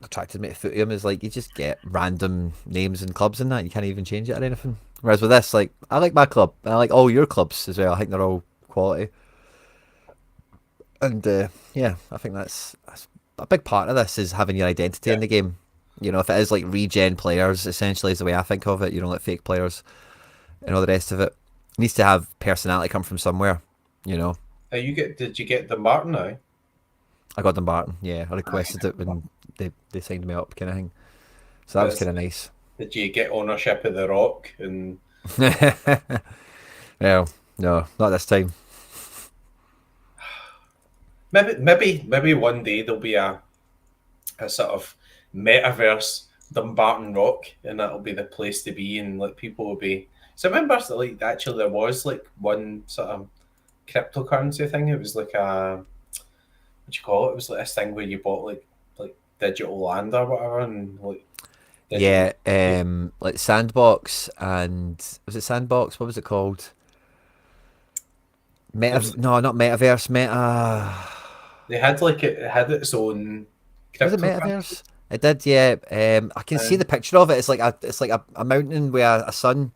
[SPEAKER 1] attracted me to Footium. Is like you just get random names and clubs in that. You can't even change it or anything. Whereas with this, like I like my club, and I like all your clubs as well. I think they're all quality. And yeah, I think that's a big part of this is having your identity in the game. You know, if it is like regen players, essentially is the way I think of it. You know, like fake players and all the rest of it. It needs to have personality come from somewhere. You know.
[SPEAKER 2] Did you get the Martin now?
[SPEAKER 1] I got them Barton. Yeah, I requested it when they signed me up, kind of thing. So that was kind of nice.
[SPEAKER 2] Did you get ownership of the Rock? And
[SPEAKER 1] well, no, not this time.
[SPEAKER 2] maybe one day there'll be a sort of metaverse Dumbarton Rock, and that'll be the place to be, and like people will be. So I remember like actually there was like one sort of cryptocurrency thing. It was like a what do you call it? It was like this thing where you bought like digital land or whatever, and like
[SPEAKER 1] yeah, like Sandbox and was it Sandbox? What was it called? No, not Metaverse.
[SPEAKER 2] They had like it had its own.
[SPEAKER 1] Was it Metaverse? It did, yeah. I can see the picture of it. It's like a mountain with a sun.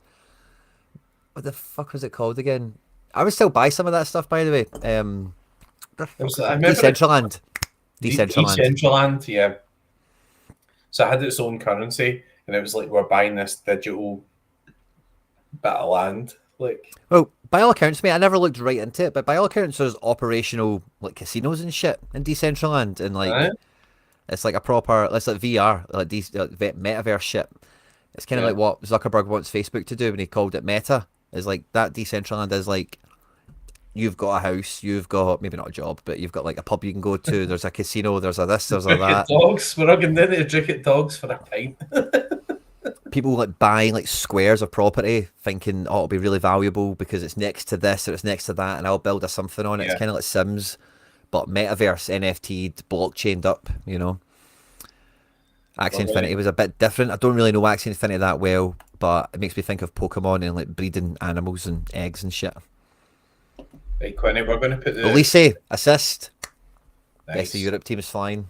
[SPEAKER 1] What the fuck was it called again? I would still buy some of that stuff, by the way. Decentraland.
[SPEAKER 2] Decentraland, yeah. So it had its own currency, and it was like we're buying this digital bit of land. Like,
[SPEAKER 1] well, by all accounts, mate, I never looked right into it, but by all accounts, there's operational like casinos and shit in Decentraland, and like it's like a proper, it's like VR, like these metaverse shit. It's kind of like what Zuckerberg wants Facebook to do when he called it Meta. Is like that Decentraland is like you've got a house, you've got maybe not a job, but you've got like a pub you can go to. There's a casino, there's a this, there's a that.
[SPEAKER 2] Dogs, we're not going down to Dricket Dogs for a pint.
[SPEAKER 1] People like buying like squares of property, thinking, oh, it'll be really valuable because it's next to this or it's next to that, and I'll build a something on it. It's kind of like Sims, but metaverse, NFT'd, blockchained up. You know, Axie Infinity was a bit different. I don't really know Axie Infinity that well, but it makes me think of Pokemon and like breeding animals and eggs and shit.
[SPEAKER 2] Right, Quinny, we're going to put the
[SPEAKER 1] Elise assist.
[SPEAKER 2] Nice.
[SPEAKER 1] Yes, the Europe team is flying.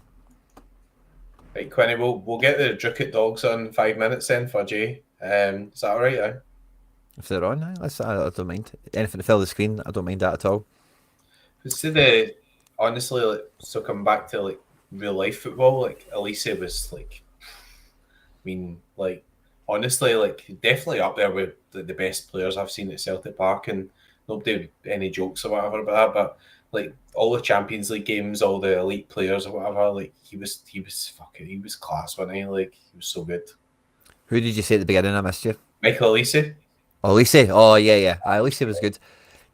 [SPEAKER 2] Right, Quinny, we'll get the Dricket Dogs on 5 minutes then for Jay. Is that all right? Eh?
[SPEAKER 1] If they're on, I don't mind. Anything to fill the screen, I don't mind that at all.
[SPEAKER 2] Honestly, like, so come back to like real life football, like Elise was like, I mean, like honestly, like definitely up there with the best players I've seen at Celtic Park, and nobody would any jokes or whatever about that, but like all the Champions League games, all the elite players or whatever, like he was class, wasn't he? Like he was so good.
[SPEAKER 1] Who did you say at the beginning? I missed you.
[SPEAKER 2] Michael Elise.
[SPEAKER 1] Oh, Elise. Oh, yeah. Elise was good.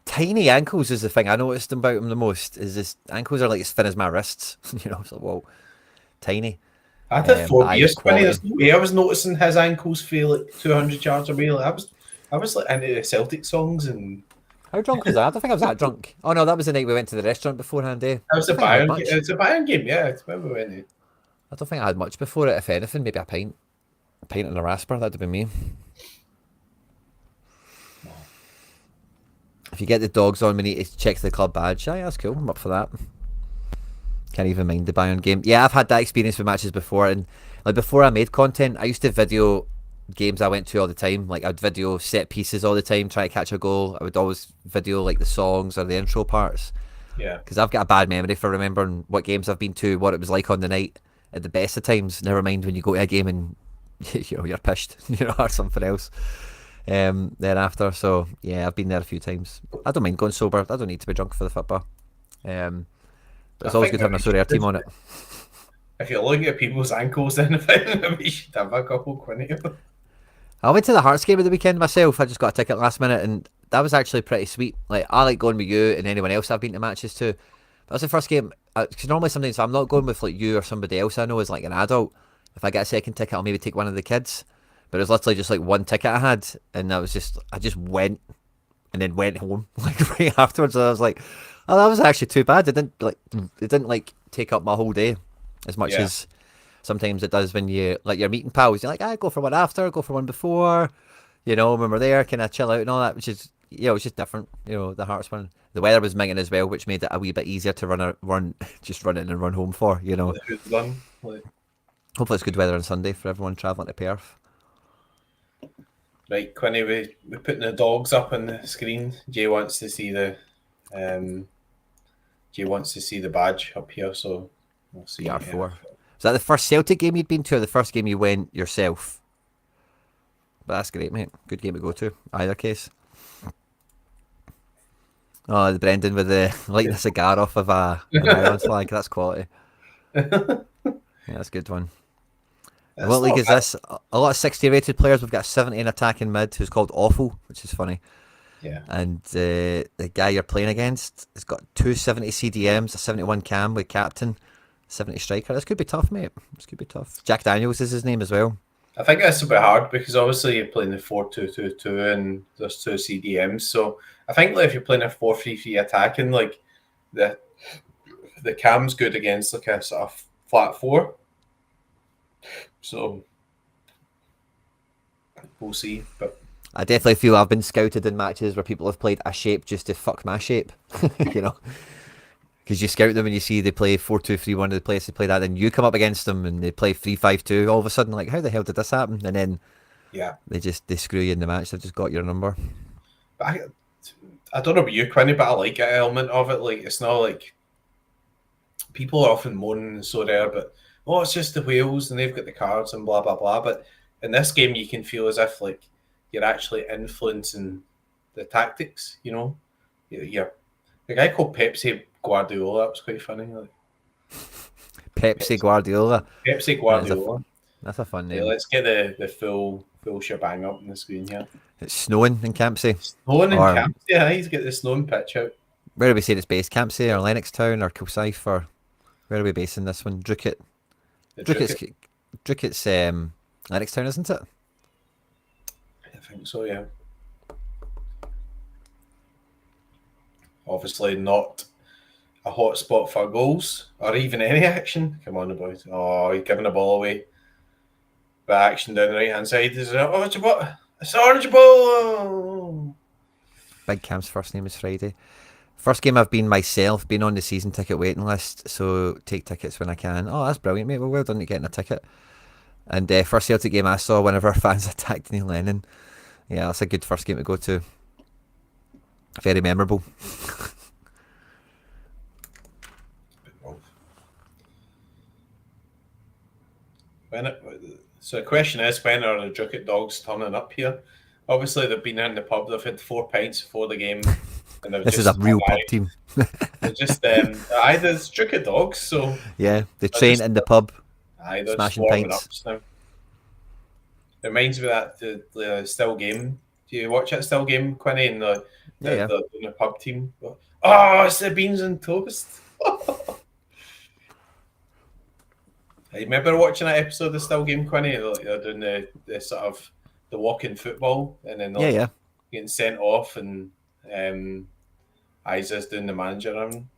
[SPEAKER 1] Tiny ankles is the thing I noticed about him the most. Is his ankles are like as thin as my wrists. You know, so whoa, tiny.
[SPEAKER 2] I did 4 years. I was noticing his ankles feel like 200 yards away. Like I was like into the Celtic songs and
[SPEAKER 1] How drunk was I? I don't think I was that drunk. Oh no, that was the night we went to the restaurant beforehand. Eh?
[SPEAKER 2] That
[SPEAKER 1] I
[SPEAKER 2] was
[SPEAKER 1] don't
[SPEAKER 2] a
[SPEAKER 1] think I had
[SPEAKER 2] Bayern.
[SPEAKER 1] much.
[SPEAKER 2] It's a Bayern game. Yeah, it's when we went in.
[SPEAKER 1] I don't think I had much before it. If anything, maybe a pint and a rasper. That'd have been me. If you get the dogs on, we need to check the club badge. Aye, that's cool. I'm up for that. Can't even mind the Bayern game. Yeah, I've had that experience with matches before, and like before I made content, I used to video games I went to all the time. Like I'd video set pieces all the time, try to catch a goal. I would always video like the songs or the intro parts.
[SPEAKER 2] Yeah.
[SPEAKER 1] Because I've got a bad memory for remembering what games I've been to, what it was like on the night at the best of times. Never mind when you go to a game and you're pissed, or something else. Thereafter, so yeah, I've been there a few times. I don't mind going sober. I don't need to be drunk for the football. But it's always good having a Sorare team on it.
[SPEAKER 2] If you look at people's ankles, then maybe you should have a couple, Quinny.
[SPEAKER 1] I went to the Hearts game at the weekend myself. I just got a ticket last minute, and that was actually pretty sweet. Like I like going with you and anyone else I've been to matches to. That was the first game. Because normally sometimes I'm not going with like you or somebody else I know as like an adult. If I get a second ticket, I'll maybe take one of the kids. But it was literally just like one ticket I had, and I just went and then went home like right afterwards. And I was like, oh, that was actually too bad. It didn't take up my whole day as much as sometimes it does when you like you're meeting pals. You're like, I go for one after, go for one before. When we're there, kind of chill out and all that, which is it's just different. The Hearts one. The weather was minging as well, which made it a wee bit easier to just run in and run home for. Hopefully it's good weather on Sunday for everyone travelling to Perth.
[SPEAKER 2] Right, Quinny, we're putting the dogs up on the screen. Jay wants to see the badge up here, so we'll see.
[SPEAKER 1] R4. Is that the first Celtic game you'd been to, or the first game you went yourself? But that's great, mate. Good game to go to. Either case. Oh, the Brendan with lighting a cigar off of an Ireland flag. That's quality. Yeah, that's a good one. And what league is this? A lot of 60 rated players. We've got 70 in attacking mid who's called Awful, which is funny.
[SPEAKER 2] Yeah.
[SPEAKER 1] And the guy you're playing against has got 270 CDMs, a 71 cam with captain, 70 striker. This could be tough, mate. This could be tough. Jack Daniels is his name as well.
[SPEAKER 2] I think that's a bit hard because obviously you're playing the 4-2-2-2 and there's two CDMs. So I think if you're playing a 4-3-3 attacking, like the cam's good against like a sort of flat four. So we'll see. But
[SPEAKER 1] I definitely feel I've been scouted in matches where people have played a shape just to fuck my shape, because you scout them and you see they play 4-2-3-1 of the place they play that, then you come up against them and they play 3-5-2. All of a sudden, like, how the hell did this happen? And then they screw you in the match. They've just got your number.
[SPEAKER 2] But I don't know about you, Quinny, but I like an element of it. Like, it's not like people are often moaning so rare, but it's just the whales and they've got the cards and blah blah blah. But in this game, you can feel as if like you're actually influencing the tactics. The guy called Pepsi Guardiola. That was quite funny. Like,
[SPEAKER 1] Pepsi Guardiola.
[SPEAKER 2] Pepsi Guardiola.
[SPEAKER 1] That's a fun name.
[SPEAKER 2] Let's get the full shebang up on the screen here.
[SPEAKER 1] It's snowing in Campsie.
[SPEAKER 2] Snowing in Campsie. Yeah, he's got the snowing pitch out.
[SPEAKER 1] Where are we saying it's based? Campsie or Lennoxtown or Kilsyth, or where are we basing this one? Druitt. Druitt's Lennoxtown, isn't it?
[SPEAKER 2] I think so, yeah. Obviously not a hot spot for goals or even any action. Come on, boys. Oh, he's giving the ball away. The action down the right hand side is it's orange ball.
[SPEAKER 1] Big Cam's first name is Friday. First game I've been myself, been on the season ticket waiting list, so take tickets when I can. Oh, that's brilliant, mate. Well done to getting a ticket. And first Celtic game I saw, one of our fans attacked Neil Lennon. Yeah, that's a good first game to go to. Very memorable.
[SPEAKER 2] So the question is, when are the Druitt dogs turning up here? Obviously, they've been in the pub. They've had 4 pints before the game. And
[SPEAKER 1] this is a real pub team.
[SPEAKER 2] They're just there's Druitt dogs, so
[SPEAKER 1] yeah, they train in the pub.
[SPEAKER 2] They're
[SPEAKER 1] smashing pints.
[SPEAKER 2] Now. It reminds me of that the Still game. Do you watch that Still game, Quinny? And the pub team. Oh, it's the beans and toast. I remember watching that episode of the Still game, Quinny. They're doing the sort of the walking football, and then getting sent off, and Isa's doing the manager run.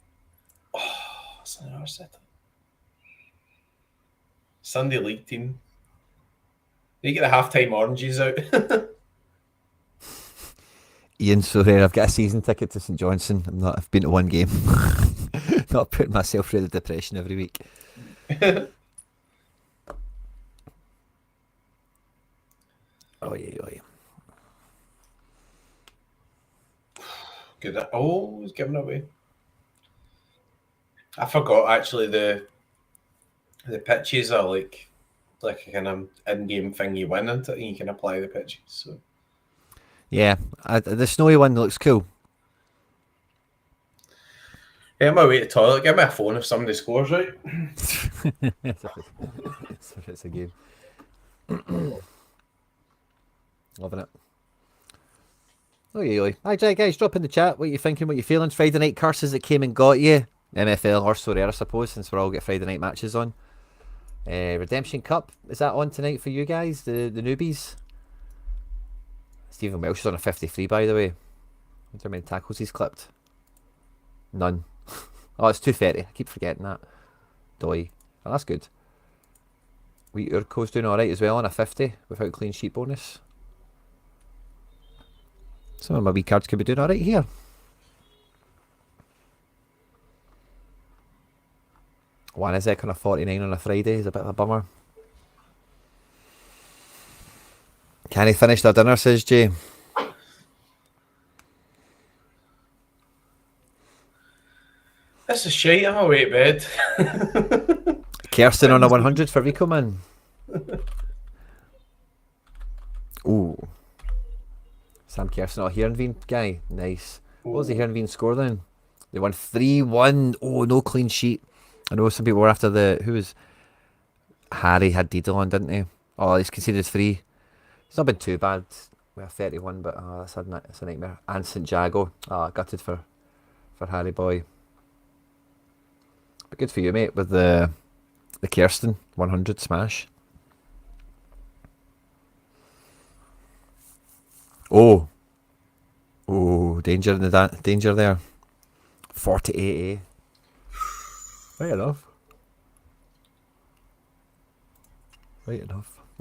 [SPEAKER 2] Oh, that's another set. Sunday League team. They get the half-time oranges out.
[SPEAKER 1] Ian Sorare, I've got a season ticket to St Johnstone. I've been to one game. Not putting myself through the depression every week. Oh yeah.
[SPEAKER 2] Good. Oh, it's giving away. I forgot actually the pitches are like a kind of in-game thing you win into and you can apply the pitches. So
[SPEAKER 1] Yeah, the snowy one looks cool.
[SPEAKER 2] yeah, on my way to the toilet, give me a phone if somebody scores, right?
[SPEAKER 1] It's a game. Loving it. Oh yeah. Hi guys, drop in the chat what you thinking, what you feeling. Friday night curses that came and got you. MFL or Sorare, I suppose, since we're all get Friday night matches on. Redemption Cup, is that on tonight for you guys, the newbies? Stephen Welsh is on a 53, by the way. I wonder how many tackles he's clipped. None. Oh, it's 230. I keep forgetting that. Doy. Oh, that's good. Wee Urko's doing alright as well on a 50 without clean sheet bonus. Some of my wee cards could be doing alright here. One is on a 49 on a Friday is a bit of a bummer. Can he finish their dinner, says Jay.
[SPEAKER 2] This is shite, I'm away to bed.
[SPEAKER 1] Kirsten on a 100 for Rico, man. Ooh. Sam Kirsten, a Heerenveen guy. Nice. What was the Heerenveen score then? They won 3-1. Oh, no clean sheet. I know some people were after who was... Harry had Diedel on, didn't he? Oh, he's conceded 3. It's not been too bad. We have 31, but that's a nightmare. And St Jago. Gutted for Harry boy. But good for you, mate, with the Kirsten 100 smash. Oh, danger in danger there. 48A. Right enough.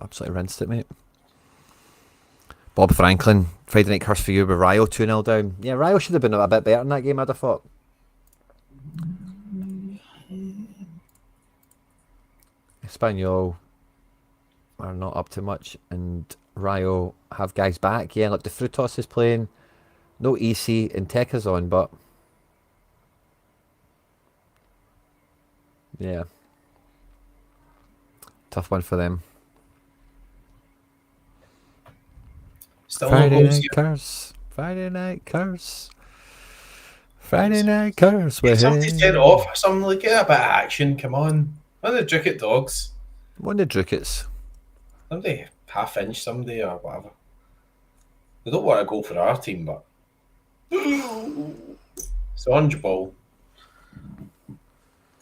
[SPEAKER 1] Absolutely rinsed it, mate. Bob Franklin, Friday night curse for you with Rio 2-0 down. Yeah, Rio should have been a bit better in that game, I'd have thought. Espanyol are not up to much, and Rio have guys back. Yeah, look, the Frutos is playing. No EC and Tech is on, but yeah, tough one for them.
[SPEAKER 2] Still
[SPEAKER 1] Friday
[SPEAKER 2] no
[SPEAKER 1] night curse. Friday night curse. Friday night curse.
[SPEAKER 2] Get somebody sent off or something, like, get a bit of action, come on. One of the Dricket dogs.
[SPEAKER 1] One of the Druckets.
[SPEAKER 2] Somebody half-inch somebody or whatever. We don't want to go for our team, but it's orange ball.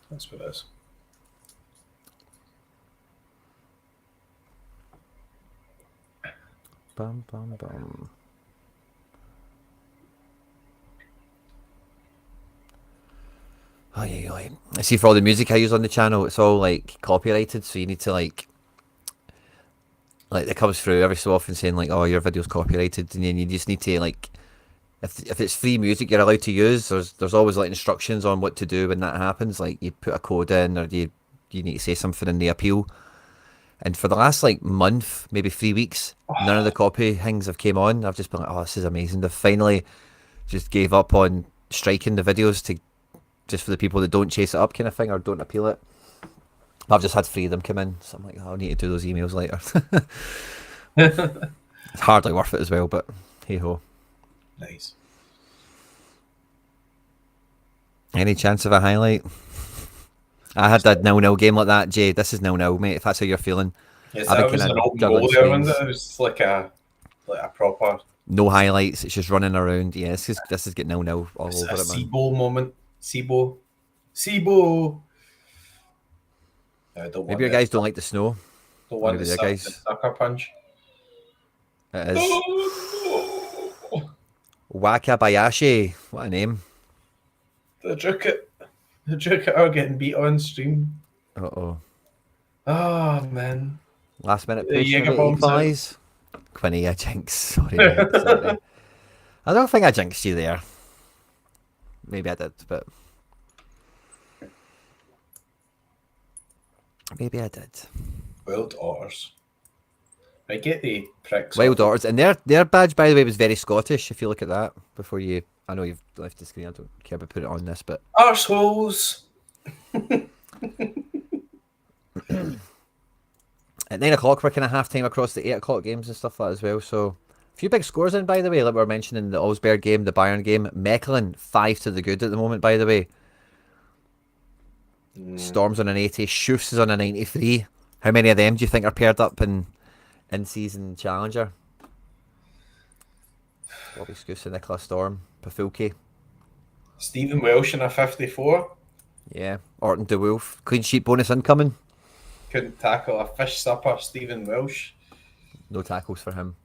[SPEAKER 2] That's what it is.
[SPEAKER 1] Bum, bum, bum. Oh, yeah. I see for all the music I use on the channel, it's all like copyrighted, so you need to like it comes through every so often saying like, oh, your video's copyrighted, and then you just need to like, if it's free music you're allowed to use, there's always like instructions on what to do when that happens. Like you put a code in, or you need to say something in the appeal. And for the last like month, maybe 3 weeks, none of the copy things have came on. I've just been like, oh, this is amazing. They've finally just gave up on striking the videos to just for the people that don't chase it up kind of thing or don't appeal it. I've just had 3 of them come in, so I'm like, oh, I need to do those emails later. It's hardly worth it as well, but hey ho.
[SPEAKER 2] Nice.
[SPEAKER 1] Any chance of a highlight? I had that 0-0 game like that, Jay. This is 0-0, mate. If that's how you're feeling.
[SPEAKER 2] Yes,
[SPEAKER 1] I've
[SPEAKER 2] that
[SPEAKER 1] been
[SPEAKER 2] was
[SPEAKER 1] kinda
[SPEAKER 2] an open
[SPEAKER 1] juggling
[SPEAKER 2] goal there,
[SPEAKER 1] screens.
[SPEAKER 2] wasn't it? It was like a proper.
[SPEAKER 1] No highlights. It's just running around. Yeah, this is getting 0-0 all
[SPEAKER 2] It's
[SPEAKER 1] over
[SPEAKER 2] a
[SPEAKER 1] it, man.
[SPEAKER 2] Sibo moment. Sibo. I don't
[SPEAKER 1] Maybe your guys don't like the snow.
[SPEAKER 2] Don't want
[SPEAKER 1] Maybe
[SPEAKER 2] the
[SPEAKER 1] their guys.
[SPEAKER 2] sucker punch.
[SPEAKER 1] It is. Wakabayashi. What a name.
[SPEAKER 2] The Drukit are getting beat on stream.
[SPEAKER 1] Uh-oh.
[SPEAKER 2] Oh, man.
[SPEAKER 1] Last minute
[SPEAKER 2] The
[SPEAKER 1] push
[SPEAKER 2] Jaeger
[SPEAKER 1] maybe
[SPEAKER 2] bombs out.
[SPEAKER 1] equalise. Quinny, I jinx. Sorry, mate. Sorry. I don't think I jinxed you there. Maybe I did, but... Maybe I did.
[SPEAKER 2] Wild Otters. I get the pricks.
[SPEAKER 1] Wild Otters. And their badge, by the way, was very Scottish, if you look at that. Before you... I know you've left the screen. I don't care about putting it on this, but...
[SPEAKER 2] Arseholes!
[SPEAKER 1] At 9 o'clock, we're kind of half-time across the 8 o'clock games and stuff like that as well, so... A few big scores in, by the way, like we were mentioning, the Augsburg game, the Bayern game. Mechelen, 5 to the good at the moment, by the way. Storm's on an 80, Schuff's is on a 93. How many of them do you think are paired up in season challenger? Bobby Scouse, Nicola Storm, Pafulke.
[SPEAKER 2] Stephen Welsh in a 54.
[SPEAKER 1] Yeah, Orton de Wolf. Clean sheet bonus incoming.
[SPEAKER 2] Couldn't tackle a fish supper, Stephen Welsh.
[SPEAKER 1] No tackles for him.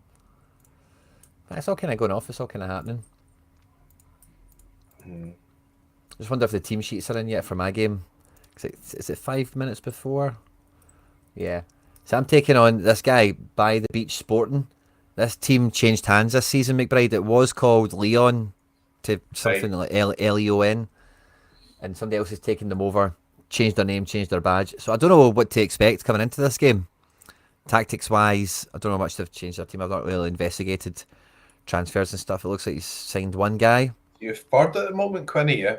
[SPEAKER 1] It's all kind of going off. It's all kind of happening. Just wonder if the team sheets are in yet for my game. Is it 5 minutes before? Yeah. So I'm taking on this guy, By the Beach Sporting. This team changed hands this season, McBride. It was called Leon to something like Leon. And somebody else has taken them over, changed their name, changed their badge. So I don't know what to expect coming into this game. Tactics-wise, I don't know how much they've changed their team. I've not really investigated transfers and stuff. It looks like he's signed one guy.
[SPEAKER 2] You're third at the moment, Quinny, yeah?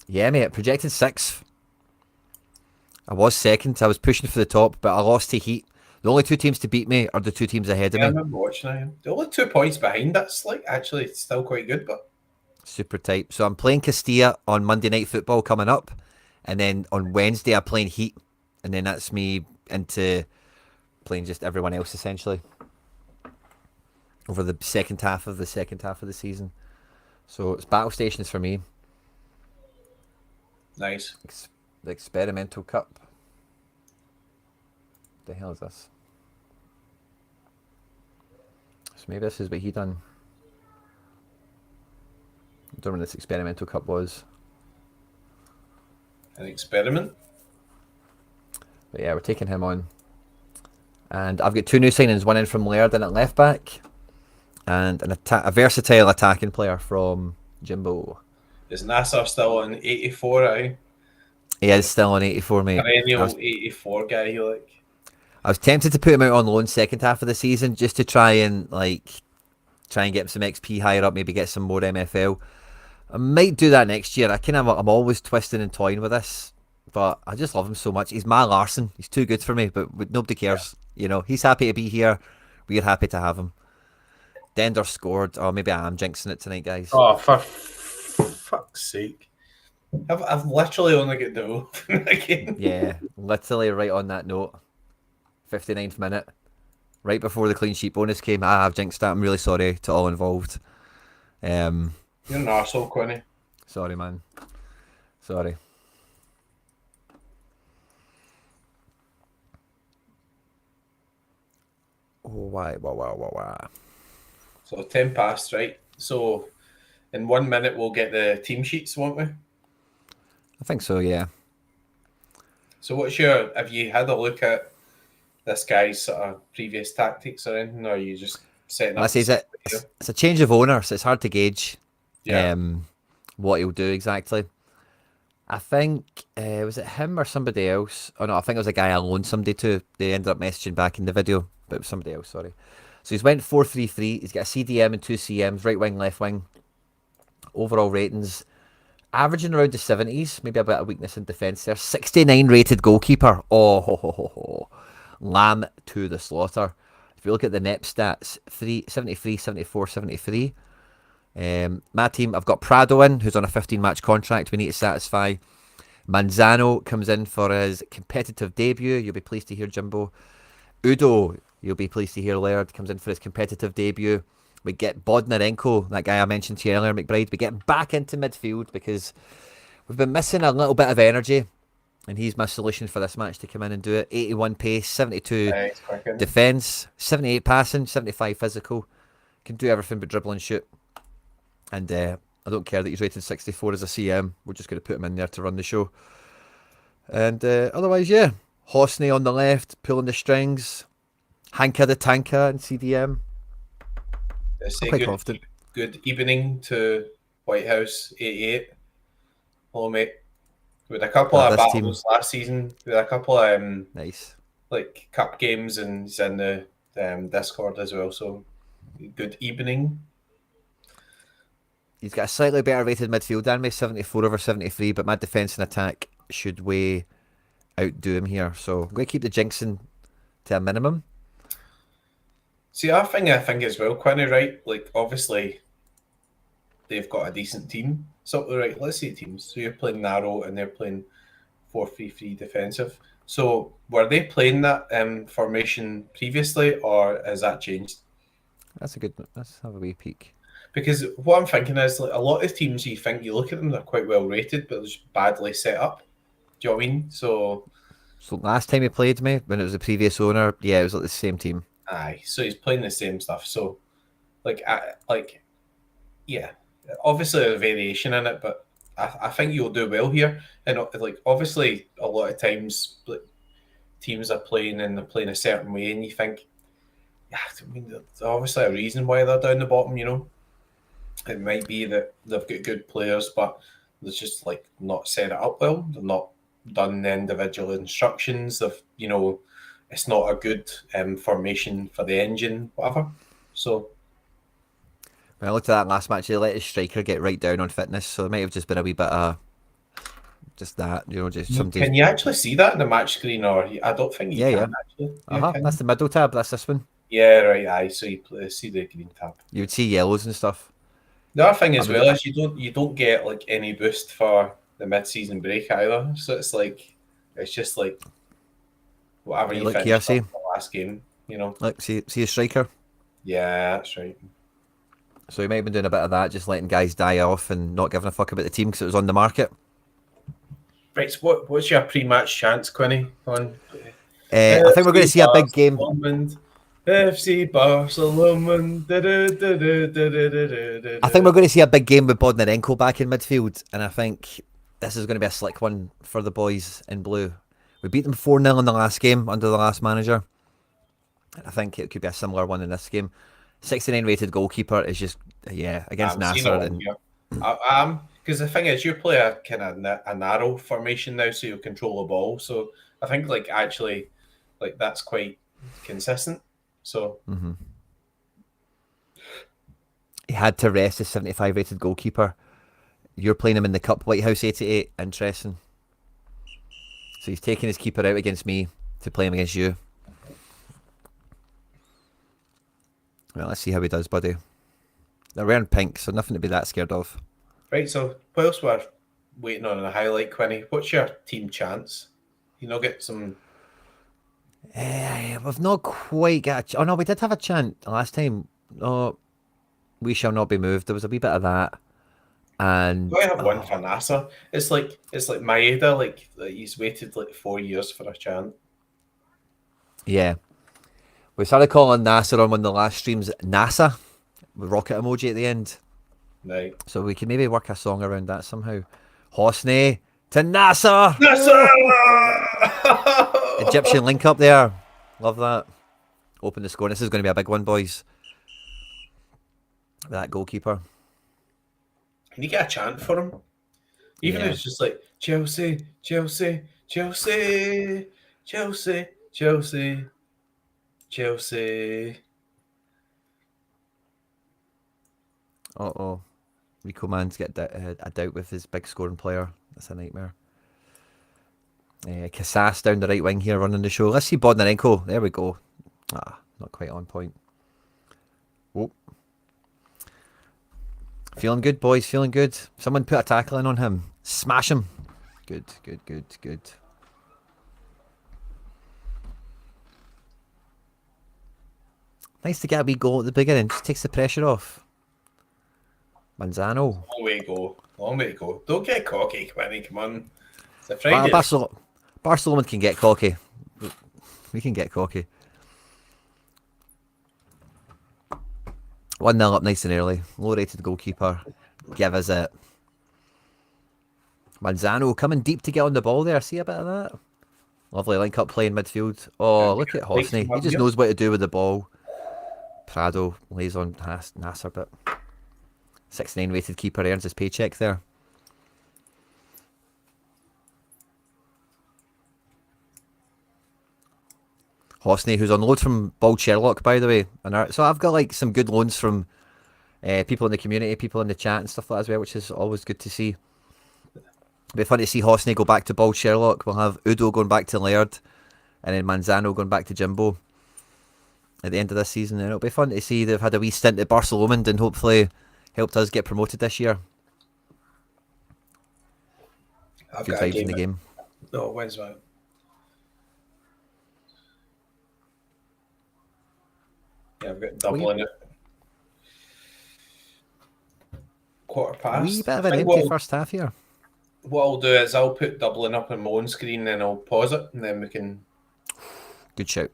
[SPEAKER 1] Yeah, mate. Projected 6th. I was 2nd. I was pushing for the top, but I lost to Heat. The only 2 teams to beat me are the 2 teams ahead of
[SPEAKER 2] Yeah, I
[SPEAKER 1] me.
[SPEAKER 2] remember watching him. The only 2 points behind, that's like actually still quite good, but...
[SPEAKER 1] Super tight. So I'm playing Castilla on Monday Night Football coming up. And then on Wednesday, I'm playing Heat. And then that's me into playing just everyone else, essentially. Over the second half of the season. So it's battle stations for me.
[SPEAKER 2] Nice.
[SPEAKER 1] The Experimental Cup. What the hell is this? So maybe this is what he done. I don't know what this Experimental Cup was.
[SPEAKER 2] An experiment.
[SPEAKER 1] But yeah, we're taking him on. And I've got 2 new signings, one in from Laird in at left back. And a versatile attacking player from Jimbo.
[SPEAKER 2] Is Nasser still on 84, aye?
[SPEAKER 1] He is still on 84, mate.
[SPEAKER 2] Perennial 84 guy, you like.
[SPEAKER 1] I was tempted to put him out on loan second half of the season just to try and get him some XP higher up, maybe get some more MFL. I might do that next year. I'm always twisting and toying with this, but I just love him so much. He's my Larson. He's too good for me, but nobody cares. Yeah. You know, he's happy to be here. We're happy to have him. Dender scored. Oh, maybe I am jinxing it tonight, guys.
[SPEAKER 2] Oh, for fuck's sake. I've literally only got the open again.
[SPEAKER 1] Yeah, literally right on that note. 59th minute. Right before the clean sheet bonus came. I've jinxed that. I'm really sorry to all involved.
[SPEAKER 2] You're an arsehole, Quinny.
[SPEAKER 1] Sorry, man. Sorry. Oh, why?
[SPEAKER 2] So 10 past, right? So in 1 minute we'll get the team sheets, won't we?
[SPEAKER 1] I think so, yeah.
[SPEAKER 2] So have you had a look at this guy's sort of previous tactics or anything, or are you just setting up?
[SPEAKER 1] It's a change of owner, so it's hard to gauge
[SPEAKER 2] Yeah.
[SPEAKER 1] what he'll do exactly. I think, was it him or somebody else? Oh no, I think it was a guy I loaned somebody to. They ended up messaging back in the video, but it was somebody else, sorry. So he's went 4-3-3. He's got a CDM and 2 CMs, right wing, left wing. Overall ratings, averaging around the 70s. Maybe a bit of weakness in defence there. 69 rated goalkeeper. Oh, ho, ho, ho, ho. Lamb to the slaughter. If you look at the net stats, 73, 74, 73. My team, I've got Prado in, who's on a 15-match contract. We need to satisfy. Manzano comes in for his competitive debut. You'll be pleased to hear, Jimbo. Udo, you'll be pleased to hear, Laird, comes in for his competitive debut. We get Bodnarenko, that guy I mentioned to you earlier, McBride. We get back into midfield because we've been missing a little bit of energy. And he's my solution for this match to come in and do it. 81 pace, 72 defence, 78 passing, 75 physical. Can do everything but dribble and shoot. And I don't care that he's rated 64 as a CM. We're just going to put him in there to run the show. And otherwise, yeah. Hosney on the left, pulling the strings. Hanka the Tanka and CDM.
[SPEAKER 2] I
[SPEAKER 1] I'm
[SPEAKER 2] say
[SPEAKER 1] quite confident.
[SPEAKER 2] good evening to White House 88. Hello, mate. With a couple
[SPEAKER 1] Love
[SPEAKER 2] of
[SPEAKER 1] this team.
[SPEAKER 2] battles last season, with a couple of
[SPEAKER 1] Nice.
[SPEAKER 2] like cup games, and he's in the Discord as well. So good evening.
[SPEAKER 1] He's got a slightly better rated midfield than me, 74 over 73, but my defence and attack should way outdo him here. So I'm going to keep the jinxing to a minimum.
[SPEAKER 2] See, I think as well, Quinny, right? Like, obviously, they've got a decent team. So, right, let's see teams. So you're playing narrow and they're playing 4-3-3 defensive. So were they playing that formation previously, or has that changed?
[SPEAKER 1] That's a good. Let's have a wee peek.
[SPEAKER 2] Because what I'm thinking is, like, a lot of teams, you look at them, they're quite well rated, but they're just badly set up. Do you know what I mean? So
[SPEAKER 1] last time he played me, when it was the previous owner, yeah, it was like the same team.
[SPEAKER 2] aye, so he's playing the same stuff. So, yeah, obviously a variation in it, but I think you'll do well here. And like, obviously, a lot of times, like, teams are playing and they're playing a certain way, and you think, yeah, I mean, there's obviously a reason why they're down the bottom. It might be that they've got good players, but they're just like not set it up well. They've not done the individual instructions. It's not a good formation for the engine, whatever. So
[SPEAKER 1] When I looked at that last match, he let his striker get right down on fitness, so it might have just been a wee bit of just that, just somebody.
[SPEAKER 2] can you actually see that in the match screen, or I don't think you can actually. Yeah,
[SPEAKER 1] That's the middle tab. That's this one.
[SPEAKER 2] Yeah, right. Aye, so you see the green tab.
[SPEAKER 1] You would see yellows and stuff.
[SPEAKER 2] The other thing as well is you don't get like any boost for the mid-season break either. So it's just like whatever you
[SPEAKER 1] look
[SPEAKER 2] finished
[SPEAKER 1] here,
[SPEAKER 2] up the last game.
[SPEAKER 1] Look, see a striker.
[SPEAKER 2] Yeah, that's right.
[SPEAKER 1] So he might have been doing a bit of that, just letting guys die off and not giving a fuck about the team because it was on the market.
[SPEAKER 2] Right, so what's your pre-match chance, Quinny? On
[SPEAKER 1] I think we're going to see a big game.
[SPEAKER 2] FC Barcelona.
[SPEAKER 1] I think we're going to see a big game with Bodnarenko back in midfield, and I think this is going to be a slick one for the boys in blue. We beat them 4-0 in the last game under the last manager. I think it could be a similar one in this game. 69 rated goalkeeper is just, against Nasser.
[SPEAKER 2] Because the thing is, you play a kind of a narrow formation now, so you control the ball. So I think actually that's quite consistent. So
[SPEAKER 1] he had to rest his 75 rated goalkeeper. You're playing him in the cup, White House 88. Interesting. So he's taking his keeper out against me to play him against you. Well, let's see how he does, buddy. They're wearing pink, so nothing to be that scared of.
[SPEAKER 2] Right, so whilst we're waiting on a highlight, Quinny, what's your team chance? Get some...
[SPEAKER 1] We've not quite got oh no, we did have a chant last time. Oh, we shall not be moved. There was a wee bit of that. And
[SPEAKER 2] I have one for Nasser. It's like Maeda, like he's waited 4 years for a chant.
[SPEAKER 1] Yeah. We started calling Nasser on one of the last streams NASA with rocket emoji at the end.
[SPEAKER 2] Right.
[SPEAKER 1] So we can maybe work a song around that somehow. Hosney to Nasser!
[SPEAKER 2] Nasser!
[SPEAKER 1] Egyptian link up there. Love that. Open the score. This is going to be a big one, boys. That goalkeeper.
[SPEAKER 2] Can you get a chant for him? Even if it's just like Chelsea, Chelsea, Chelsea, Chelsea, Chelsea, Chelsea.
[SPEAKER 1] Uh-oh. Rico Man's get a doubt with his big scoring player. That's a nightmare. Casas down the right wing here running the show. Let's see Bodnarenko. There we go. Not quite on point. Oh. Feeling good, boys. Feeling good. Someone put a tackle in on him. Smash him. Good, good, good, good. Nice to get a wee goal at the beginning. Just takes the pressure off. Manzano.
[SPEAKER 2] Long way to go. Long way to go. Don't get cocky, Quinny. Come on. It's a Friday.
[SPEAKER 1] Barcelona can get cocky. We can get cocky. 1-0 up nice and early. Low rated goalkeeper. Give us it. Manzano coming deep to get on the ball there. See a bit of that? Lovely link up play in midfield. Oh, look at Hosney. He just knows what to do with the ball. Prado lays on Nasser, but 69 rated keeper earns his paycheck there. Hosney, who's on loan from Bald Sherlock, by the way. And so I've got like some good loans from people in the community, people in the chat and stuff like that as well, which is always good to see. It'll be fun to see Hosney go back to Bald Sherlock. We'll have Udo going back to Laird, and then Manzano going back to Jimbo at the end of this season. And it'll be fun to see they've had a wee stint at Barcelona and hopefully helped us get promoted this year. Good vibes in the game.
[SPEAKER 2] Oh, when's that? Yeah, I've got Dublin it. Quarter past.
[SPEAKER 1] Wee bit of an empty first half here.
[SPEAKER 2] What I'll do is I'll put Dublin up on my own screen and I'll pause it and then we can.
[SPEAKER 1] Good shout.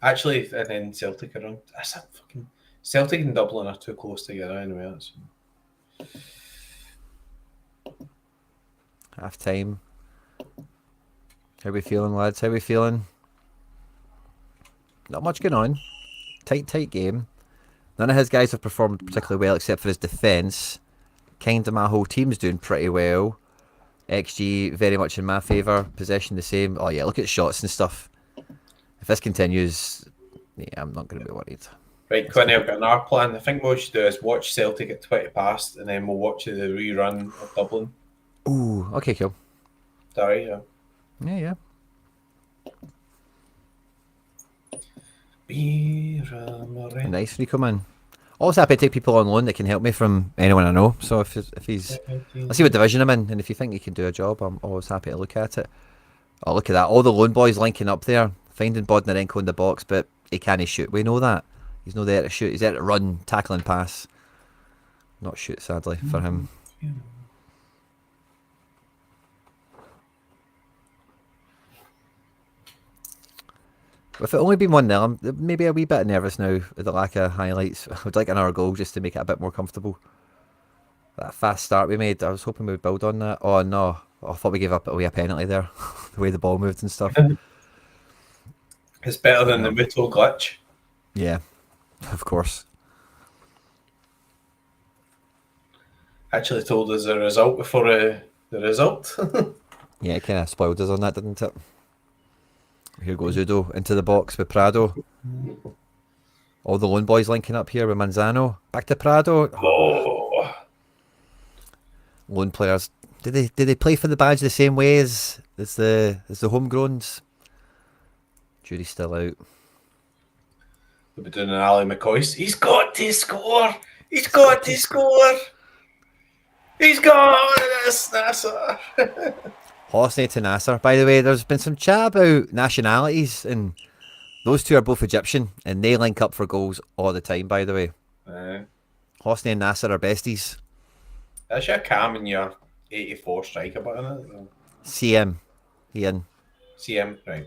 [SPEAKER 2] Actually, and then Celtic around. That's a fucking Celtic and Dublin are too close together anyway. That's...
[SPEAKER 1] Half time. How we feeling, lads? How we feeling? Not much going on. Tight game. None of his guys have performed particularly well except for his defence. Kind of my whole team's doing pretty well. XG very much in my favour. Possession the same. Oh yeah, look at shots and stuff. If this continues, yeah, I'm not going to be worried.
[SPEAKER 2] Right, Quinny, I've got another plan. I think what we should do is watch Celtic at 20 past and then we'll watch the rerun of Dublin.
[SPEAKER 1] Ooh, okay, cool.
[SPEAKER 2] Sorry, yeah.
[SPEAKER 1] Yeah. Nice when you come in. Always happy to take people on loan that can help me from anyone I know. So if he's, I'll see what division I'm in, and if you think you can do a job, I'm always happy to look at it. Oh, look at that! All the loan boys linking up there, finding Bodnarenko in the box, but he can't shoot. We know that. He's not there to shoot. He's there to run, tackle, and pass. Not shoot, sadly, for him. With it only been 1-0, I'm maybe a wee bit nervous now with the lack of highlights. I would like another goal just to make it a bit more comfortable. That fast start we made, I was hoping we would build on that. Oh no, I thought we gave up away a penalty there. The way the ball moved and stuff.
[SPEAKER 2] It's better than the Muto glitch.
[SPEAKER 1] Yeah, of course.
[SPEAKER 2] Actually told us the result before the result.
[SPEAKER 1] Yeah, it kind of spoiled us on that, didn't it? Here goes Udo into the box with Prado. All the lone boys linking up here with Manzano. Back to Prado.
[SPEAKER 2] Oh.
[SPEAKER 1] Lone players. Did they play for the badge the same way as the homegrowns? Jury's still out.
[SPEAKER 2] We'll be doing an Ali McCoy. He's got to score. He's got to score. He's got this, Nasser.
[SPEAKER 1] Hosney to Nasser. By the way, there's been some chat about nationalities, and those two are both Egyptian, and they link up for goals all the time, by the way. Hosney and Nasser are besties.
[SPEAKER 2] That's your cam in your 84 striker button, isn't it?
[SPEAKER 1] CM. Ian.
[SPEAKER 2] CM, right.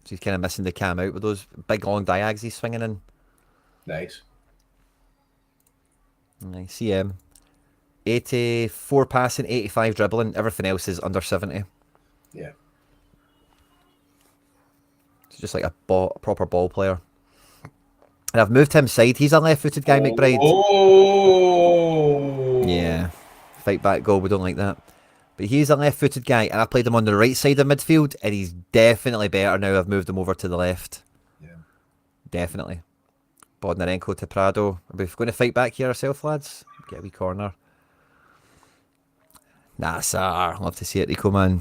[SPEAKER 1] So he's kind of missing the cam out with those big long diags he's swinging in.
[SPEAKER 2] Nice.
[SPEAKER 1] Nice. CM. 84 passing, 85 dribbling. Everything else is under 70.
[SPEAKER 2] Yeah.
[SPEAKER 1] It's just like a proper ball player. And I've moved him side. He's a left-footed guy, McBride.
[SPEAKER 2] Oh!
[SPEAKER 1] Yeah. Fight back goal. We don't like that. But he's a left-footed guy, and I played him on the right side of midfield, and he's definitely better now I've moved him over to the left.
[SPEAKER 2] Yeah.
[SPEAKER 1] Definitely. Bodnarenko to Prado. Are we going to fight back here ourselves, lads? Get a wee corner. Nasser. Love to see it, Rico, man.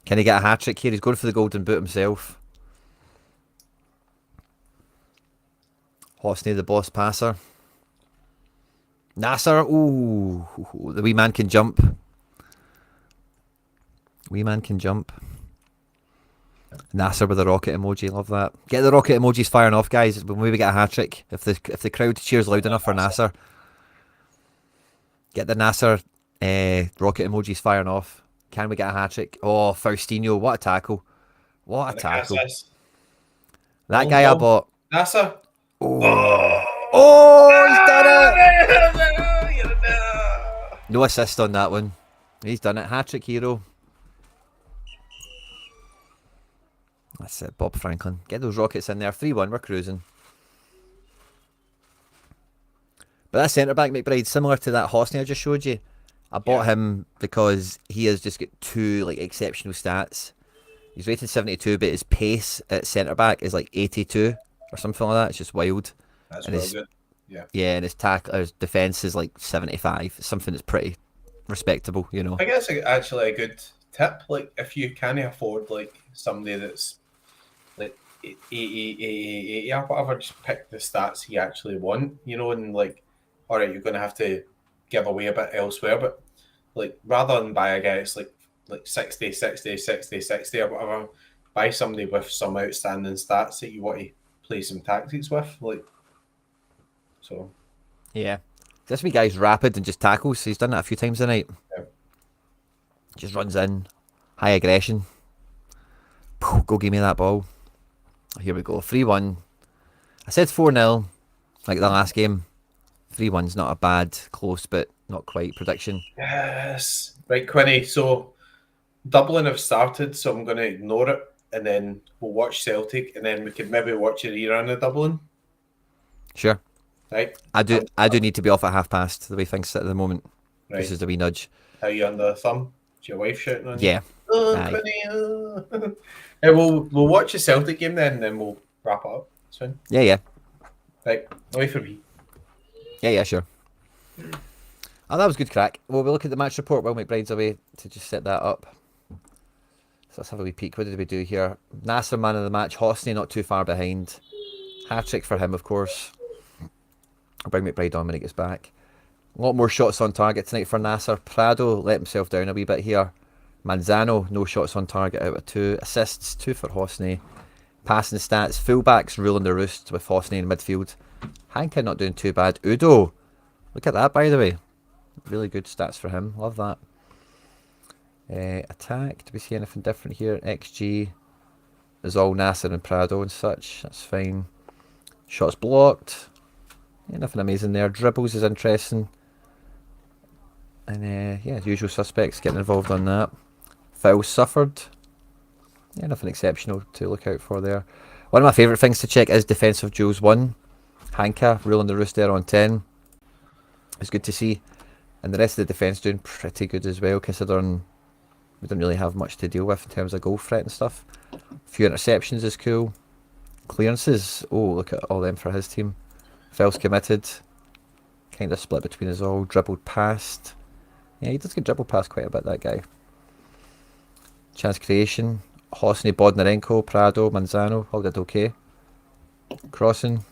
[SPEAKER 1] Can he get a hat-trick here? He's going for the golden boot himself. Hosney, the boss passer. Nasser. Ooh. The wee man can jump. Wee man can jump. Nasser with the rocket emoji. Love that. Get the rocket emojis firing off, guys. We'll maybe get a hat-trick. If the crowd cheers loud enough for Nasser. Get the Nasser rocket emojis firing off. Can we get a hat-trick? Oh, Faustino. What a tackle. What a tackle. That guy I bought.
[SPEAKER 2] Nasser.
[SPEAKER 1] Oh. Oh, he's done it!
[SPEAKER 2] No!
[SPEAKER 1] No assist on that one. He's done it. Hat-trick hero. That's it, Bob Franklin. Get those rockets in there. 3-1, we're cruising. But that centre-back, McBride, similar to that Hosney I just showed you. I bought him because he has just got two like exceptional stats. He's rated 72, but his pace at centre-back is like 82 or something like that. It's just wild.
[SPEAKER 2] That's
[SPEAKER 1] And
[SPEAKER 2] real
[SPEAKER 1] his,
[SPEAKER 2] good. Yeah.
[SPEAKER 1] yeah, and his defence is like 75. It's something that's pretty respectable, you know.
[SPEAKER 2] I guess actually a good tip. Like if you can't afford like somebody that's like 80 or whatever, just pick the stats you actually want, you know, and like, all right, you're going to have to give away a bit elsewhere, but like rather than buy a guy that's like 60, 60, 60, 60 or whatever, buy somebody with some outstanding stats that you want to play some tactics with, like, so.
[SPEAKER 1] Yeah. This wee guy's rapid and just tackles. He's done that a few times tonight.
[SPEAKER 2] Yeah.
[SPEAKER 1] Just runs in. High aggression. Go give me that ball. Here we go. 3-1. I said 4-0 like the last game. 3-1's not a bad, close, but not quite prediction.
[SPEAKER 2] Yes. Right, Quinny. So Dublin have started, so I'm going to ignore it, and then we'll watch Celtic, and then we could maybe watch a rerun of Dublin.
[SPEAKER 1] Sure.
[SPEAKER 2] Right.
[SPEAKER 1] I do need to be off at 1:30 the way things sit at the moment.
[SPEAKER 2] Right.
[SPEAKER 1] This is the wee nudge.
[SPEAKER 2] How you under the thumb? Is your wife shouting on you?
[SPEAKER 1] Yeah.
[SPEAKER 2] Oh,
[SPEAKER 1] Aye.
[SPEAKER 2] Quinny. Yeah, we'll watch the Celtic game then, and then we'll wrap it up. It's fine.
[SPEAKER 1] Yeah.
[SPEAKER 2] Right. Away for me.
[SPEAKER 1] Yeah, sure. Oh, that was good crack. Well, we'll look at the match report while McBride's away to just set that up. So let's have a wee peek. What did we do here? Nasser man of the match. Hosney not too far behind. Hat-trick for him, of course. I'll bring McBride on when he gets back. A lot more shots on target tonight for Nasser. Prado let himself down a wee bit here. Manzano, no shots on target out of 2. Assists, 2 for Hosney. Passing stats. Fullbacks ruling the roost with Hosney in midfield. Hanka not doing too bad. Udo, look at that, by the way. Really good stats for him. Love that. Attack. Do we see anything different here? XG is all Nasser and Prado and such. That's fine. Shots blocked. Yeah, nothing amazing there. Dribbles is interesting. And yeah, usual suspects getting involved on that. Fouls suffered. Yeah, nothing exceptional to look out for there. One of my favourite things to check is defensive duels 1. Hanka ruling the roost there on 10. It's good to see. And the rest of the defence doing pretty good as well, considering we didn't really have much to deal with in terms of goal threat and stuff. A few interceptions is cool. Clearances, oh, look at all them for his team. Fouls committed. Kind of split between us all. Dribbled past. Yeah, he does get dribbled past quite a bit, that guy. Chance creation. Hosney, Bodnarenko, Prado, Manzano, all did okay. Crossing.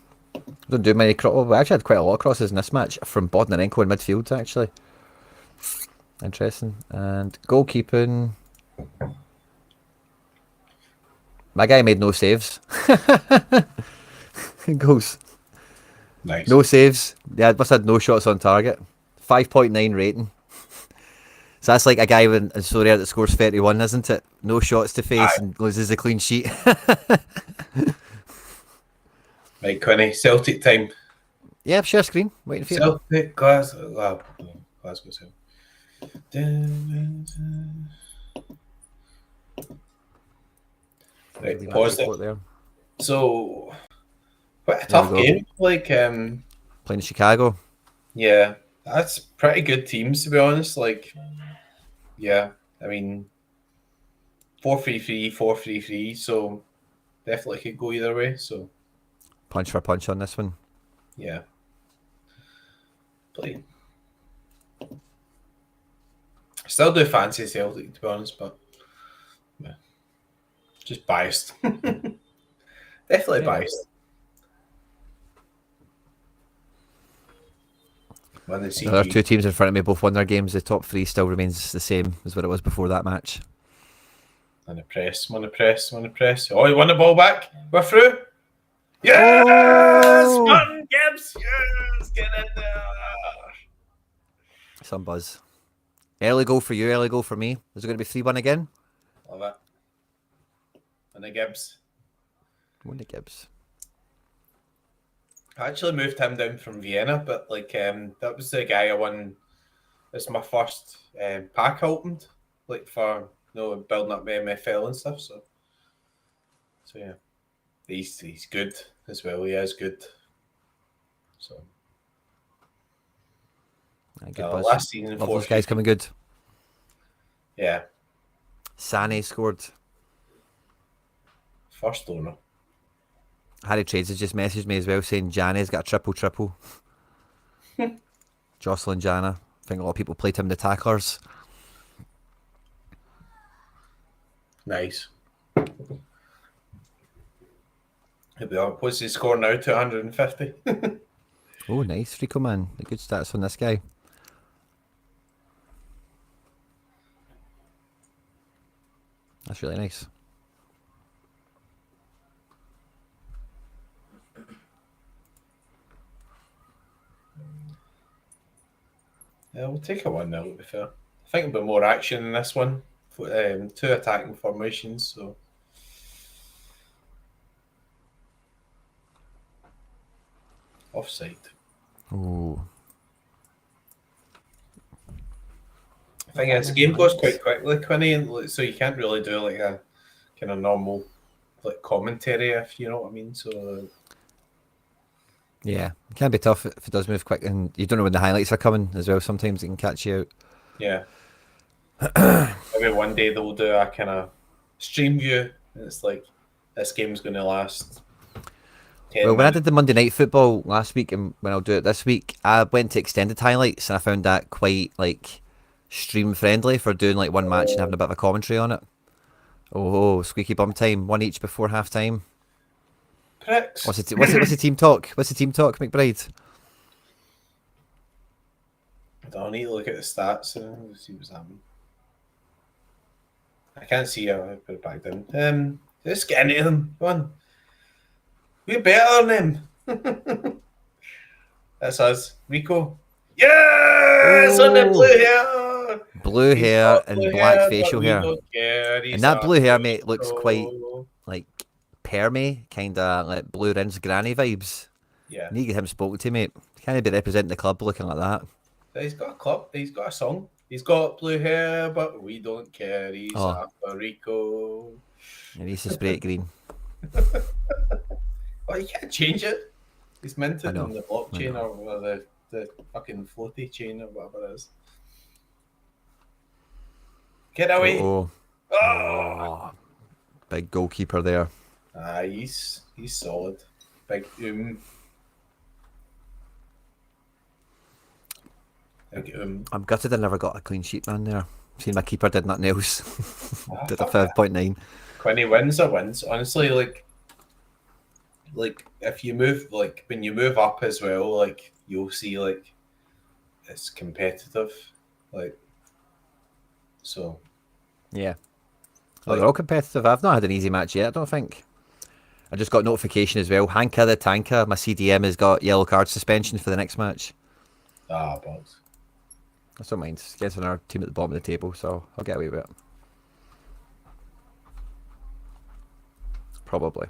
[SPEAKER 1] Don't do many crosses. We actually had quite a lot of crosses in this match from Bodnarenko in midfield, actually. Interesting. And goalkeeping. My guy made no saves. Goals.
[SPEAKER 2] Nice.
[SPEAKER 1] No saves. Yeah, must have had no shots on target. 5.9 rating. So that's like a guy in Sorare that scores 31, isn't it? No shots to face and loses a clean sheet.
[SPEAKER 2] Right, Quinny, Celtic time.
[SPEAKER 1] Yeah, share screen. Waiting for you.
[SPEAKER 2] Celtic, Glasgow. Glasgow Celtic. Right, pause it.
[SPEAKER 1] There.
[SPEAKER 2] So, quite a tough game. Like,
[SPEAKER 1] playing in Chicago.
[SPEAKER 2] Yeah, that's pretty good teams, to be honest. Like, yeah, I mean, 4-3-3, 4-3-3, so definitely could go either way. So,
[SPEAKER 1] punch for punch on this one.
[SPEAKER 2] Yeah. Play. Still do fancy Celtic, to be honest, but yeah, just biased. Definitely biased.
[SPEAKER 1] There are 2 teams in front of me, both won their games. The top 3 still remains the same as what it was before that match.
[SPEAKER 2] On the press. Oh, he won the ball back. We're through. Yes!
[SPEAKER 1] Oh!
[SPEAKER 2] Martin Gibbs! Yes! Get in there!
[SPEAKER 1] Some buzz. Early goal for you, early goal for me. Is it going to be 3-1 again?
[SPEAKER 2] Love it. And the Gibbs.
[SPEAKER 1] Won the Gibbs.
[SPEAKER 2] I actually moved him down from Vienna, but like that was the guy I won. It's my first pack opened, like for building up my MFL and stuff. So yeah, he's good as well. He is good. So
[SPEAKER 1] Good buzz.
[SPEAKER 2] last season,
[SPEAKER 1] Love those guys coming good.
[SPEAKER 2] Yeah.
[SPEAKER 1] Sané scored.
[SPEAKER 2] First owner.
[SPEAKER 1] Harry Trades has just messaged me as well saying Jane's got a triple. Jocelyn Jana. I think a lot of people played him the tacklers.
[SPEAKER 2] Nice. What's his score now? 250.
[SPEAKER 1] Oh, nice, Rico, man. The good stats on this guy. That's really nice.
[SPEAKER 2] Yeah, we'll take a 1-0 to be fair. I think there'll be more action in this one. 2 attacking formations, so offside.
[SPEAKER 1] Oh.
[SPEAKER 2] The thing is, the game goes quite quickly, Quinny, and so you can't really do like a kind of normal like commentary, if you know what I mean. So
[SPEAKER 1] yeah, it can be tough if it does move quick, and you don't know when the highlights are coming as well. Sometimes it can catch you out.
[SPEAKER 2] Yeah. Maybe one day they'll do a kind of stream view, and it's like this game's going to last.
[SPEAKER 1] Well, when I did the Monday Night Football last week, and when I'll do it this week, I went to extended highlights, and I found that quite like stream friendly for doing like one match and having a bit of a commentary on it. Oh, squeaky bum time, one each before half time.
[SPEAKER 2] Pricks.
[SPEAKER 1] What's the team talk? What's the team talk, McBride?
[SPEAKER 2] I need to look at the stats and see what's happening. I can't see how I put it back down. Let's get into them. Come on. We're better than them. That's us. Rico. Yes! On the blue hair!
[SPEAKER 1] Blue hair and black facial hair.
[SPEAKER 2] And
[SPEAKER 1] that blue hair, mate, looks quite like permy, kind of like Blue Rinse Granny vibes.
[SPEAKER 2] Yeah.
[SPEAKER 1] Need to get him spoken to, mate. Can't be representing the club looking like that.
[SPEAKER 2] He's got a club. He's got a song. He's got blue hair, but we don't care. He's after Rico.
[SPEAKER 1] And he's to spray it green.
[SPEAKER 2] Well, you can't change it. It's minted in the blockchain or the fucking floaty chain or whatever it is. Get away. Oh.
[SPEAKER 1] Big goalkeeper there.
[SPEAKER 2] He's solid. Big
[SPEAKER 1] I'm gutted I never got a clean sheet, man, there. Seen my keeper did nothing else. Did a 5.9.
[SPEAKER 2] Quinny wins are wins. Honestly, like if you move, like when you move up as well, like you'll see like it's competitive. Like so.
[SPEAKER 1] Yeah. Well, they're all competitive. I've not had an easy match yet, I don't think. I just got notification as well. Hanka the Tanker, my CDM, has got yellow card suspension for the next match.
[SPEAKER 2] Bugs.
[SPEAKER 1] I don't mind. It's against another team at the bottom of the table, so I'll get away with it. Probably.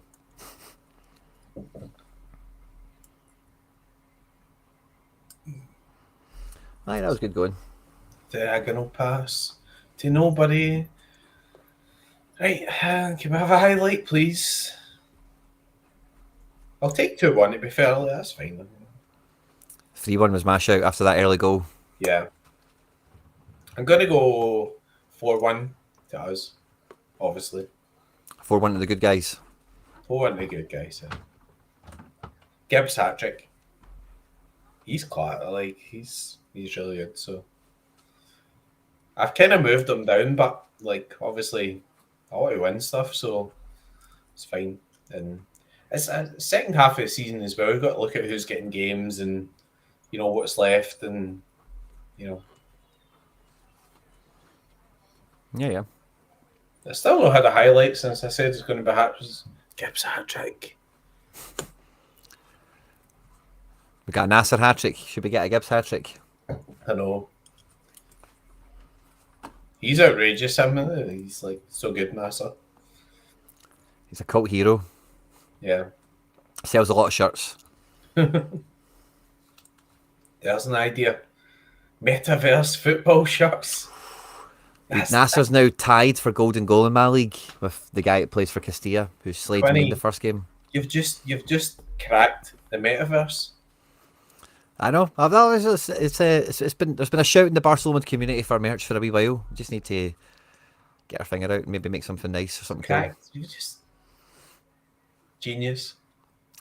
[SPEAKER 1] Aye, that was good going.
[SPEAKER 2] Diagonal pass to nobody. Right, can we have a highlight, please? I'll take 2-1 to be fair. That's fine.
[SPEAKER 1] 3-1 was my shout after that early goal.
[SPEAKER 2] Yeah. I'm going to go 4-1 to us, obviously.
[SPEAKER 1] 4-1 to the good guys.
[SPEAKER 2] 4-1 to the good guys. Yeah. Gibbs hat-trick. He's class. Like, he's really good, so. I've kind of moved him down, but, like, obviously, I want to win stuff, so it's fine. And it's a second half of the season as well. We've got to look at who's getting games and, you know, what's left and, you know.
[SPEAKER 1] Yeah.
[SPEAKER 2] I still not had a highlight since I said it's going to be Gibbs hat-trick.
[SPEAKER 1] We got a Nasser hat-trick. Should we get a Gibbs hat-trick?
[SPEAKER 2] I know. He's outrageous, him. He's like so good, Nasser.
[SPEAKER 1] He's a cult hero.
[SPEAKER 2] Yeah.
[SPEAKER 1] Sells a lot of shirts.
[SPEAKER 2] There's an idea. Metaverse football shirts.
[SPEAKER 1] Nasser's now tied for golden goal in my league with the guy that plays for Castilla, who slayed me in
[SPEAKER 2] Quinny,
[SPEAKER 1] the first game.
[SPEAKER 2] You've just cracked the metaverse.
[SPEAKER 1] I know. There's been a shout in the Barcelona community for merch for a wee while. Just need to get our finger out and maybe make something nice or something cool.
[SPEAKER 2] Cracked. You just genius.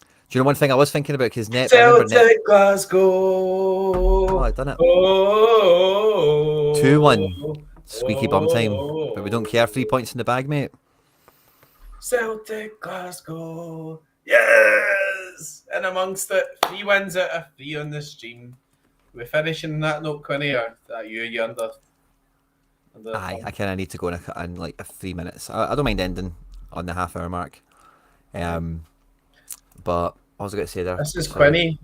[SPEAKER 3] Do you know one thing I was thinking about? Because Net,
[SPEAKER 2] Celtic Glasgow.
[SPEAKER 1] Oh, I done it. 2-1. Squeaky bum time. But we don't care. 3 points in the bag, mate.
[SPEAKER 2] Celtic Glasgow. Yes! And amongst it, 3 wins out of 3 on the stream. We're finishing that note, Quinny, or that you under
[SPEAKER 1] Aye, I kind of need to go in like 3 minutes. I don't mind ending on the half-hour mark. But what was I going to say there?
[SPEAKER 2] This is Quinny.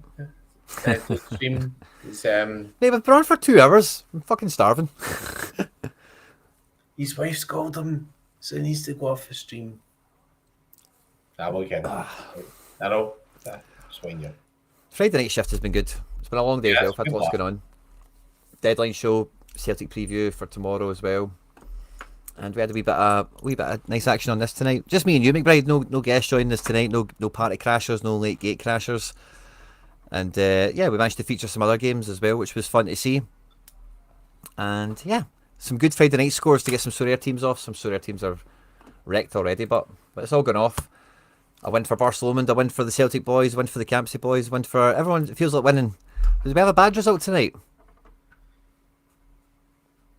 [SPEAKER 2] The stream is
[SPEAKER 1] Mate, we've been on for 2 hours. I'm fucking starving.
[SPEAKER 2] his wife's called him, so he needs to go off the stream. Nah, we'll get I know. Just wind you.
[SPEAKER 1] Friday night shift has been good. It's been a long day as well. I've had lots going on. Deadline show, Celtic preview for tomorrow as well. And we had a wee bit of nice action on this tonight. Just me and you, McBride. No guests joining us tonight. No party crashers. No late gate crashers. And yeah, we managed to feature some other games as well, which was fun to see. And yeah, some good Friday night scores to get some Sorare teams off. Some Sorare teams are wrecked already, but it's all gone off. A win for Barcelona, a win for the Celtic boys, a win for the Campsie boys, a win for everyone. It feels like winning. Did we have a bad result tonight?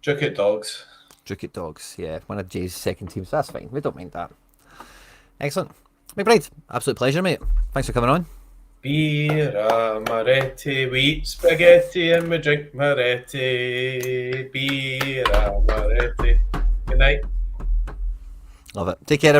[SPEAKER 2] Drukit Dogs.
[SPEAKER 1] Drukit Dogs, yeah. One of Jay's second teams, so that's fine. We don't mind that. Excellent. McBride, absolute pleasure, mate. Thanks for coming on.
[SPEAKER 2] Birra Moretti, we eat spaghetti and we drink Moretti. Birra Moretti. Good night.
[SPEAKER 1] Love it. Take care, everyone.